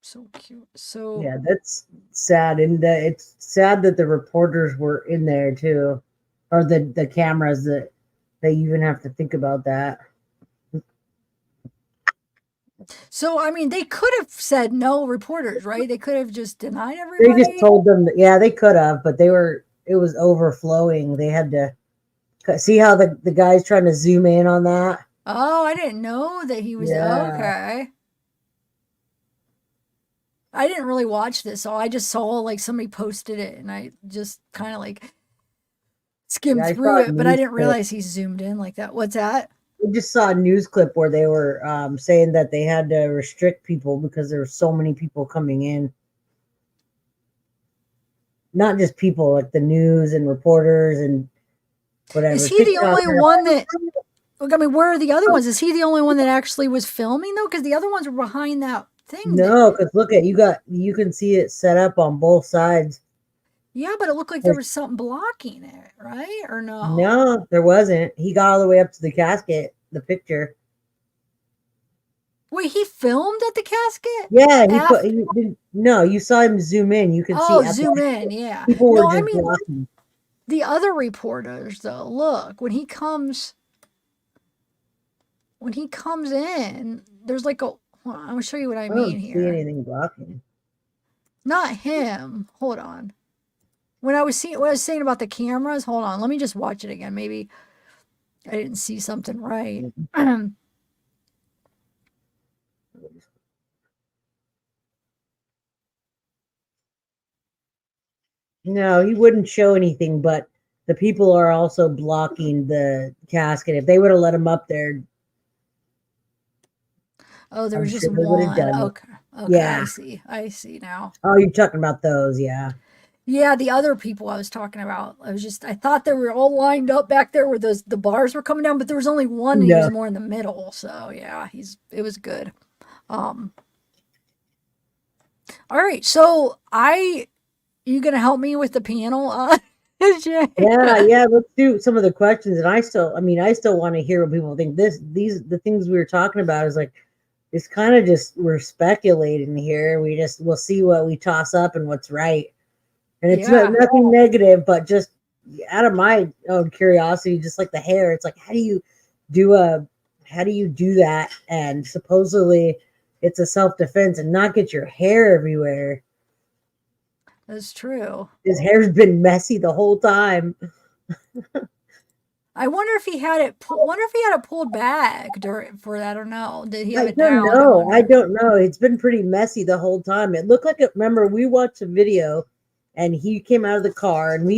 So cute. So Yeah, that's sad. And it's sad that the reporters were in there too. Or the cameras that they even have to think about that. So I mean, they could have said no reporters, right? They could have just denied everybody. They just told them that, yeah, they could have, but it was overflowing. They had to see how the guy's trying to zoom in on that. Oh, I didn't know that he was okay. I didn't really watch this, so I just saw like somebody posted it and I just kind of like skimmed Yeah, I through saw it, but I news didn't clip. realize he zoomed in like that. What's that? I just saw a news clip where they were saying that they had to restrict people because there were so many people coming in. Not just people, like the news and reporters and whatever. Is he the only one that? I mean, where are the other ones? Is he the only one that actually was filming though? Because the other ones were behind that thing. No, because look at you can see it set up on both sides. Yeah, but it looked like there was something blocking it, right? Or no? No, there wasn't. He got all the way up to the casket. the picture. Wait, he filmed at the casket? Yeah, Af- you saw him zoom in. You can see Oh, at zoom the, in, yeah. people were No, I just mean blocking. the other reporters though. Look, when he comes in, there's like a. Well, I'm gonna show you what I I mean don't see here. anything blocking. Not him. Hold on. When I was saying about the cameras, hold on. Let me just watch it again. Maybe I didn't see something right. No, he wouldn't show anything, but the people are also blocking the casket. If they would have let him up there, Oh, there I'm was sure just they would have one. done it. Okay. Okay, Yeah. I see now. Oh, you're talking about those, yeah. Yeah, the other people I was talking about. I thought they were all lined up back there where the bars were coming down, but there was only one and he was No. more in the middle. So yeah, it was good. All right, so you gonna help me with the panel? Jay? Yeah, let's do some of the questions. And I still want to hear what people think. The things we were talking about is like, it's kind of just, we're speculating here. We'll see what we toss up and what's right. And it's nothing negative, but just out of my own curiosity, just like the hair, it's like, how do you do that? And supposedly it's a self-defense and not get your hair everywhere. That's true. His hair's been messy the whole time. I wonder if he had it. Wonder if he had it pulled back for that or no? Did he have it I don't down? know. I don't know. It's been pretty messy the whole time. It looked like remember, we watched a video and he came out of the car and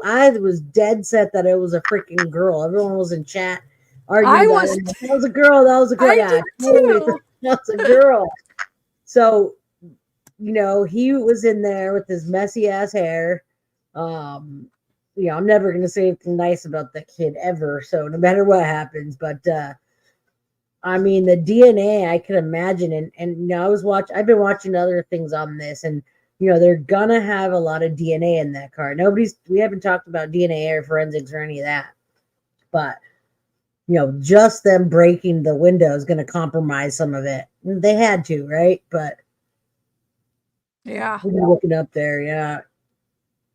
I was dead set that it was a freaking girl. Everyone was in chat arguing about it. That was a girl. That was a girl. Yeah, totally. That was a girl. So, he was in there with his messy ass hair. I'm never going to say anything nice about the kid ever. So no matter what happens, but, I mean, the DNA, I can imagine. And I've been watching other things on this and, they're going to have a lot of DNA in that car. We haven't talked about DNA or forensics or any of that, but, just them breaking the window is going to compromise some of it. They had to, right? But yeah, we're looking up there. Yeah.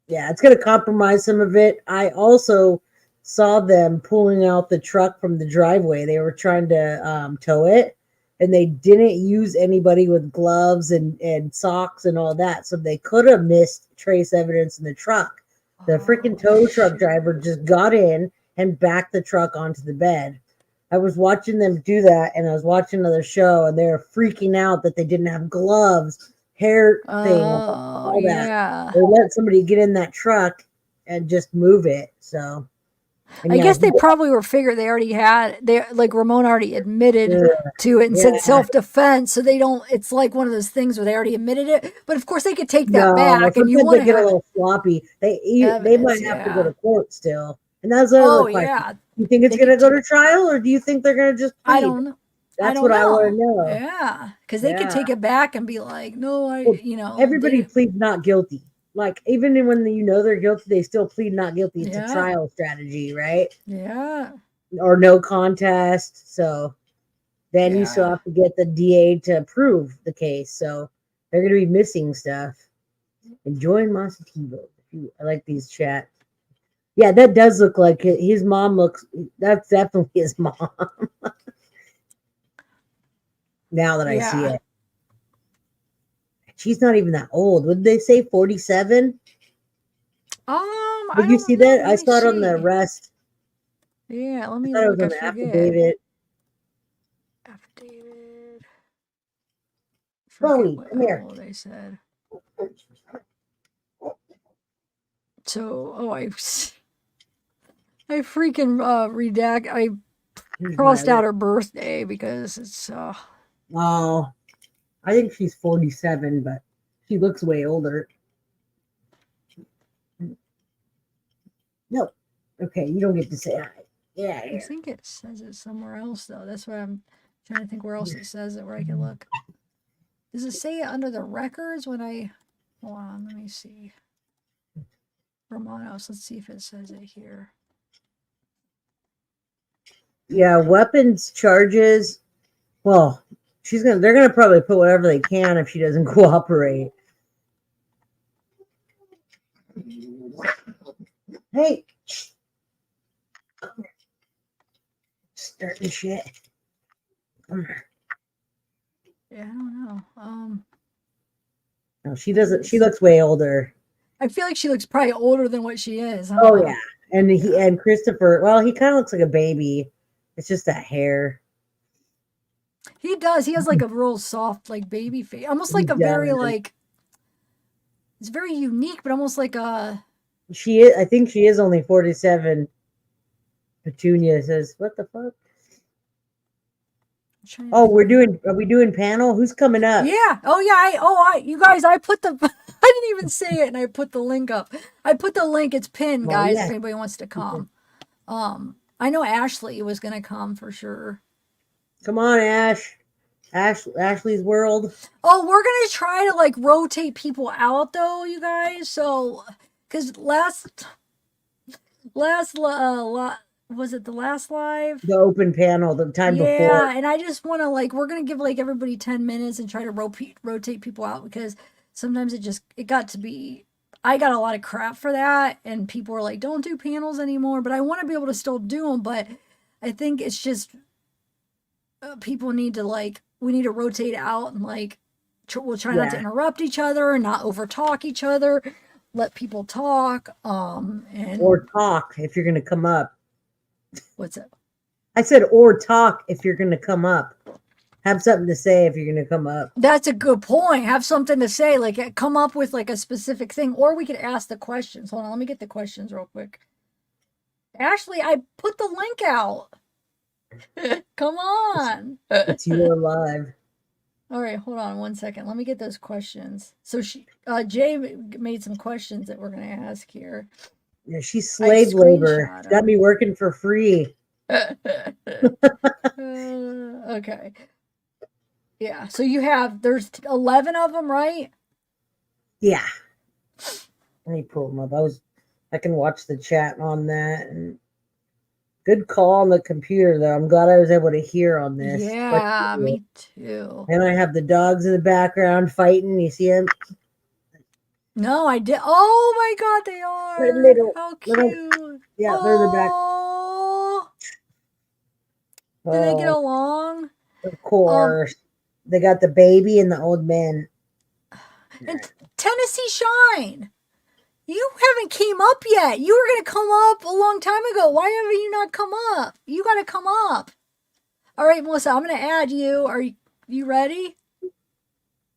Yeah. It's going to compromise some of it. I also saw them pulling out the truck from the driveway. They were trying to tow it and they didn't use anybody with gloves and socks and all that. So they could have missed trace evidence in the truck. The freaking tow truck driver just got in and backed the truck onto the bed. I was watching them do that and I was watching another show and they were freaking out that they didn't have gloves, hair thing, all that. Yeah. They let somebody get in that truck and just move it. So I guess they probably were figured they already had Ramon already admitted to it and said self-defense, so they don't. It's like one of those things where they already admitted it, but of course they could take that back, and you want to get have a little sloppy. They might have to go to court still, and that's the other question. Yeah. You think it's going to go to trial, or do you think they're going to just plead? I don't know. That's what I want to know. Yeah, because they could take it back and be like, no, everybody pleads not guilty. Like even when they're guilty, they still plead not guilty. It's a trial strategy, right? Yeah. Or no contest. So then you still have to get the DA to approve the case. So they're going to be missing stuff. Enjoying Masativo. I like these chat. Yeah, that does look like his mom looks. That's definitely his mom. Now that I see it. She's not even that old. Would they say 47? Did you see that? I saw it on the arrest. Yeah, let me I thought look. it was on the affidavit. Chloe, come here. They said. So, I freaking I crossed out her birthday because it's Oh, I think she's 47, but she looks way older. No. Okay, you don't get to say hi. Yeah. I think it says it somewhere else though. That's why I'm trying to think where else it says it where I can look. Does it say it under the records when I hold on, let me see. Romanos, let's see if it says it here. Yeah, weapons charges. Well, they're gonna probably put whatever they can if she doesn't cooperate. Hey, starting shit. Yeah, I don't know. No, she doesn't. She looks way older. I feel like she looks probably older than what she is. I don't Oh know. yeah, and Christopher. Well, he kind of looks like a baby. It's just that hair. He does. He has like a real soft, like baby face, almost like He a very does. like. It's very unique, but almost like a. She is. I think she is only 47. Petunia says, "What the fuck?" Oh, Are we doing panel? Who's coming up? Yeah. Oh yeah. You guys. I put the. I didn't even say it, and I put the link up. I put the link. It's pinned, Oh, guys. yeah. If anybody wants to come. I know Ashley was gonna come for sure. Come on, Ashley's World. Oh, we're gonna try to like rotate people out though, you guys. So, because was it the last live? The open panel the time Yeah, before. and I just want to we're gonna give like everybody 10 minutes and try to rotate people out because sometimes it got to be. I got a lot of crap for that, and people were like, "Don't do panels anymore." But I want to be able to still do them. But I think it's just people need to we need to rotate out and we'll try not to interrupt each other and not over talk each other. Let people talk. Or talk if you're gonna come up. What's it? I said or talk if you're gonna come up. Have something to say if you're gonna come up. That's a good point. Have something to say. Like come up with like a specific thing, or we could ask the questions. Hold on, let me get the questions real quick. Ashley, I put the link out. Come on. It's your live. All right, hold on 1 second. Let me get those questions. So Jay made some questions that we're gonna ask here. Yeah, she's slave labor. She's got me working for free. Okay. Yeah. So there's 11 of them, right? Yeah. Let me pull them up. I can watch the chat on that. And good call on the computer, though. I'm glad I was able to hear on this. Yeah, me too. And I have the dogs in the background fighting. You see them? No, I did. Oh my God, they are. How cute. Yeah, they're in the back. Do they get along? Of course. They got the baby and the old man. And Tennessee Shine, you haven't came up yet. You were going to come up a long time ago. Why haven't you not come up? You got to come up. All right, Melissa, I'm going to add you. Are you ready?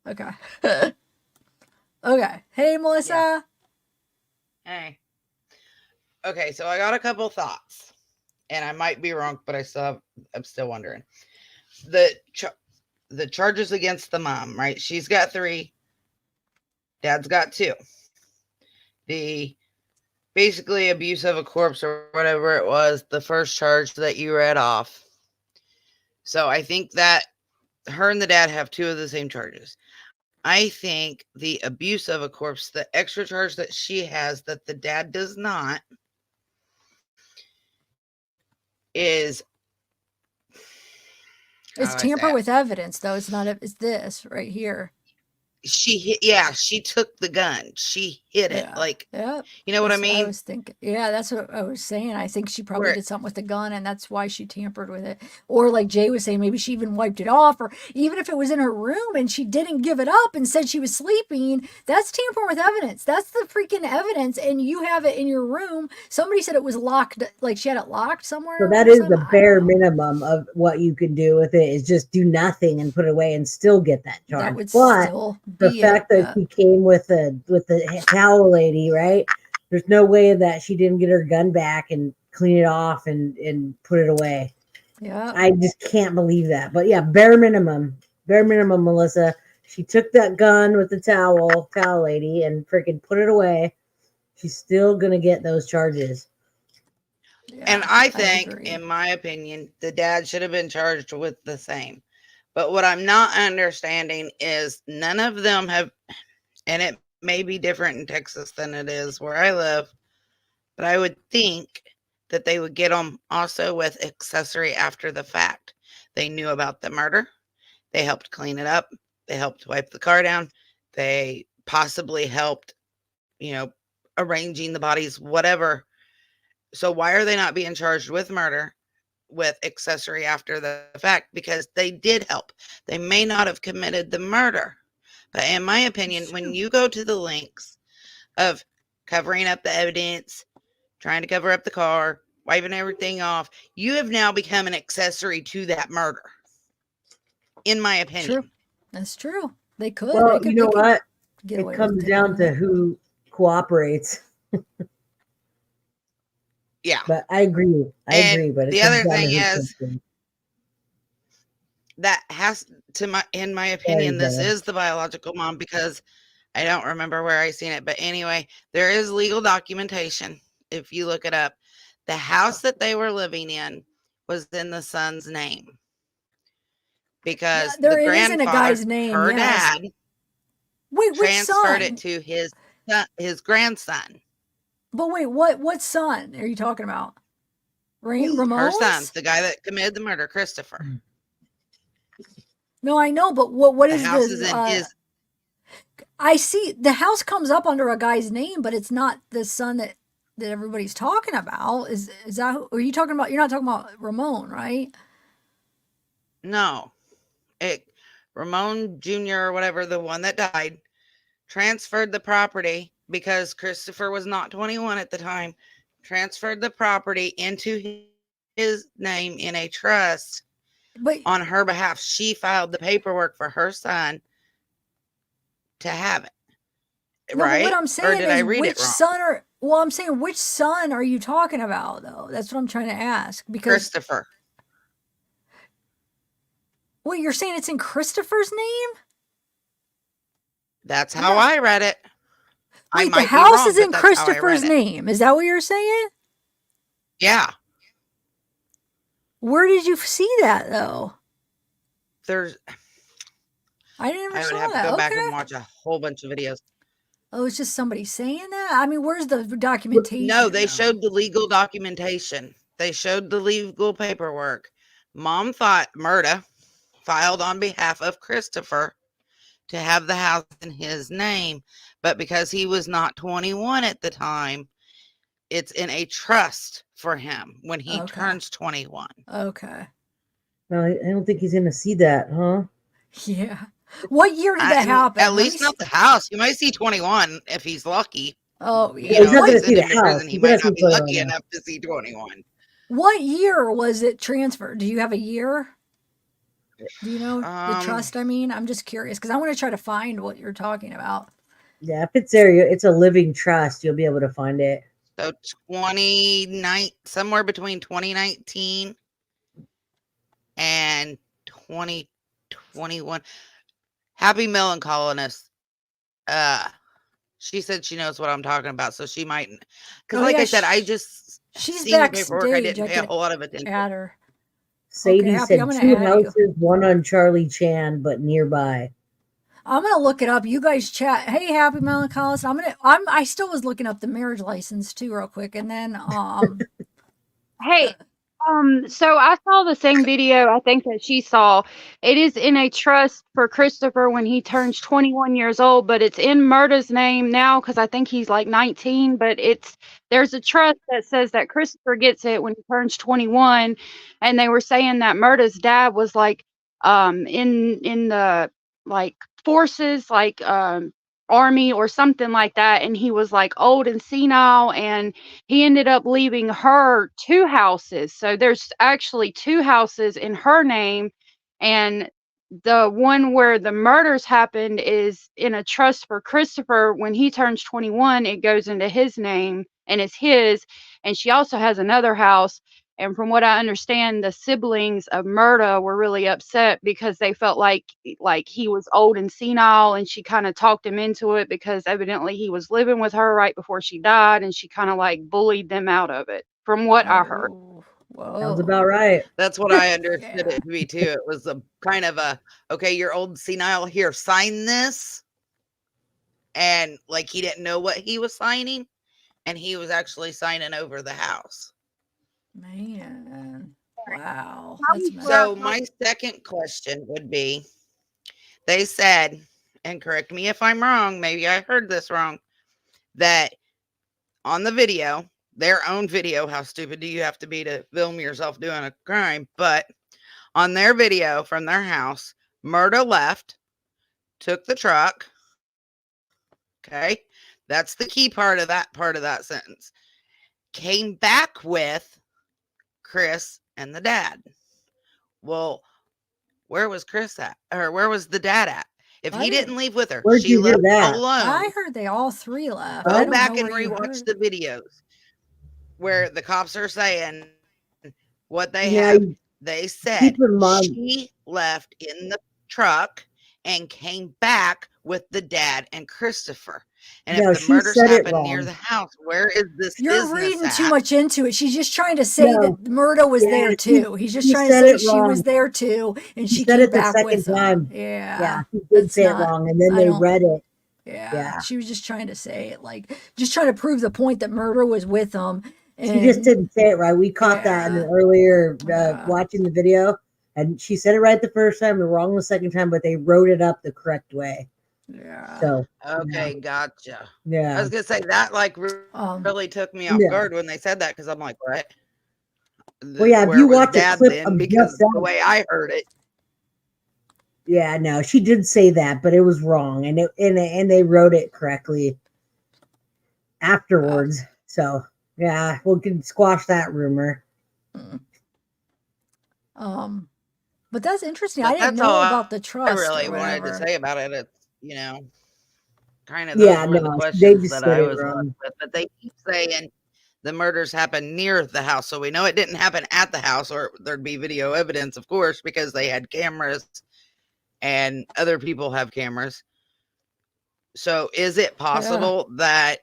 Okay. Okay. Hey, Melissa. Yeah. Hey. Okay, so I got a couple thoughts, and I might be wrong, but I'm still wondering. The charges against the mom, right? She's got 3. Dad's got 2. The basically abuse of a corpse or whatever it was, the first charge that you read off. So I think that her and the dad have 2 of the same charges. I think the abuse of a corpse, the extra charge that she has that the dad does not, it's tamper with evidence, though. It's not. It's this right here. She took the gun. She hit it. You know what I mean? I was thinking. Yeah, that's what I was saying. I think she probably did something with the gun, and that's why she tampered with it. Or like Jay was saying, maybe she even wiped it off, or even if it was in her room and she didn't give it up and said she was sleeping, that's tampering with evidence. That's the freaking evidence, and you have it in your room. Somebody said it was locked, like she had it locked somewhere. So that is the bare minimum of what you can do with it is just do nothing and put it away and still get that charge. That would but still the fact that he came with the towel lady, right? There's no way that she didn't get her gun back and clean it off and put it away. Yeah. I just can't believe that. But yeah, bare minimum, Melissa. She took that gun with the towel lady, and freaking put it away. She's still gonna get those charges. Yeah, and I think, in my opinion, the dad should have been charged with the same. But what I'm not understanding is none of them have, and it may be different in Texas than it is where I live, but I would think that they would get them also with accessory after the fact. They knew about the murder. They helped clean it up. They helped wipe the car down. They possibly helped, arranging the bodies, whatever. So why are they not being charged with murder with accessory after the fact? Because they did help. They may not have committed the murder. But in my opinion, when you go to the lengths of covering up the evidence, trying to cover up the car, wiping everything off, you have now become an accessory to that murder. In my opinion. True. That's true. They could. Well, they could, you know what? Get away It with comes taking down to it. who cooperates. Yeah. But I agree. I agree. But it the comes other down to thing who is cooperates. that has to in my Sorry, opinion, this Bella. is the biological mom, because I don't remember where I seen it. But anyway, there is legal documentation. If you look it up, the house that they were living in was in the son's name. Because There the it is in a grandfather, guy's name. her Yes. dad, Wait, which transferred son? it to his grandson. But wait, what son are you talking about? Her son, Ramon's? the guy that committed the murder, Christopher. No, I know, but what The is house the? is in his. I see the house comes up under a guy's name, but it's not the son that everybody's talking about. Is that? Are you talking about? You're not talking about Ramon, right? No, Ramon Jr. or whatever, the one that died, transferred the property because Christopher was not 21 at the time. Transferred the property into his name in a trust. But on her behalf, she filed the paperwork for her son to have it. No, right? but what I'm Or saying did I is read which it wrong? son are well, I'm saying which son are you talking about though? That's what I'm trying to ask. Because Christopher. Wait, you're saying it's in Christopher's name? That's how I read it. I Wait, might the house be is wrong, in but that's how I read Christopher's it. name. Is that what you're saying? Yeah. Where did you see that though? There's I never I would saw have to that. go back and Okay. watch a whole bunch of videos. Oh, it's just somebody saying that? I mean, where's the documentation? No, they though? showed the legal documentation. They showed the legal paperwork. Mom thought Murda filed on behalf of Christopher to have the house in his name, but because he was not 21 at the time, it's in a trust for him when he turns 21. Okay. No, I don't think he's gonna see that, huh? Yeah. What year did that happen? At least not the house. You might see 21 if he's lucky. Oh, Yeah, yeah. he's not gonna Send see the him to house. prison. He He's might gonna see not be 21 lucky now. enough to see 21. What year was it transferred? Do you have a year? Do you know the trust? I mean, I'm just curious because I want to try to find what you're talking about. Yeah, if it's there, it's a living trust. You'll be able to find it. So 29, somewhere between 2019 and 2021. Happy Melancholinist. She said she knows what I'm talking about, so she might. Because, like I said, I just she's seen the paperwork. I backstage. didn't I pay a can whole lot of attention. add her. Sadie Happy, said I'm gonna 2 add you. houses, one on Charlie Chan, but nearby. I'm gonna look it up. You guys chat. Hey, Happy Melancholis. I still was looking up the marriage license too, real quick, and then Hey, so I saw the same video I think that she saw. It is in a trust for Christopher when he turns 21 years old, but it's in Murda's name now because I think he's like 19, but there's a trust that says that Christopher gets it when he turns 21, and they were saying that Murda's dad was like in the like forces like army or something like that, and he was like old and senile, and he ended up leaving her 2 houses. So there's actually 2 houses in her name, and the one where the murders happened is in a trust for Christopher. When he turns 21, it goes into his name and it's his. And she also has another house. And from what I understand, the siblings of Murda were really upset because they felt like he was old and senile, and she kind of talked him into it because evidently he was living with her right before she died, and she kind of like bullied them out of it, from what I heard. Sounds about right. That's what I understood it to be too. It was a kind of a, okay, you're old and senile, here, sign this. And like he didn't know what he was signing, and he was actually signing over the house. Man, wow, How that's you messed So up. my second question would be, they said, and correct me if I'm wrong, maybe I heard this wrong, that on the video, their own video, how stupid do you have to be to film yourself doing a crime? But on their video from their house, Murda left, took the truck. Okay. That's the key part of that sentence. Came back with Chris and the dad. Well, where was Chris at? Or where was the dad at? If I he didn't. didn't leave with her, Where'd she you hear left that? alone. I heard they all three left. I Go don't back know and where you rewatch heard. the videos where the cops are saying what they Now, have. They said keep in mind, she left in the truck and came back with the dad and Christopher. And no, if the she murders said it happened near wrong. the house, where is this You're business reading too at? much into it. She's just trying to say No, that Murda was yeah, there too. He's just she trying to said say it she was wrong. there too, and She she said came it the back second with him. time. Yeah, Yeah, she did that's say it not. wrong, and then I they don't. read it. Yeah, Yeah, she was just trying to say it, like just trying to prove the point that Murda was with him, she just and didn't say it right. We caught that in the yeah, earlier yeah, watching the video, and she said it right the first time and wrong the second time, but they wrote it up the correct way. yeah. So Okay, gotcha. I yeah, was gonna say that like really took me off yeah. guard when they said that because I'm like, what? Well, yeah. If Where you was watch a dad clip then? of Because just the that, way I heard it, yeah, no, she did say that, but it was wrong, and they wrote it correctly afterwards. So yeah, we can squash that rumor. But that's interesting. I but didn't that's all know about the I trust really or wanted to whatever. say about it. It's kind of Yeah, those were the no, they questions just that said I it was left wrong. with. But they keep saying the murders happened near the house. So we know it didn't happen at the house, or there'd be video evidence, of course, because they had cameras and other people have cameras. So is it possible that,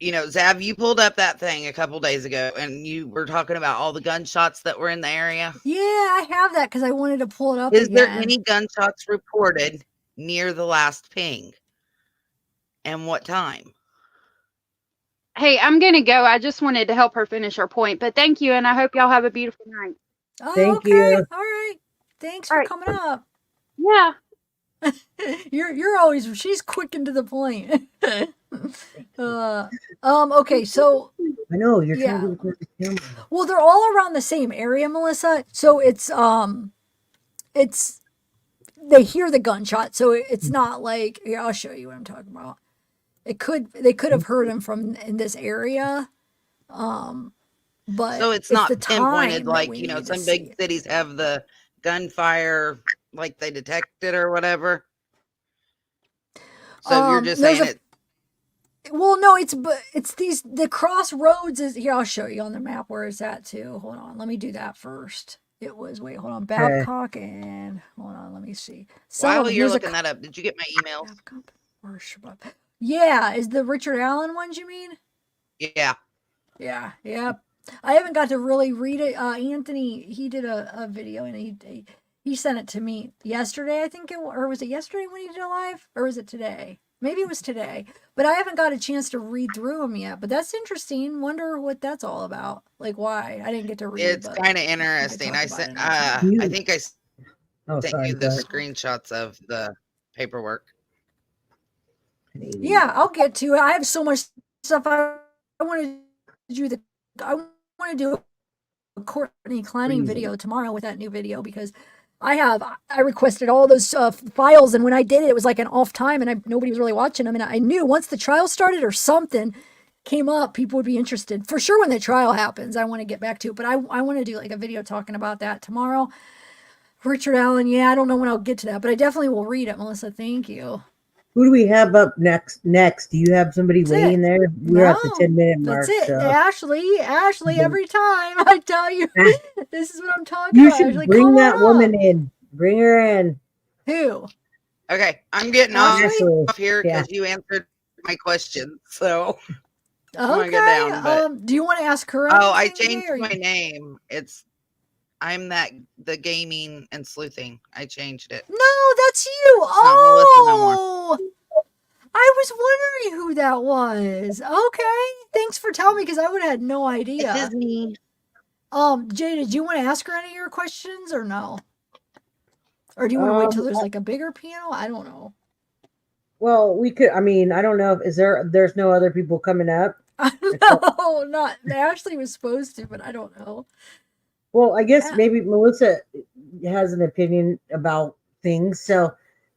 Zav, you pulled up that thing a couple days ago and you were talking about all the gunshots that were in the area? Yeah, I have that because I wanted to pull it up Is there again. any gunshots reported near the last ping? And what time? Hey, I'm gonna go. I just wanted to help her finish her point, but thank you, and I hope y'all have a beautiful night. Oh, Thank okay. you. All right. Thanks All for right. coming up. Yeah. You're always she's quick and to the point. Okay, so I know you're trying yeah. to record the camera. Well, they're all around the same area, Melissa. So it's they hear the gunshot, so it's not like here, I'll show you what I'm talking about. They could have heard him from in this area. But So it's it's the not pinpointed time that like, we need to some see big it. cities have the gunfire, like they detect it or whatever. So you're just There's saying a well, no, it's the crossroads is here. I'll show you on the map where it's at too. Hold on, let me do that first. It was hold on, Babcock and hold on, let me see. Some while of them, you're there's looking that up, did you get my emails? Babcock or yeah, is the Richard Allen ones you mean? Yeah. Yeah, yep. I haven't got to really read it. Anthony, he did a video and he sent it to me yesterday, I think or was it yesterday when he did it live? Or was it today? Maybe it was today. But I haven't got a chance to read through them yet. But that's interesting. Wonder what that's all about. Like why? I didn't get to read It's but kind of we could interesting. talk I about sent it another time. I think I Oh, sent sorry, you the go ahead. screenshots of the paperwork. Yeah, I'll get to it. I have so much stuff I want to do. I want to do a Courtney Clanning video tomorrow with that new video because I requested all those files, and when I did it, it was like an off time, and nobody was really watching them. And I knew once the trial started or something came up, people would be interested for sure when the trial happens. I want to get back to it, but I want to do like a video talking about that tomorrow. Richard Allen, yeah, I don't know when I'll get to that, but I definitely will read it, Melissa. Thank you. Who do we have up next? Do you have somebody waiting there? We're at the 10-minute mark. That's it. So Ashley, every time I tell you, this is what I'm talking you about. should Ashley, bring come that on woman up. in. Bring her in. Who? Okay, I'm getting Ashley. off here Yeah. because you answered my question. So I'm Okay. gonna go down. But Do you want to ask her? I anything changed today, or my you- name. I'm the gaming and sleuthing. I changed it. No, that's you. It's not Melissa no more. I was wondering who that was. Okay. Thanks for telling me because I would have had no idea. It is me. Jay, did you want to ask her any of your questions or no? Or do you want to wait till there's like a bigger panel? I don't know. Well, we could. I mean, I don't know if there's no other people coming up. No, not Ashley was supposed to, but I don't know. Well, I guess maybe Melissa has an opinion about things. So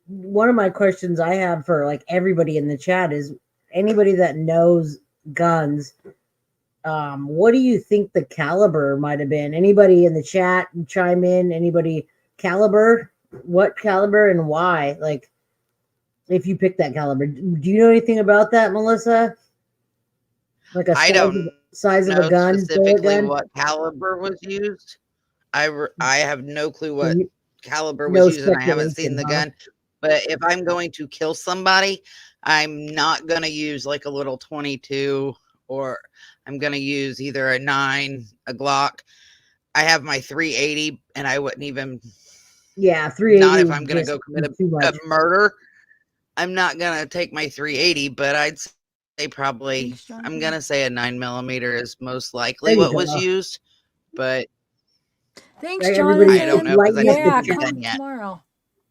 one of my questions I have for like everybody in the chat is anybody that knows guns, what do you think the caliber might have been? Anybody in the chat chime in? Anybody caliber? What caliber and why? Like, if you pick that caliber, do you know anything about that, Melissa? Like I don't size of know a gun, specifically gun? what caliber was used. I have no clue what caliber no was used, and I haven't seen speculation, the huh? gun. But if I'm going to kill somebody, I'm not going to use like a little 22, or I'm going to use either a 9, a Glock. I have my 380, and I wouldn't even. Yeah, 380. Not if I'm going to go commit a much. murder. I'm not going to take my 380, but I'd say probably, I'm going to say a 9mm is most likely what was used. But thanks, Right, Jonathan. I don't know because I yeah, haven't come done yet. tomorrow.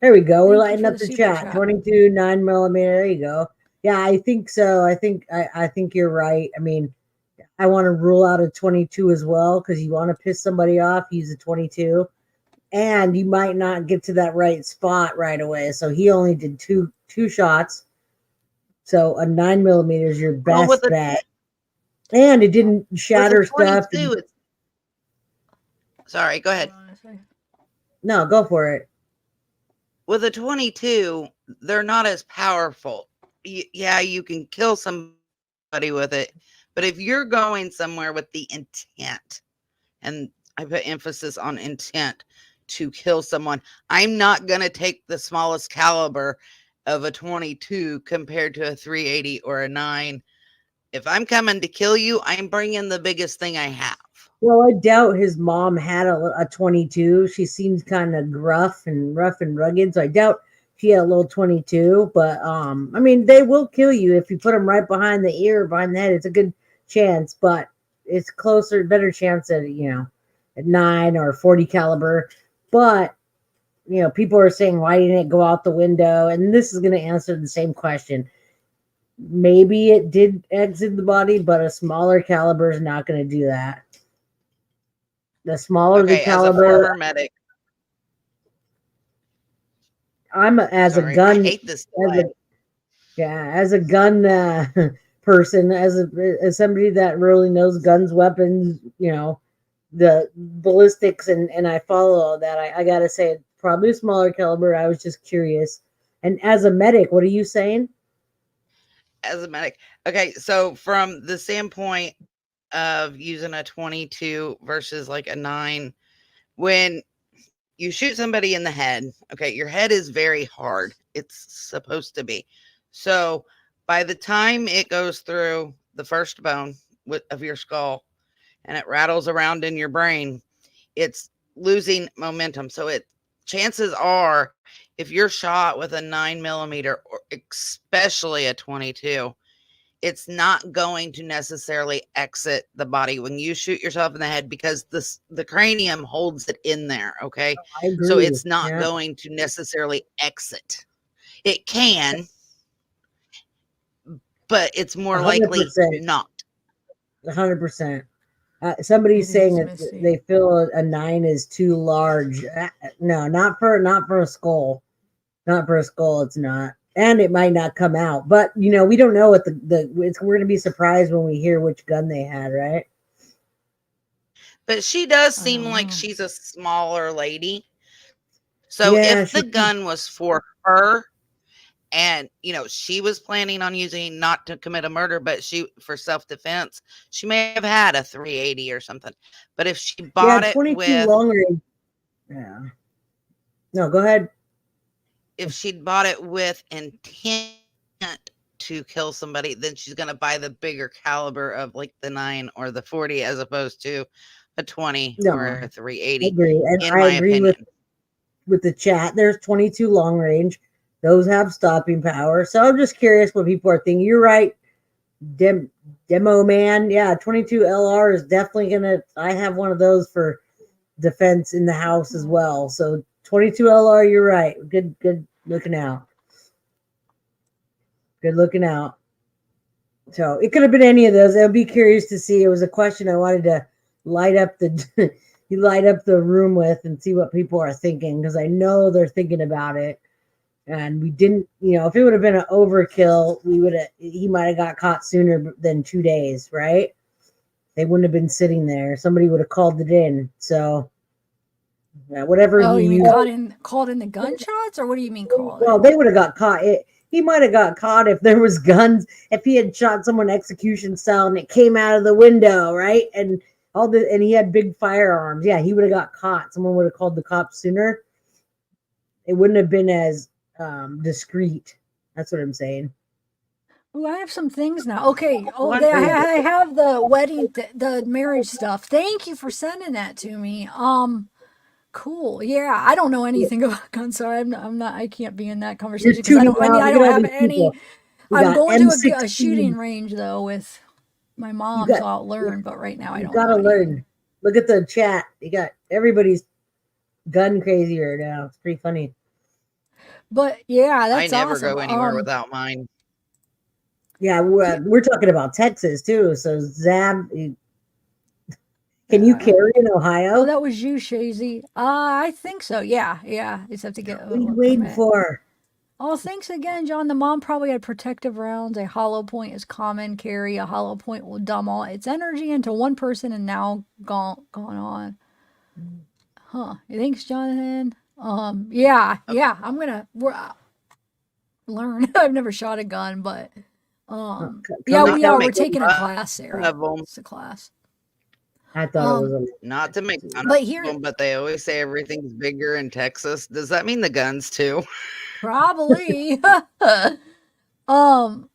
There we go. We're Thank you lighting for up the the super chat. chat. 22 9mm. There you go. Yeah, I think so. I think you're right. I mean, I want to rule out a 22 as well because you want to piss somebody off, use a 22, and you might not get to that right spot right away. So he only did two shots. So a 9mm is your best bet, and it didn't shatter stuff. Sorry, go ahead. No, go for it. With a 22, they're not as powerful. Yeah, you can kill somebody with it, but if you're going somewhere with the intent, and I put emphasis on intent to kill someone, I'm not going to take the smallest caliber of a 22 compared to a 380 or a 9. If I'm coming to kill you, I'm bringing the biggest thing I have. Well, I doubt his mom had a 22. She seems kind of rough and rugged, so I doubt she had a little 22. But I mean, they will kill you if you put them right behind the ear, behind the head. It's a good chance, but it's better chance at at 9 or 40 caliber. But people are saying, why didn't it go out the window? And this is going to answer the same question. Maybe it did exit the body, but a smaller caliber is not going to do that. The smaller the caliber. As a former medic, as a gun. I hate this. As a gun person, as somebody that really knows guns, weapons, the ballistics, and I follow all that. I gotta say, it's probably a smaller caliber. I was just curious. And as a medic, what are you saying? As a medic, okay. So from the standpoint of using a 22 versus like a 9, when you shoot somebody in the head, okay, your head is very hard. It's supposed to be. So by the time it goes through the first bone of your skull and it rattles around in your brain, it's losing momentum. So chances are, if you're shot with a 9mm or especially a 22, it's not going to necessarily exit the body when you shoot yourself in the head because the cranium holds it in there. Okay. I agree. So it's not going to necessarily exit. It can, but it's more 100%. likely not. 100%. Somebody's saying that they feel a 9 is too large. No, not for a skull. Not for a skull. It's not. And it might not come out, but we don't know what we're going to be surprised when we hear which gun they had, right? But she does seem like she's a smaller lady. So if the gun was for her and, she was planning on using not to commit a murder, but for self-defense, she may have had a 380 or something. But if she bought it with long range. Yeah. No, go ahead. If she'd bought it with intent to kill somebody, then she's going to buy the bigger caliber of like the 9 or the 40 as opposed to a 20 or a 380. I agree. And in I my agree opinion. with the chat. There's 22 long range. Those have stopping power. So I'm just curious what people are thinking. You're right. Demo man. Yeah, 22 LR is definitely gonna. I have one of those for defense in the house as well. So 22 LR, you're right. Good looking out. Good looking out. So it could have been any of those. I'd be curious to see. It was a question I wanted to light up the you light up the room with and see what people are thinking, because I know they're thinking about it. And we didn't, if it would have been an overkill, he might have got caught sooner than 2 days, right? They wouldn't have been sitting there. Somebody would have called it in. So whatever Oh, he you mean used. called in the gunshots, or what do you mean called Well, in? they would have got caught. He might have got caught if there was guns. If he had shot someone execution style and it came out of the window, right? And and he had big firearms. Yeah, he would have got caught. Someone would have called the cops sooner. It wouldn't have been as discreet. That's what I'm saying. Oh, I have some things now. Okay. Oh, What? I have the wedding, the marriage stuff. Thank you for sending that to me. Cool. Yeah, I don't know anything about guns, so I'm not. I can't be in that You're conversation because I tuning don't. I mean, out. I Look don't at all have these any. people. You I'm got going to a shooting M16. range though with my You mom, got. so I'll learn. But right now, I You don't got to know anything. learn. Look at the chat. You got everybody's gun crazy right now. It's pretty funny. But yeah, I that's never awesome. go anywhere without mine. Yeah, we're talking about Texas too. So Zab, can you carry in Ohio? Oh, that was you, Shazy. I think so. Yeah, yeah. You just have to get What are a you work waiting permit. for? Oh, thanks again, John. The mom probably had protective rounds. A hollow point is common carry. A hollow point will dumb all its energy into one person and now gone on. Huh. Thanks, Jonathan. Yeah. I'm gonna learn. I've never shot a gun, but yeah, Not we to are. We're make taking a fun class there. of them. It's a class. I thought it was a. Not to make fun But of here, them, but they always say everything's bigger in Texas. Does that mean the guns too? probably. um.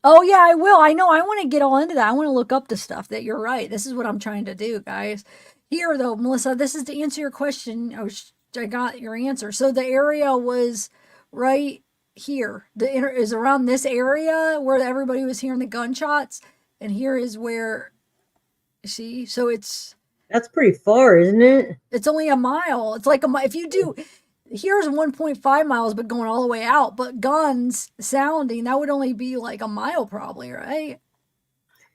Oh yeah, I will. I know. I want to get all into that. I want to look up the stuff. That you're right. This is what I'm trying to do, guys. Here though, Melissa, this is to answer your question. I got your answer. So the area was right here. Is around this area where everybody was hearing the gunshots, and here is where. See, so That's pretty far, isn't it? it's only a mile. It's like a mile. If you do, here's 1.5 miles, but going all the way out. But guns sounding, that would only be like a mile, probably, right?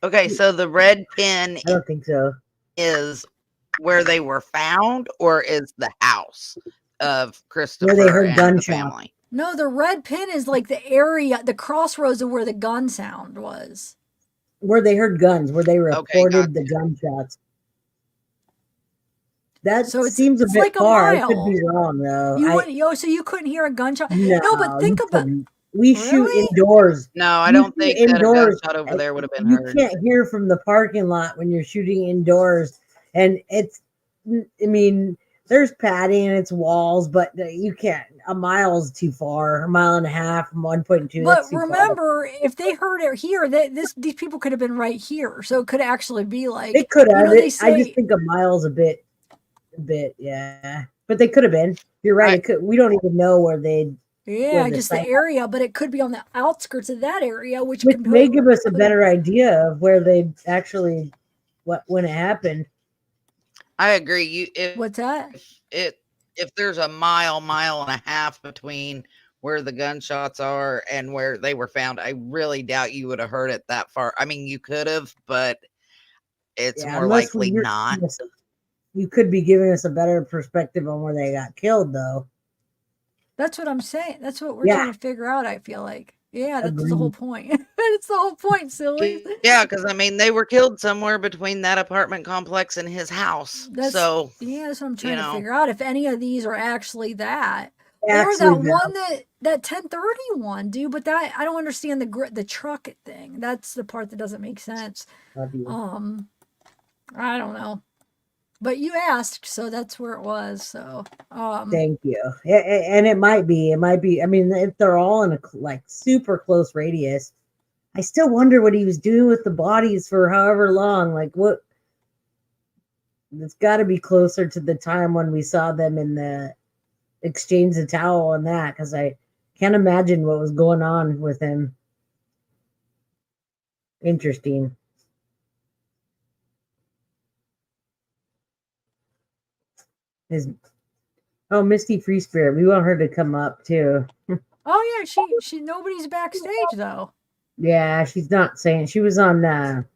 Okay, so the red pin I don't think so. is where they were found, or is the house of Where Christopher they heard and the gunshots. family? No, the red pin is like the area, the crossroads of where the gun sound was. Where they heard guns, where they reported the gunshots. That So seems a it's bit like a far. I could mile. be wrong though. You wouldn't, so you couldn't hear a gunshot? No, but think you about. couldn't. We shoot Really? indoors. No, I You don't shoot think that a indoors. gunshot over there would have been You heard. can't hear from the parking lot when you're shooting indoors, and it's. I mean, there's padding and it's walls, but you can't. A mile's too far. A mile and a half, 1.2. But That's too remember, if they heard it here, these people could have been right here, so it could actually be like It could have. They I just say think a mile's a bit, yeah. But they could have been. You're right. It could. We don't even know where they. yeah, just the area, but it could be on the outskirts of that area, which Which could may give us a better idea of where they actually, when it happened. I agree. What's that? If there's a mile and a half between where the gunshots are and where they were found, I really doubt you would have heard it that far. I mean, you could have, but it's more likely not. You could be giving us a better perspective on where they got killed, though. That's what I'm saying. That's what we're trying to figure out. I feel like, yeah, that's the whole point. That's the whole point, silly. Yeah, because I mean, they were killed somewhere between that apartment complex and his house. That's what I'm trying to figure out. If any of these are actually that, or that one that 1031, dude. But that I don't understand the truck thing. That's the part that doesn't make sense. I don't know. But you asked, so that's where it was. So, thank you. And it might be. I mean, if they're all in a super close radius, I still wonder what he was doing with the bodies for however long. Like, what? It's got to be closer to the time when we saw them in the exchange the towel and that, because I can't imagine what was going on with him. Interesting. His Misty Free Spirit. We want her to come up too. Oh yeah, she nobody's backstage though. Yeah, she's not saying she was on.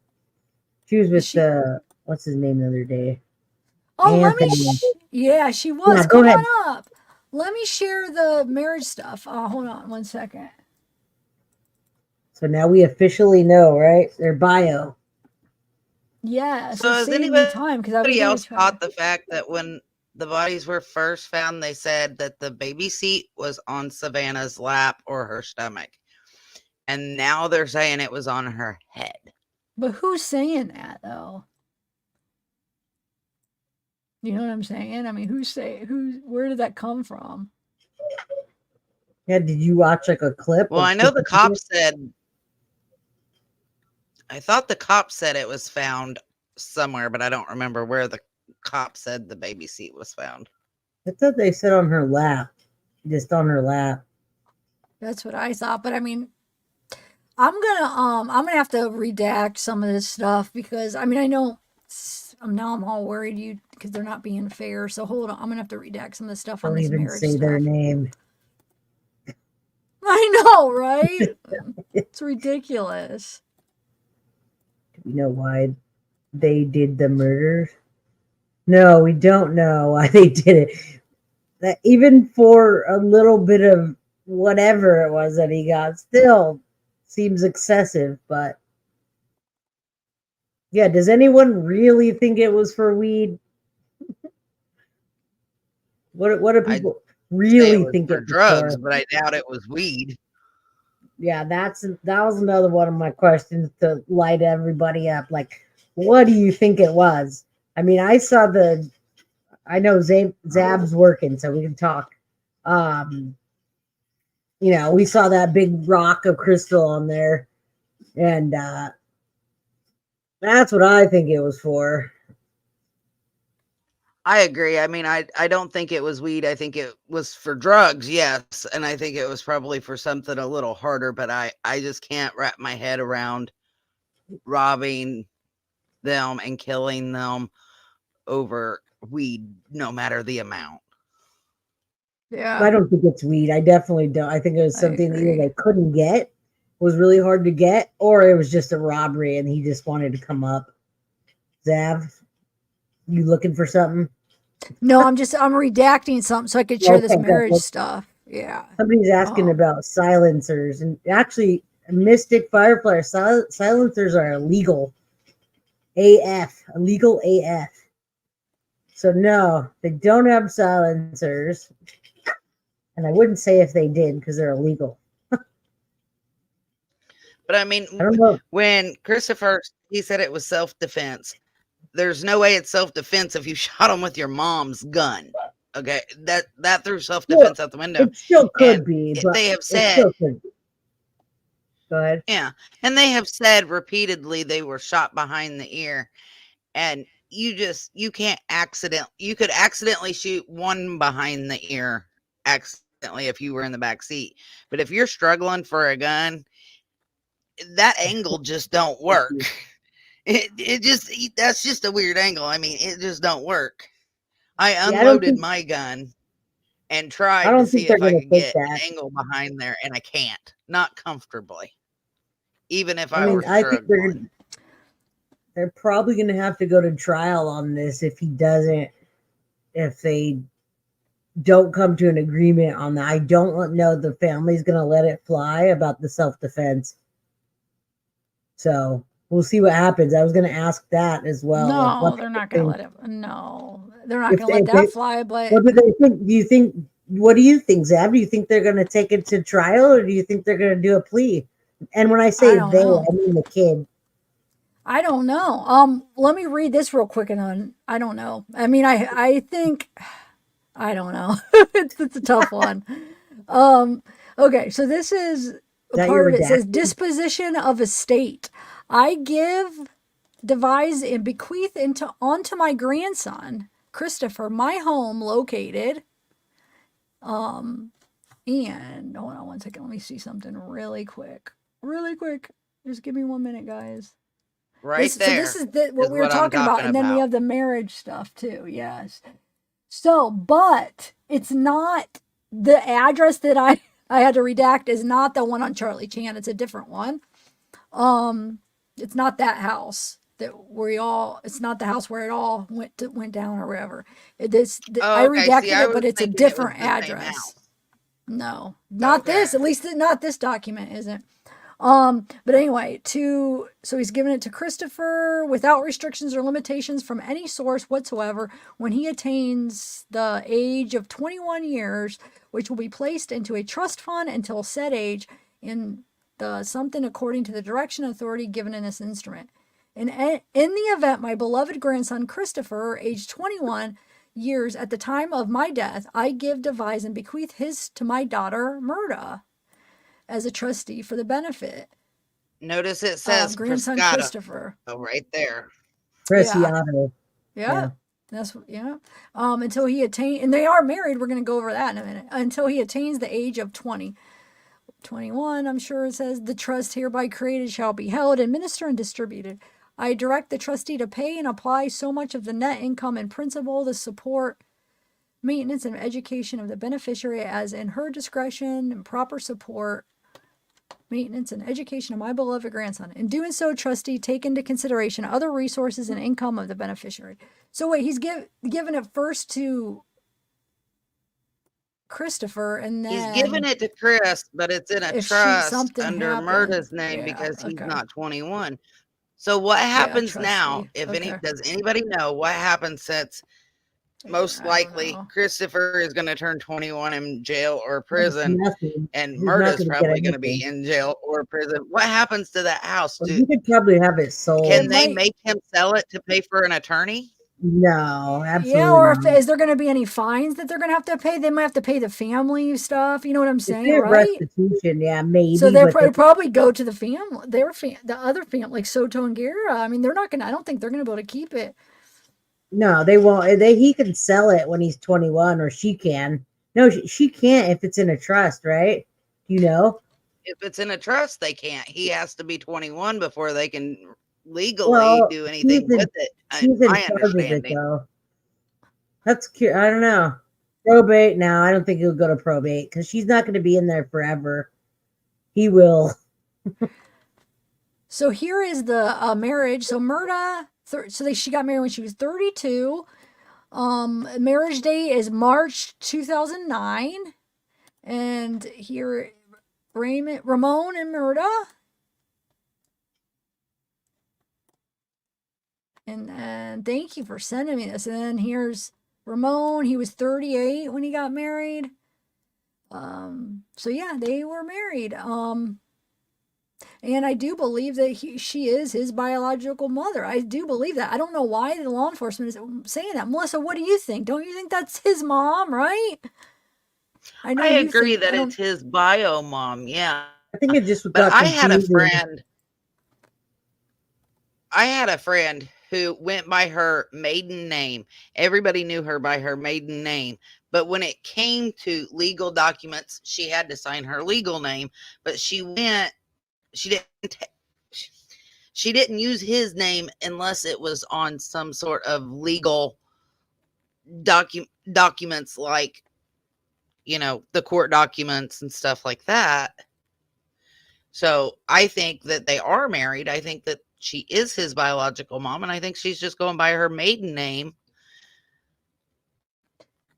She was with what's his name the other day? Oh, Anthony. yeah, she was. Yeah, go Come ahead. on up. Let me share the marriage stuff. Hold on 1 second. So now we officially know, right? Their bio. Yeah, So has saving me time because I was anybody going else to try. caught the fact that when the bodies were first found, they said that the baby seat was on Savanah's lap or her stomach, and now they're saying it was on her head. But who's saying that though? You know what I'm saying? I mean, where did that come from? Yeah, did you watch like a clip? Well, I know the cops said. I thought the cops said it was found somewhere, but I don't remember where the cop said the baby seat was found. I thought they said on her lap, just on her lap. That's what I thought. But I mean, I'm gonna have to redact some of this stuff because I mean I know now I'm all worried because they're not being fair. So hold on, I'm gonna have to redact some of the stuff on Don't this even marriage say stuff. their name. I know, right? It's ridiculous. Do we know why they did the murders? No, we don't know why they did it. That even for a little bit of whatever it was that he got, still seems excessive. But yeah, does anyone really think it was for weed? What do people really think for it was drugs, for? but I doubt it was weed. Yeah, that was another one of my questions to light everybody up. Like, what do you think it was? I mean, I know Zab's working, so we can talk. We saw that big rock of crystal on there, and that's what I think it was for. I agree. I mean, I don't think it was weed. I think it was for drugs, yes. And I think it was probably for something a little harder, but I just can't wrap my head around robbing them and killing them over weed, no matter the amount. Yeah. I don't think it's weed. I definitely don't. I think it was something that either they couldn't get, was really hard to get, or it was just a robbery and he just wanted to come up. Zav, you looking for something? No, I'm redacting something so I could share this marriage stuff. Yeah. Somebody's asking about silencers, and actually, Mystic Firefly silencers are illegal. Illegal AF. So no, they don't have silencers, and I wouldn't say if they did because they're illegal. But I mean, when Christopher, he said it was self-defense. There's no way it's self-defense if you shot him with your mom's gun. Okay, that threw self-defense out the window. It still could be, but they have it said. still could be. Go ahead. Yeah, and they have said repeatedly they were shot behind the ear, and you can't you could accidentally shoot one behind the ear accidentally if you were in the back seat, but if you're struggling for a gun, that angle just don't work. That's just a weird angle. I mean, it just don't work. I unloaded my gun and tried to see if I could get an angle behind there, and I can't, not comfortably, even if I was struggling. They're probably going to have to go to trial on this if they don't come to an agreement on that. I don't know the family's going to let it fly about the self-defense. So we'll see what happens. I was going to ask that as well. No, they're not going to let it. No, they're not going to let that fly. But what do they think? What do you think, Zab? Do you think they're going to take it to trial, or do you think they're going to do a plea? And when I say I mean the kid. I don't know. Let me read this real quick I don't know. I mean, I think I don't know. it's a tough one. Okay, so this is a part of it. It says disposition of estate. I devise and bequeath onto my grandson, Christopher, my home located. And hold on 1 second. Let me see something really quick. Just give me 1 minute, guys. Right So there. this is what we were I'm talking about. And then we have the marriage stuff too. Yes. So, but it's not the address that I had to redact is not the one on Charlie Chan. It's a different one. It's not that house that we all. It's not the house where it all went down or whatever. I redacted it, but it's a different address. No, not this. At least not this document isn't. But anyway, so he's given it to Christopher without restrictions or limitations from any source whatsoever when he attains the age of 21 years, which will be placed into a trust fund until said age in the something according to the direction authority given in this instrument. In the event my beloved grandson Christopher, age 21 years at the time of my death, I give, devise, and bequeath his to my daughter Murda as a trustee for the benefit. Notice it says grandson Prescotto. Christopher. Oh, right there. Preciado. Yeah. That's what, until he attains, and they are married. We're going to go over that in a minute. Until he attains the age of 20. 21, I'm sure it says, the trust hereby created shall be held, administered, and distributed. I direct the trustee to pay and apply so much of the net income and principal to support maintenance and education of the beneficiary as in her discretion and proper support, maintenance, and education of my beloved grandson. In doing so, trustee take into consideration other resources and income of the beneficiary. So wait, he's given it first to Christopher, and then he's giving it to Chris, but it's in a trust under Murda's name because he's not 21. So what happens now? Does anybody know what happens since most likely Christopher is going to turn 21 in jail or prison, and Murda's probably going to be in jail or prison? What happens to that house? You could probably have it sold. Can they make him sell it to pay for an attorney? No, absolutely. Yeah, or is there going to be any fines that they're going to have to pay? They might have to pay the family stuff. You know what I'm saying, right? Restitution, yeah, maybe. So they'll probably go to the family, the other family, like Soto and Guerra. I mean, they're not going to. I don't think they're going to be able to keep it. No, they won't. He can sell it when he's 21, or she can. No, she can't if it's in a trust, right? You know? If it's in a trust, they can't. He has to be 21 before they can legally do anything with it. She's in charge of it, though. That's cute. I don't know. Probate? No, I don't think he'll go to probate because she's not going to be in there forever. He will. So here is the marriage. So Murda. She got married when she was 32. Marriage date is March 2009. And here, Ramon and Murda. And thank you for sending me this. And then here's Ramon. He was 38 when he got married. So yeah, they were married. And I do believe that she is his biological mother. I do believe that. I don't know why the law enforcement is saying that. Melissa, what do you think? Don't you think that's his mom, right? I agree that it's his bio mom. Yeah. I think it just got I had a friend who went by her maiden name. Everybody knew her by her maiden name. But when it came to legal documents, she had to sign her legal name. But she didn't use his name unless it was on some sort of legal documents, like, you know, the court documents and stuff like that. So I think that they are married. I think that she is his biological mom, and I think she's just going by her maiden name,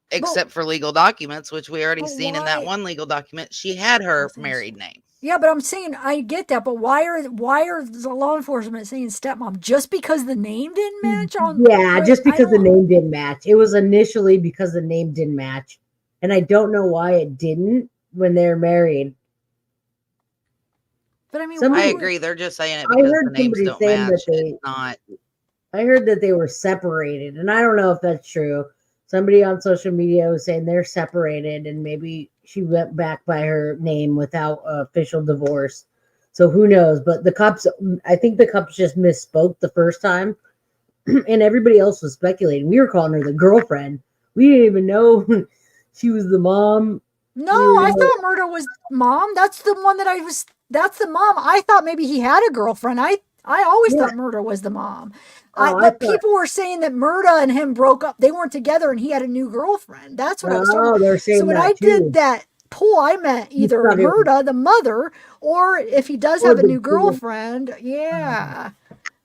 except for legal documents, which we already seen in that one legal document. She had her married name. Yeah, but I'm saying I get that, but why are the law enforcement saying stepmom just because the name didn't match? Just because the name didn't match. It was initially because the name didn't match, and I don't know why it didn't when they're married. But I mean, I agree. They're just saying it because the names don't match. It's not. I heard that they were separated, and I don't know if that's true. Somebody on social media was saying they're separated, and maybe she went back by her name without official divorce. So who knows? But I think the cops just misspoke the first time, and everybody else was speculating. We were calling her the girlfriend. We didn't even know she was the mom. No, I thought Murda was mom. That's the one that I was That's the mom. I thought maybe he had a girlfriend. I always Yeah. thought Murda was the mom. Oh, I But thought. people were saying that Murda and him broke up. They weren't together and he had a new girlfriend. That's what I was talking Oh, about. they're So saying when I that did too. that poll, I meant You either thought it was, Murda, the mother, or if he does or have a the new two. girlfriend. Yeah.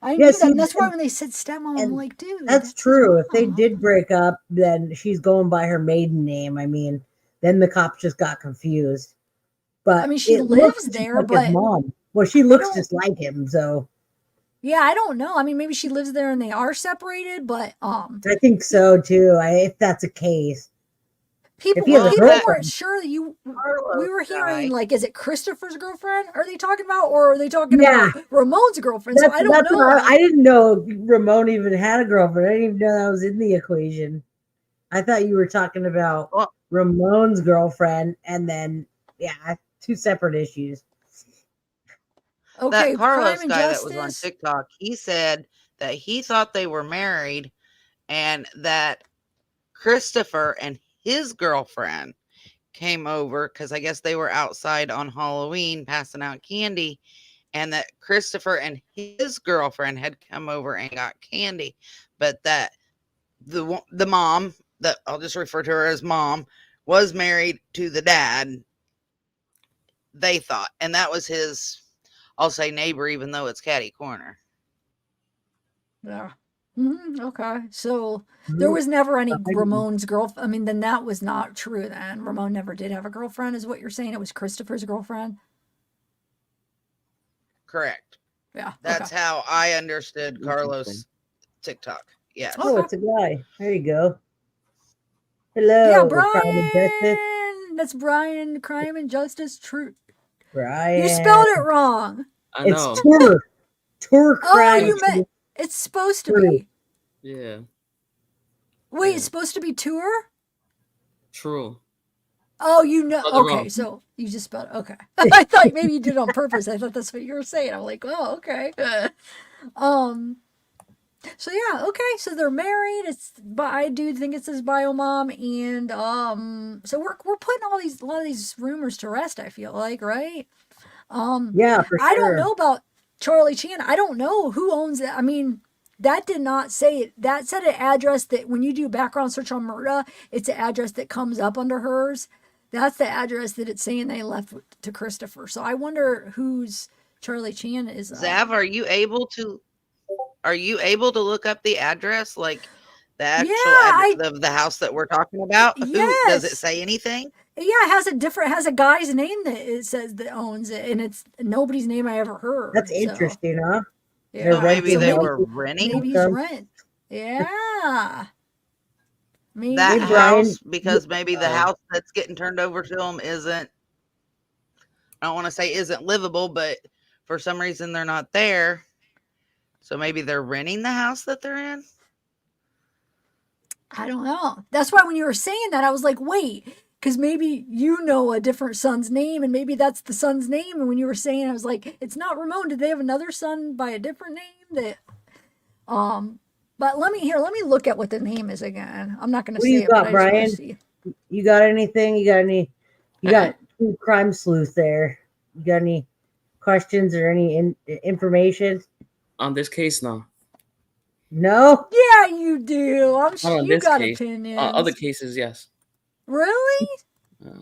I Yeah, knew that. see, And that's why when they said stepmom, I'm and like, dude, that's that's his true. If they mom. did break up, then she's going by her maiden name. I mean, then the cops just got confused. I But mean, she it looks lives just there, like his but mom. Well, she I looks don't, just like him, so yeah, I don't know. I mean, maybe she lives there and they are separated, but I think so too. If that's a case, if people he has a people that weren't girlfriend, sure that you. We Carlos were hearing guy. like, is it Christopher's girlfriend? Are they talking about, or are they talking yeah, about Ramon's girlfriend? So I don't that's know. what I didn't know. Ramon even had a girlfriend. I didn't even know that was in the equation. I thought you were talking about Well, Ramon's girlfriend, and then yeah, two separate issues. that Okay, Crime Carlos and guy that was on Justice. TikTok, he said that he thought they were married and that Christopher and his girlfriend came over because I guess they were outside on Halloween passing out candy, and that Christopher and his girlfriend had come over and got candy, but that the mom, that I'll just refer to her as mom, was married to the dad. They thought, and that was his, I'll say neighbor, even though it's catty corner. Yeah. Okay. So there Mhm. was never any I- Ramon's girlfriend. I mean, then that was not true then. Ramon never did have a girlfriend, is what you're saying. It was Christopher's girlfriend. Correct. Yeah. That's Okay. how I understood Interesting. Carlos TikTok. Yes. Oh, Okay. it's a guy. There you go. Yeah, Hello, Crime and Justice. Brian. That's Brian. Crime and Justice. True. You Brian. spelled it wrong. I It's know. Tour Oh, Crime. you meant it's supposed to True. be. Yeah. Wait, Yeah. it's supposed to be tour? True. Oh, you know. Spelled it Okay, wrong. so you just spelled it. Okay. I thought maybe you did it on purpose. I thought that's what you were saying. I'm like, oh, okay. um. So yeah, okay. So they're married. But I do think it's his bio mom, and so we're putting a lot of these rumors to rest. I feel like, right? Yeah, for I don't sure. know about Charlie Chan. I don't know who owns it. I mean, that did not say it. That said an address that when you do background search on Murda, it's an address that comes up under hers. That's the address that it's saying they left to Christopher. So I wonder whose Charlie Chan is. Zav, are you able to look up the address, like the Yeah, actual address of the house that we're talking about? Who does it yes. say anything? Yeah, it has a guy's name that it says that owns it, and it's nobody's name I ever heard. That's So interesting, huh? They're yeah, Maybe so renting they out were renting maybe he's rent. Yeah, maybe. that Hey, Brian. house because maybe the house that's getting turned over to them isn't, I don't want to say isn't livable, but for some reason they're not there. So maybe they're renting the house that they're in. I don't know. That's why when you were saying that, I was like, wait, because maybe you know a different son's name, and maybe that's the son's name. And when you were saying, I was like, it's not Ramon. Did they have another son by a different name? But let me look at what the name is again. I'm not going to What do say you it, but got, I just want Brian? to see. You got anything? You got two crime sleuth there. You got any questions or any information? On this case, no. No? Yeah, you do. Not on You this got case. opinions. Other cases, yes. Really? Uh,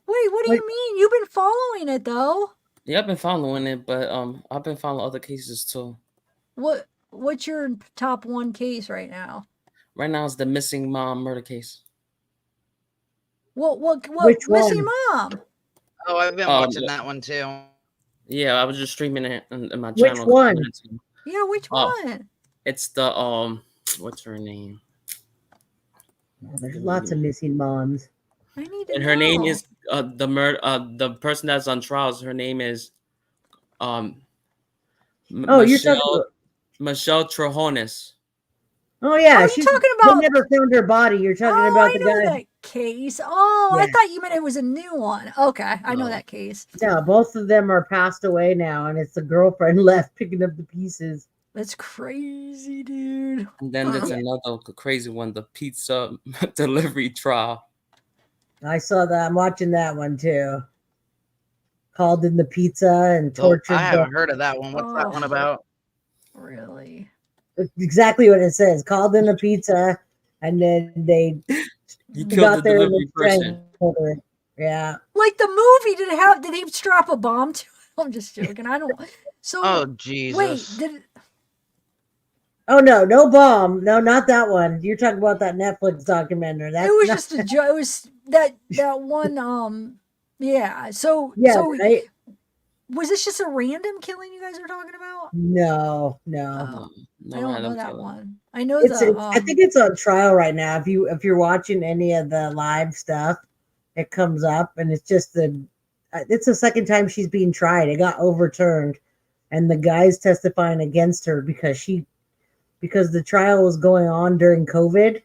Wait, what do you mean? You've been following it though. yeah, I've been following it, but I've been following other cases too. What's your top one case right now? Right now, it's the missing mom murder case. What Which missing one? mom? Oh, I've been watching that one too. Yeah, I was just streaming it in my Which channel. one? Yeah, which one? It's the what's her name? There's lots of missing moms. I need to And know. her name is the person that's on trials. Her name is Oh, you're talking about. Michelle Trajones. Oh yeah, Oh, you're talking about. They never found her body. You're talking about I the know guy. that case. Oh, I Yeah. thought you meant it was a new one. Okay, I know No. that case. No, both of them are passed away now, and it's the girlfriend left picking up the pieces. That's crazy, dude. And then there's another crazy one, the pizza delivery trial. I saw that. I'm watching that one too. called in the pizza and Oh, tortured I haven't heard of that one. What's that one Oh. about? Really? Exactly what it says. Called in a pizza, and then they He killed the got there and delivery person. strangled her. Yeah. Like the movie, did he strap a bomb to it? I'm just joking. I don't. So Oh, wait, Jesus. did Oh no, no bomb. No, not that one. You're talking about that Netflix documentary. it That's was not. just a joke? It was that one. Yeah. So Yeah, so right. was this just a random killing you guys were talking about? No. Oh, No I don't know random that killing. one. I know It's, the I think it's on trial right now. If you're watching any of the live stuff, it comes up, and it's just it's the second time she's being tried. It got overturned, and the guy's testifying against her because the trial was going on during COVID,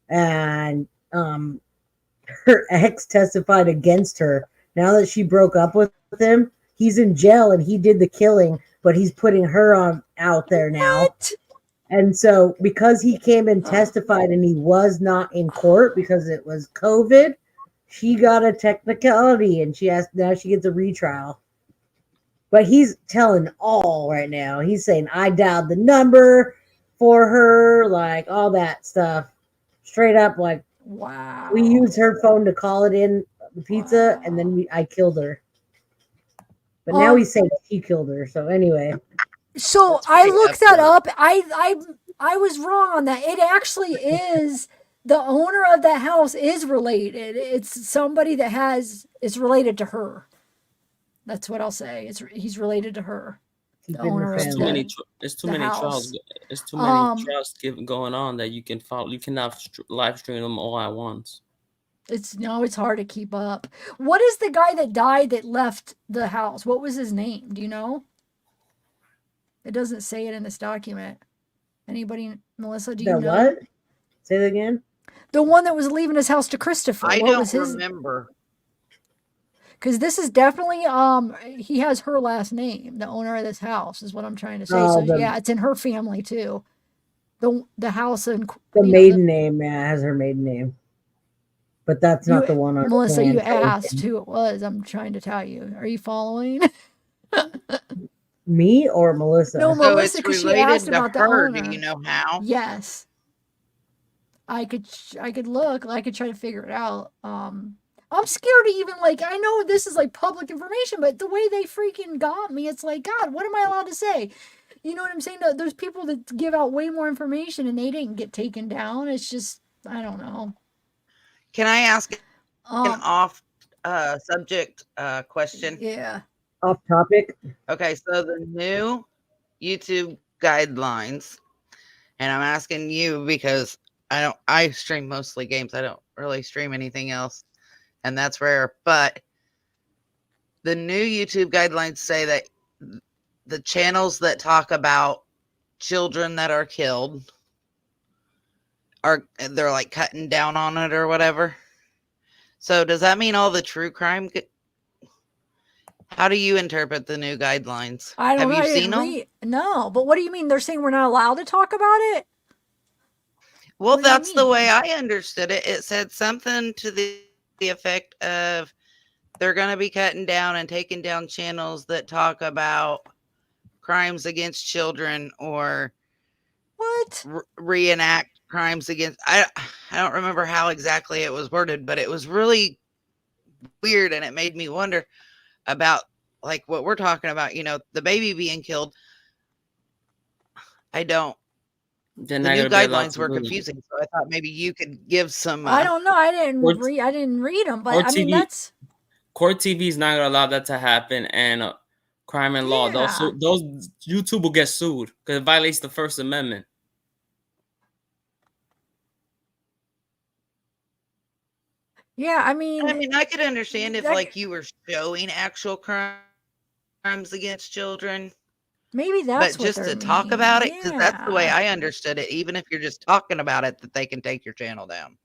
and her ex testified against her. Now that she broke up with him, he's in jail and he did the killing, but he's putting her on out there now. What? And so because he came and testified and he was not in court because it was COVID, she got a technicality and now she gets a retrial. But he's telling all right now. He's saying I dialed the number for her, like all that stuff. Straight up, like wow. we used her phone to call it in the pizza, and then I killed her. But now he's saying she killed her. So anyway, So I looked that up. I was wrong on that. It actually is the owner of that house is related. It's somebody that is related to her. That's what I'll say. He's related to her. The owner of There's too many. There's too many trials. There's too many trials going on that you can follow. You cannot live stream them all at once. It's hard to keep up. What is the guy that died that left the house? What was his name? Do you know? It doesn't say it in this document. Anybody, Melissa, do you know? What? Say that again. The one that was leaving his house to Christopher. I What don't was his? remember. Because this is definitely he has her last name. The owner of this house is what I'm trying to say. Oh, So yeah, it's in her family too. The house and The maiden name, has her maiden name. But that's not the one on Melissa, you plan. asked who it was. I'm trying to tell you. Are you following? Me or Melissa? No, So Melissa, it's because she related asked to about the her. owner. Do you know how? Yes. I could look. I could try to figure it out. I'm scared to even I know this is public information, but the way they freaking got me, it's like, God, what am I allowed to say? You know what I'm saying? There's people that give out way more information and they didn't get taken down. It's just, I don't know. Can I ask an off subject question? Yeah. Off topic. Okay, so the new YouTube guidelines, and I'm asking you because I stream mostly games. I don't really stream anything else, and that's rare. But the new YouTube guidelines say that the channels that talk about children that are killed they're like cutting down on it or whatever. So does that mean all the true crime? How do you interpret the new guidelines? I don't know. Have you I seen didn't them? No, but what do you mean? They're saying we're not allowed to talk about it? Well, What do you that's the mean? way I understood it. It said something to the effect of they're going to be cutting down and taking down channels that talk about crimes against children or what reenact crimes against. I don't remember how exactly it was worded, but it was really weird, and it made me wonder about what we're talking about. The baby being killed. I don't. The new guidelines were confusing, so I thought maybe you could give some. I don't know. I didn't read them, but I mean that's Court TV is not gonna allow that to happen, and crime and law. Those YouTube will get sued because it violates the First Amendment. yeah. I mean, I could understand if you were showing actual crimes against children. Maybe that's but just to talk about it, because that's the way I understood it. Even if you're just talking about it, that they can take your channel down,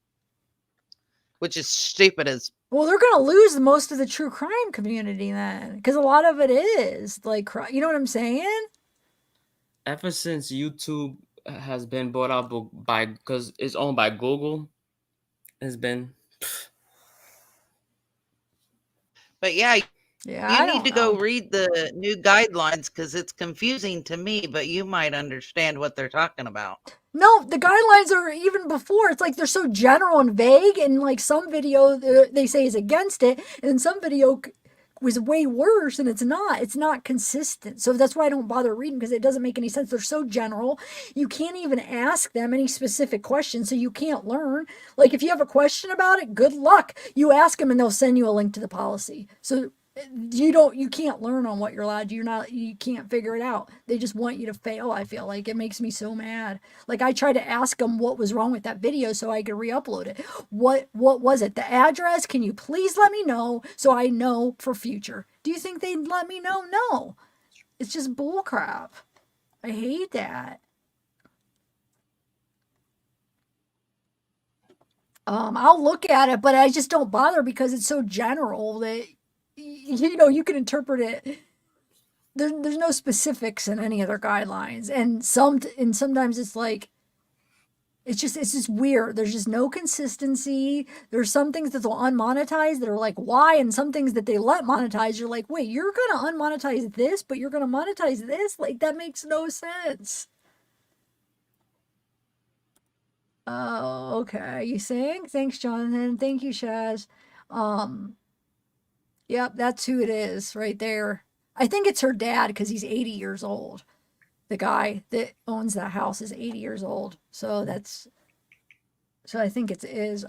which is stupid as. Well, they're gonna lose most of the true crime community then, because a lot of it is you know what I'm saying? Ever since YouTube has been bought out because it's owned by Google, it's been. But yeah, Yeah, You I need don't to go know. read the new guidelines because it's confusing to me, but you might understand what they're talking about. No, the guidelines are even before. It's like they're so general and vague, and like some video they say is against it, and some video was way worse, and it's not. It's not consistent. So that's why I don't bother reading because it doesn't make any sense. They're so general. You can't even ask them any specific questions, so you can't learn. Like if you have a question about it, good luck. You ask them, and they'll send you a link to the policy. So you can't learn on what you're allowed. You can't figure it out. They just want you to fail. I feel like it makes me so mad. Like I tried to ask them what was wrong with that video so I could re-upload it. What was it? The address? Can you please let me know so I know for future? Do you think they'd let me know? No. It's just bullcrap. I hate that. I'll look at it, but I just don't bother because it's so general that you can interpret it. There's no specifics in any of their guidelines, and sometimes it's like it's just weird. There's just no consistency. There's some things that they'll unmonetize that are like why, and some things that they let monetize. You're like, wait, you're gonna unmonetize this, but you're gonna monetize this? Like that makes no sense. Oh, okay. You saying? Thanks, Jonathan. Thank you, Shaz. Yep, that's who it is right there. I think it's her dad because he's 80 years old. The guy that owns that house is 80 years old. So I think it is.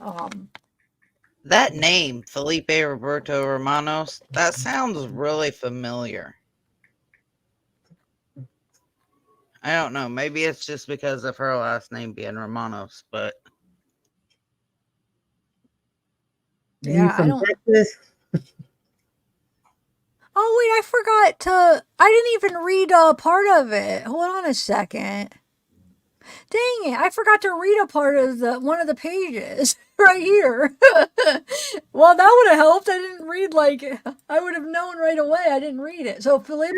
That name, Felipe Roberto Romanos, that sounds really familiar. I don't know. Maybe it's just because of her last name being Romanos, but Yeah, I don't. Texas? Oh wait, I forgot to. I didn't even read a part of it. Hold on a second. Dang it! I forgot to read a part of one of the pages right here. Well, that would have helped. I didn't read I would have known right away. I didn't read it. So Felipe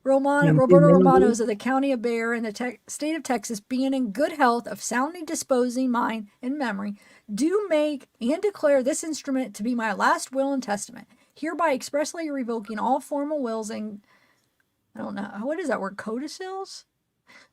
Roberto Romanos of the County of Bexar in the state of Texas, being in good health, of soundly disposing mind and memory, do make and declare this instrument to be my last will and testament, hereby expressly revoking all formal wills and I don't know what is that word, codicils,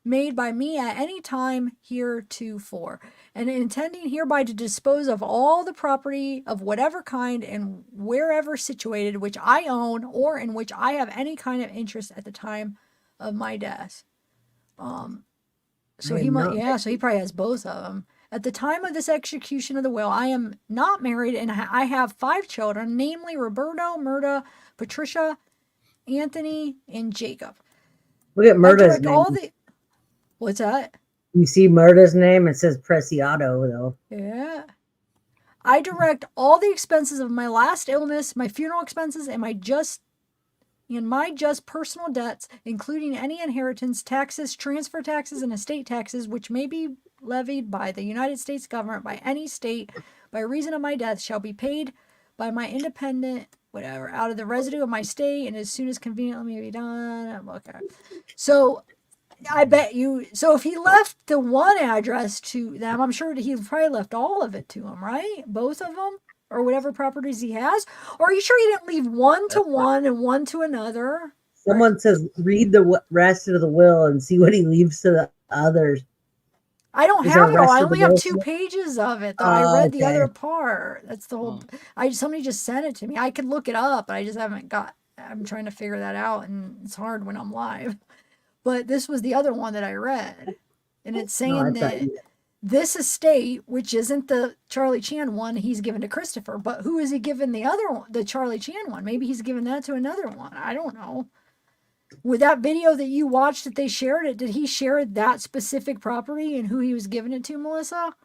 made by me at any time heretofore, and intending hereby to dispose of all the property of whatever kind and wherever situated which I own or in which I have any kind of interest at the time of my death. So he probably has both of them. At the time of this execution of the will, I am not married and I have 5 children, namely Roberto, Murda, Patricia, Anthony, and Jacob. Look at Murda's name. What's that? You see Murda's name? It says Preciado, though. Yeah. I direct all the expenses of my last illness, my funeral expenses, and my just personal debts, including any inheritance taxes, transfer taxes, and estate taxes, which may be levied by the United States government by any state by reason of my death, shall be paid by my independent, whatever, out of the residue of my estate, and as soon as conveniently may be done. Okay. So I bet you. So if he left the one address to them, I'm sure he probably left all of it to them, right? Both of them, or whatever properties he has. Or are you sure he didn't leave one to one and one to another? Someone says read the rest of the will and see what he leaves to the others. I don't have it all. I only have 2 pages of it. Though I read the other part. That's the whole. Somebody just sent it to me. I could look it up, but I just haven't got. I'm trying to figure that out, and it's hard when I'm live. But this was the other one that I read. And it's saying that this estate, which isn't the Charlie Chan one, he's given to Christopher. But who is he giving the other one, the Charlie Chan one? Maybe he's giving that to another one. I don't know. With that video that you watched that they shared it, did he share that specific property and who he was giving it to, Melissa?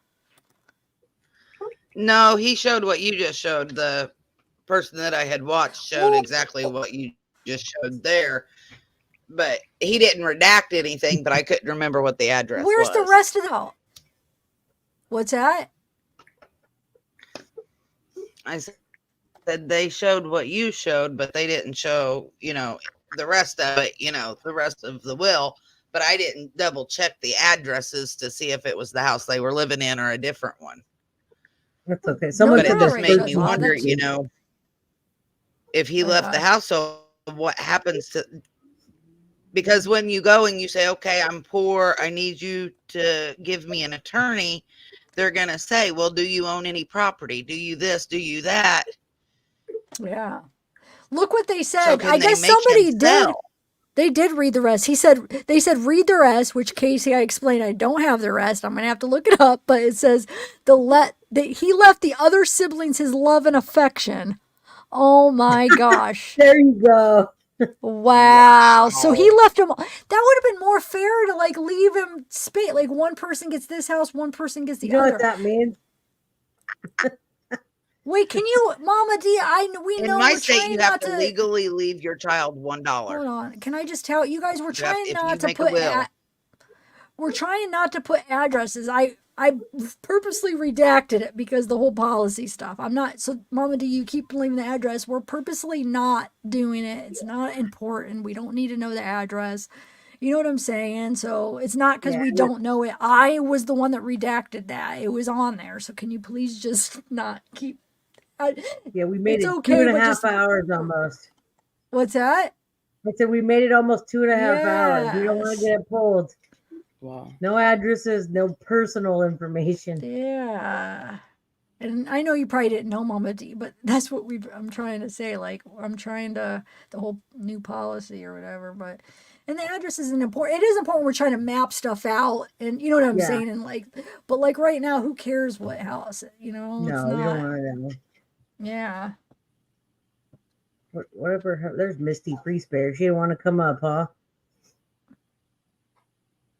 No, he showed what you just showed. The person that I had watched showed exactly what you just showed there. But he didn't redact anything, but I couldn't remember what the address was. Where's the rest of the... What's that? I said they showed what you showed, but they didn't show, the rest of it, the rest of the will. But I didn't double check the addresses to see if it was the house they were living in or a different one. That's okay. But it just made me wonder, if he left the household, what happens to, because when you go and you say, okay, I'm poor, I need you to give me an attorney, they're going to say, well, do you own any property? Do you this? Do you that? Yeah. Look what they So said. can I they guess make somebody him did. sell? They did read the rest. They said read the rest, which Casey, I explained I don't have the rest. I'm gonna have to look it up, but it says he left the other siblings his love and affection. Oh my gosh. There you go. Wow. So he left him. That would have been more fair to like leave him space. Like one person gets this house, one person gets the You know other. what that means? Wait, can you, Mama D? We In know my we're state, trying you have not to to. legally leave your child $1. Hold on. Can I just tell you guys we're trying if not you to make a put will. we're trying not to put addresses. I purposely redacted it because the whole policy stuff. I'm not so Mama D, you keep leaving the address. We're purposely not doing it. It's not important. We don't need to know the address. You know what I'm saying? So it's not because we don't know it. I was the one that redacted that. It was on there. So can you please just not keep Yeah, we made it's it okay, 2.5 but hours almost. What's that? I said we made it almost 2.5 hours. We don't want to Yes. get it pulled. Wow. No addresses, no personal information. Yeah. And I know you probably didn't know Mama D, but that's what I'm trying to say. Like, I'm trying to, the whole new policy or whatever, but, and the address isn't important. It is important. We're trying to map stuff out and you know what I'm Yeah. saying? And like, but like right now, who cares what house, you know? It's No, we don't not, want to know. yeah. Whatever. There's Misty Priest Bear. She didn't want to come up, huh?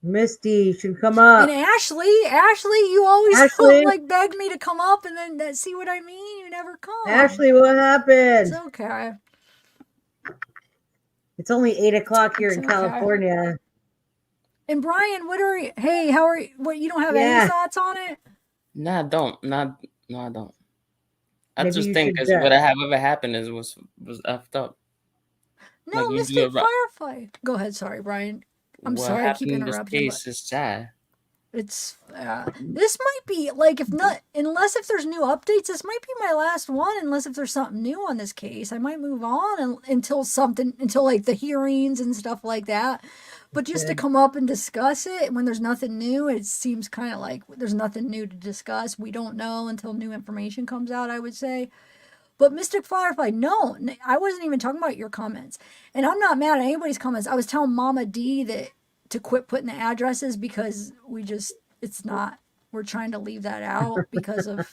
Misty should come up. And Ashley, you always Ashley? like beg me to come up and then see what I mean? You never come. Ashley, what happened? It's okay. It's only 8 o'clock here It's in okay. California. And Brian, hey, how are you? What, you don't have Yeah. any thoughts on it? No, I don't. No, I don't. I Maybe just you think should, what have ever happened was effed up. No, Like, Mystic Firefly. Go ahead. Sorry, Brian. I'm what sorry I keep happened in this interrupting. case is sad. It's this might be like if there's new updates, this might be my last one. Unless if there's something new on this case, I might move on until like the hearings and stuff like that. But just to come up and discuss it when there's nothing new, it seems kind of like there's nothing new to discuss. We don't know until new information comes out, I would say. But Mystic Firefly, no, I wasn't even talking about your comments. And I'm not mad at anybody's comments. I was telling Mama D that to quit putting the addresses because we're trying to leave that out because of,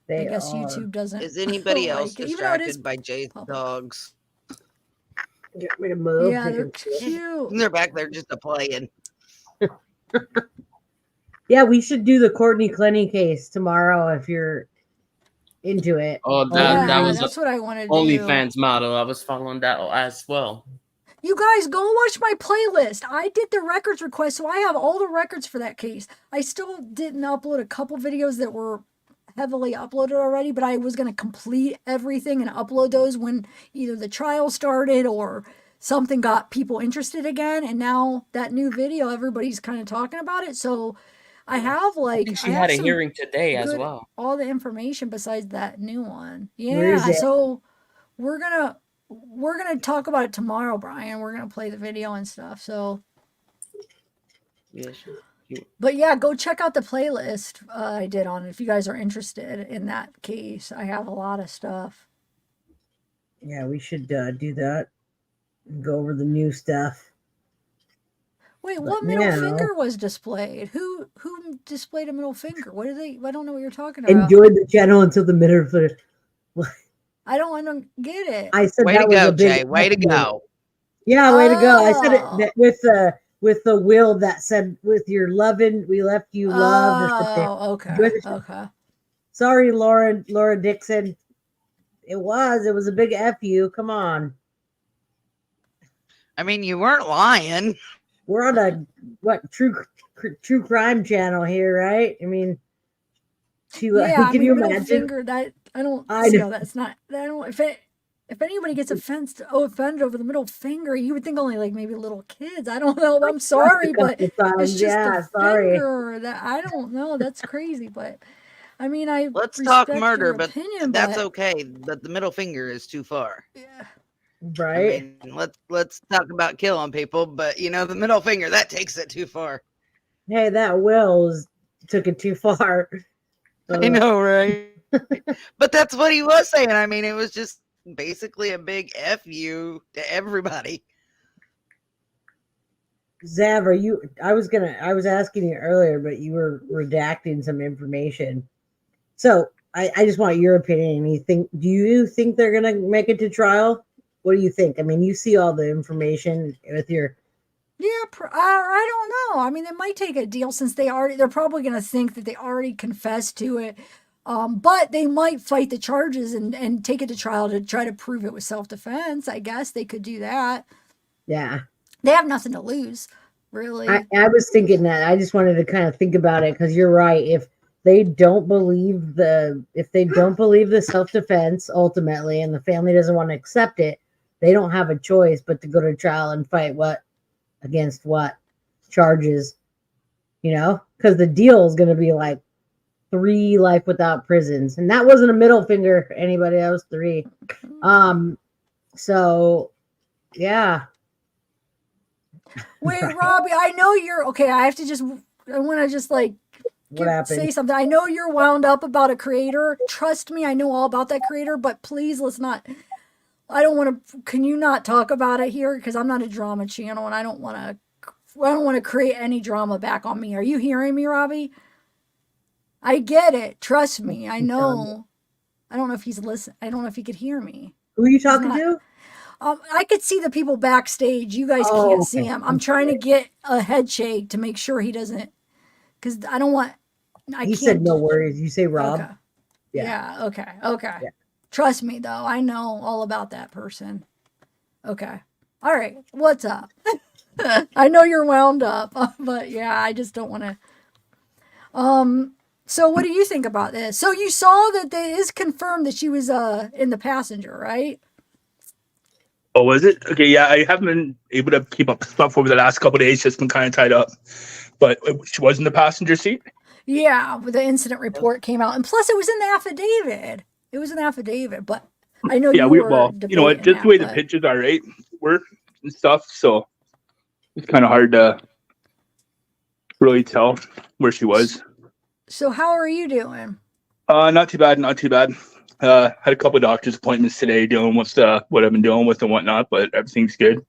I guess YouTube doesn't. Is anybody else like it, even though it is distracted by Jay's dogs? Get me to move. Yeah, they're cute. They're back there just a playing. Yeah, we should do the Courtney Clenny case tomorrow if you're into it. Oh, that was that's what I want to do. OnlyFans model. I was following that as well. You guys go watch my playlist. I did the records request, so I have all the records for that case. I still didn't upload a couple videos that were heavily uploaded already, but I was going to complete everything and upload those when either the trial started or something got people interested again. And now that new video, everybody's kind of talking about it. So I have I think she had a hearing today as well. All the information besides that new one. Where is Yeah, it? so we're gonna talk about it tomorrow, Brian. We're gonna play the video and stuff. So, Yes. but yeah, go check out the playlist I did on it if you guys are interested in that case. I have a lot of stuff. Yeah, we should do that. Go over the new stuff. Wait, But what middle now- finger was displayed? Who displayed a middle finger? What are they? I don't know what you're talking about. Enjoy the channel until the middle of the. I don't get it. I said Way that to was go, a big Jay. Way to go. Yeah, way to go. I said it Oh. that with the will that said with your loving, we left you loved or something. Oh, okay, Enjoy the- okay. Sorry, Laura Dixon. It was a big F you. Come on. I mean, you weren't lying. We're on a true crime channel here, right? I mean, Yeah, can you middle imagine? finger, that I don't I see know. how that's not. I don't. If anybody gets offended over the middle finger, you would think only like maybe little kids. I don't know. I'm sorry, but couple times, it's just yeah, the sorry. finger that I don't know. That's crazy, but I mean, I Let's talk respect murder, your but opinion, that's but okay. But the middle finger is too far. yeah. Right. I mean, let's talk about killing people, but the middle finger, that takes it too far. Hey, that took it too far. I know, right? But that's what he was saying. I mean, it was just basically a big F you to everybody. Zav, I was asking you earlier, but you were redacting some information. So I just want your opinion. Do you think they're gonna make it to trial? What do you think? I mean, you see all the information with your. Yeah, I don't know. I mean, it might take a deal since they're probably going to think that they already confessed to it. But they might fight the charges and take it to trial to try to prove it was self-defense. I guess they could do that. Yeah. They have nothing to lose, really. I was thinking that. I just wanted to kind of think about it because you're right. If they don't believe the self-defense ultimately, and the family doesn't want to accept it, they don't have a choice but to go to trial and fight against what charges, because the deal is going to be like 3 life without prisons, and that wasn't a middle finger. Anybody else 3? So, yeah. Wait, Robbie, I know you're okay. I want to just say something. I know you're wound up about a creator. Trust me, I know all about that creator, but please let's not. I don't want to. Can you not talk about it here? Because I'm not a drama channel, and I don't want to create any drama back on me. Are you hearing me, Robbie? I get it. Trust me. I know. I don't know if he's listening. I don't know if he could hear me. Who are you talking to? I could see the people backstage. You guys can't see him. I'm trying to get a head shake to make sure he doesn't. Because I don't want. He said no worries. You say Rob. Okay. Yeah. Okay. Yeah. Trust me, though. I know all about that person. Okay. All right. What's up? I know you're wound up, but yeah, I just don't want to. So what do you think about this? So you saw that it is confirmed that she was in the passenger, right? Oh, was it? Okay, yeah, I haven't been able to keep up with stuff over the last couple of days. Just been kind of tied up. But she was in the passenger seat? Yeah, the incident report came out. And plus it was in the affidavit. It was an affidavit, but I know you were you know what, just the way the pictures are, right, were and stuff, so it's kind of hard to really tell where she was. So how are you doing? Not too bad. Had a couple of doctor's appointments today dealing with what I've been dealing with and whatnot, but everything's good.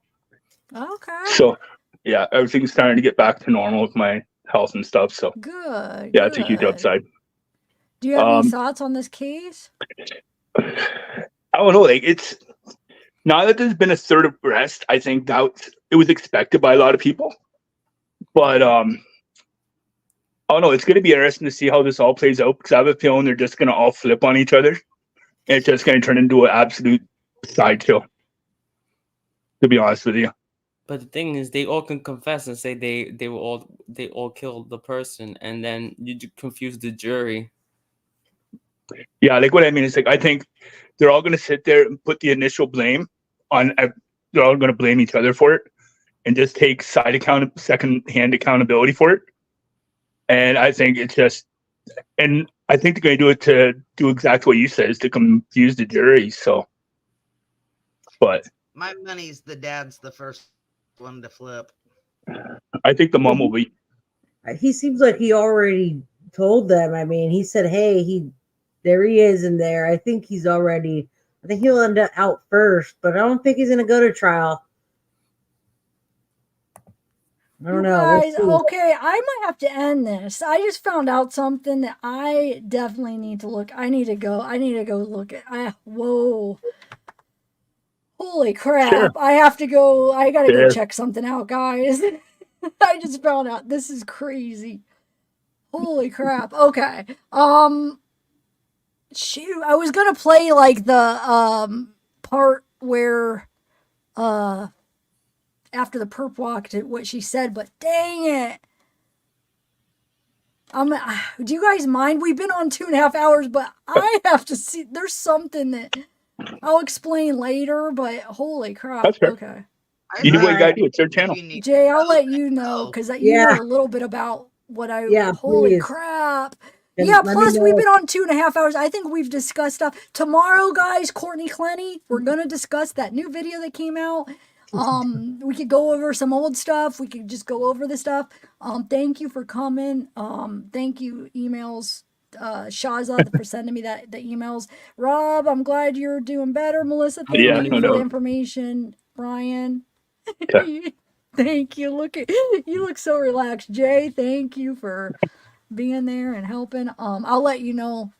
Okay. So, yeah, everything's starting to get back to normal with my health and stuff. So, good. Yeah, it's a huge upside. Do you have any thoughts on this case? I don't know. Like, it's now that there's been a third arrest, I think that it was expected by a lot of people. But I don't know. It's going to be interesting to see how this all plays out because I have a feeling they're just going to all flip on each other. And it's just going to turn into an absolute sideshow, to be honest with you. But the thing is, they all can confess and say they all killed the person, and then you confuse the jury. Yeah, like what I mean is like I think they're all going to sit there and put the initial blame on. They're all going to blame each other for it, and just take second-hand accountability for it. And I think it's just, and I think they're going to do it to do exactly what you said, is to confuse the jury. So, but my money's the dad's the first one to flip. I think the mom will be. He seems like he already told them. I mean, he said, "Hey, there he is in there." I think he'll end up out first, but I don't think he's going to go to trial. I don't know. Guys, okay, I might have to end this. I just found out something that I definitely need to look. I need to go look at. Whoa. Holy crap. Sure. I have to go. I got to go check something out, guys. I just found out. This is crazy. Holy crap. Okay. Shoot, I was going to play like the part where after the perp walk to what she said, but dang it. Do you guys mind? We've been on 2.5 hours, but I have to see. There's something that I'll explain later, but holy crap. That's fair. Okay. You do what you got to do. It's their channel. Jay, I'll let you know because you know a little bit about what I. Yeah, holy please. crap. And Yeah, let me plus we've know. been on 2.5 hours. I think we've discussed stuff. Tomorrow, guys, Courtney Clenny, we're gonna discuss that new video that came out. We could go over some old stuff. We could just go over the stuff. Thank you for coming. Thank you, emails. Shaza for sending me the emails. Rob, I'm glad you're doing better. Melissa, thank Yeah, you no for the doubt. information. Brian, Okay. thank you. You look so relaxed. Jay, thank you for being there and helping. I'll let you know.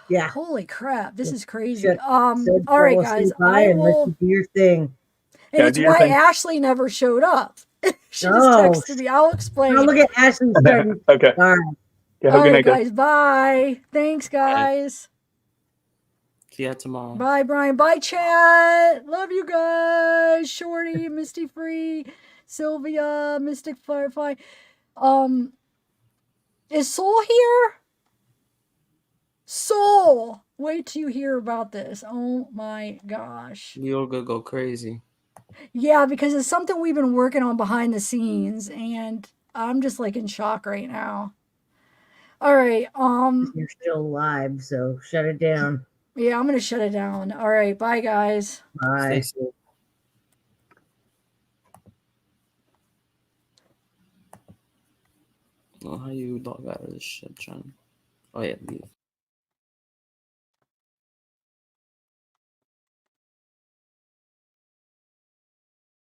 Yeah. Holy crap, this is crazy. Said All right, we'll guys, say bye I and let will. you do your thing. And Yeah, it's do your why thing. Ashley never showed up. She just Oh, texted me. I'll explain. now look at Ashley starting. Okay. All right. Yeah, have All a good right, night, guys. guys. Bye. Thanks, guys. See ya tomorrow. Bye, Brian. Bye, chat. Love you guys. Shorty, Misty Free, Sylvia, Mystic Firefly. Is Soul here? Soul. Wait till you hear about this. Oh my gosh. You're gonna go crazy. Yeah, because it's something we've been working on behind the scenes, and I'm just like in shock right now. All right. You're still live, so shut it down. Yeah, I'm gonna shut it down. All right. Bye, guys. Bye. Stay safe. Oh, how you dog out of this shit, John? Oh yeah, leave.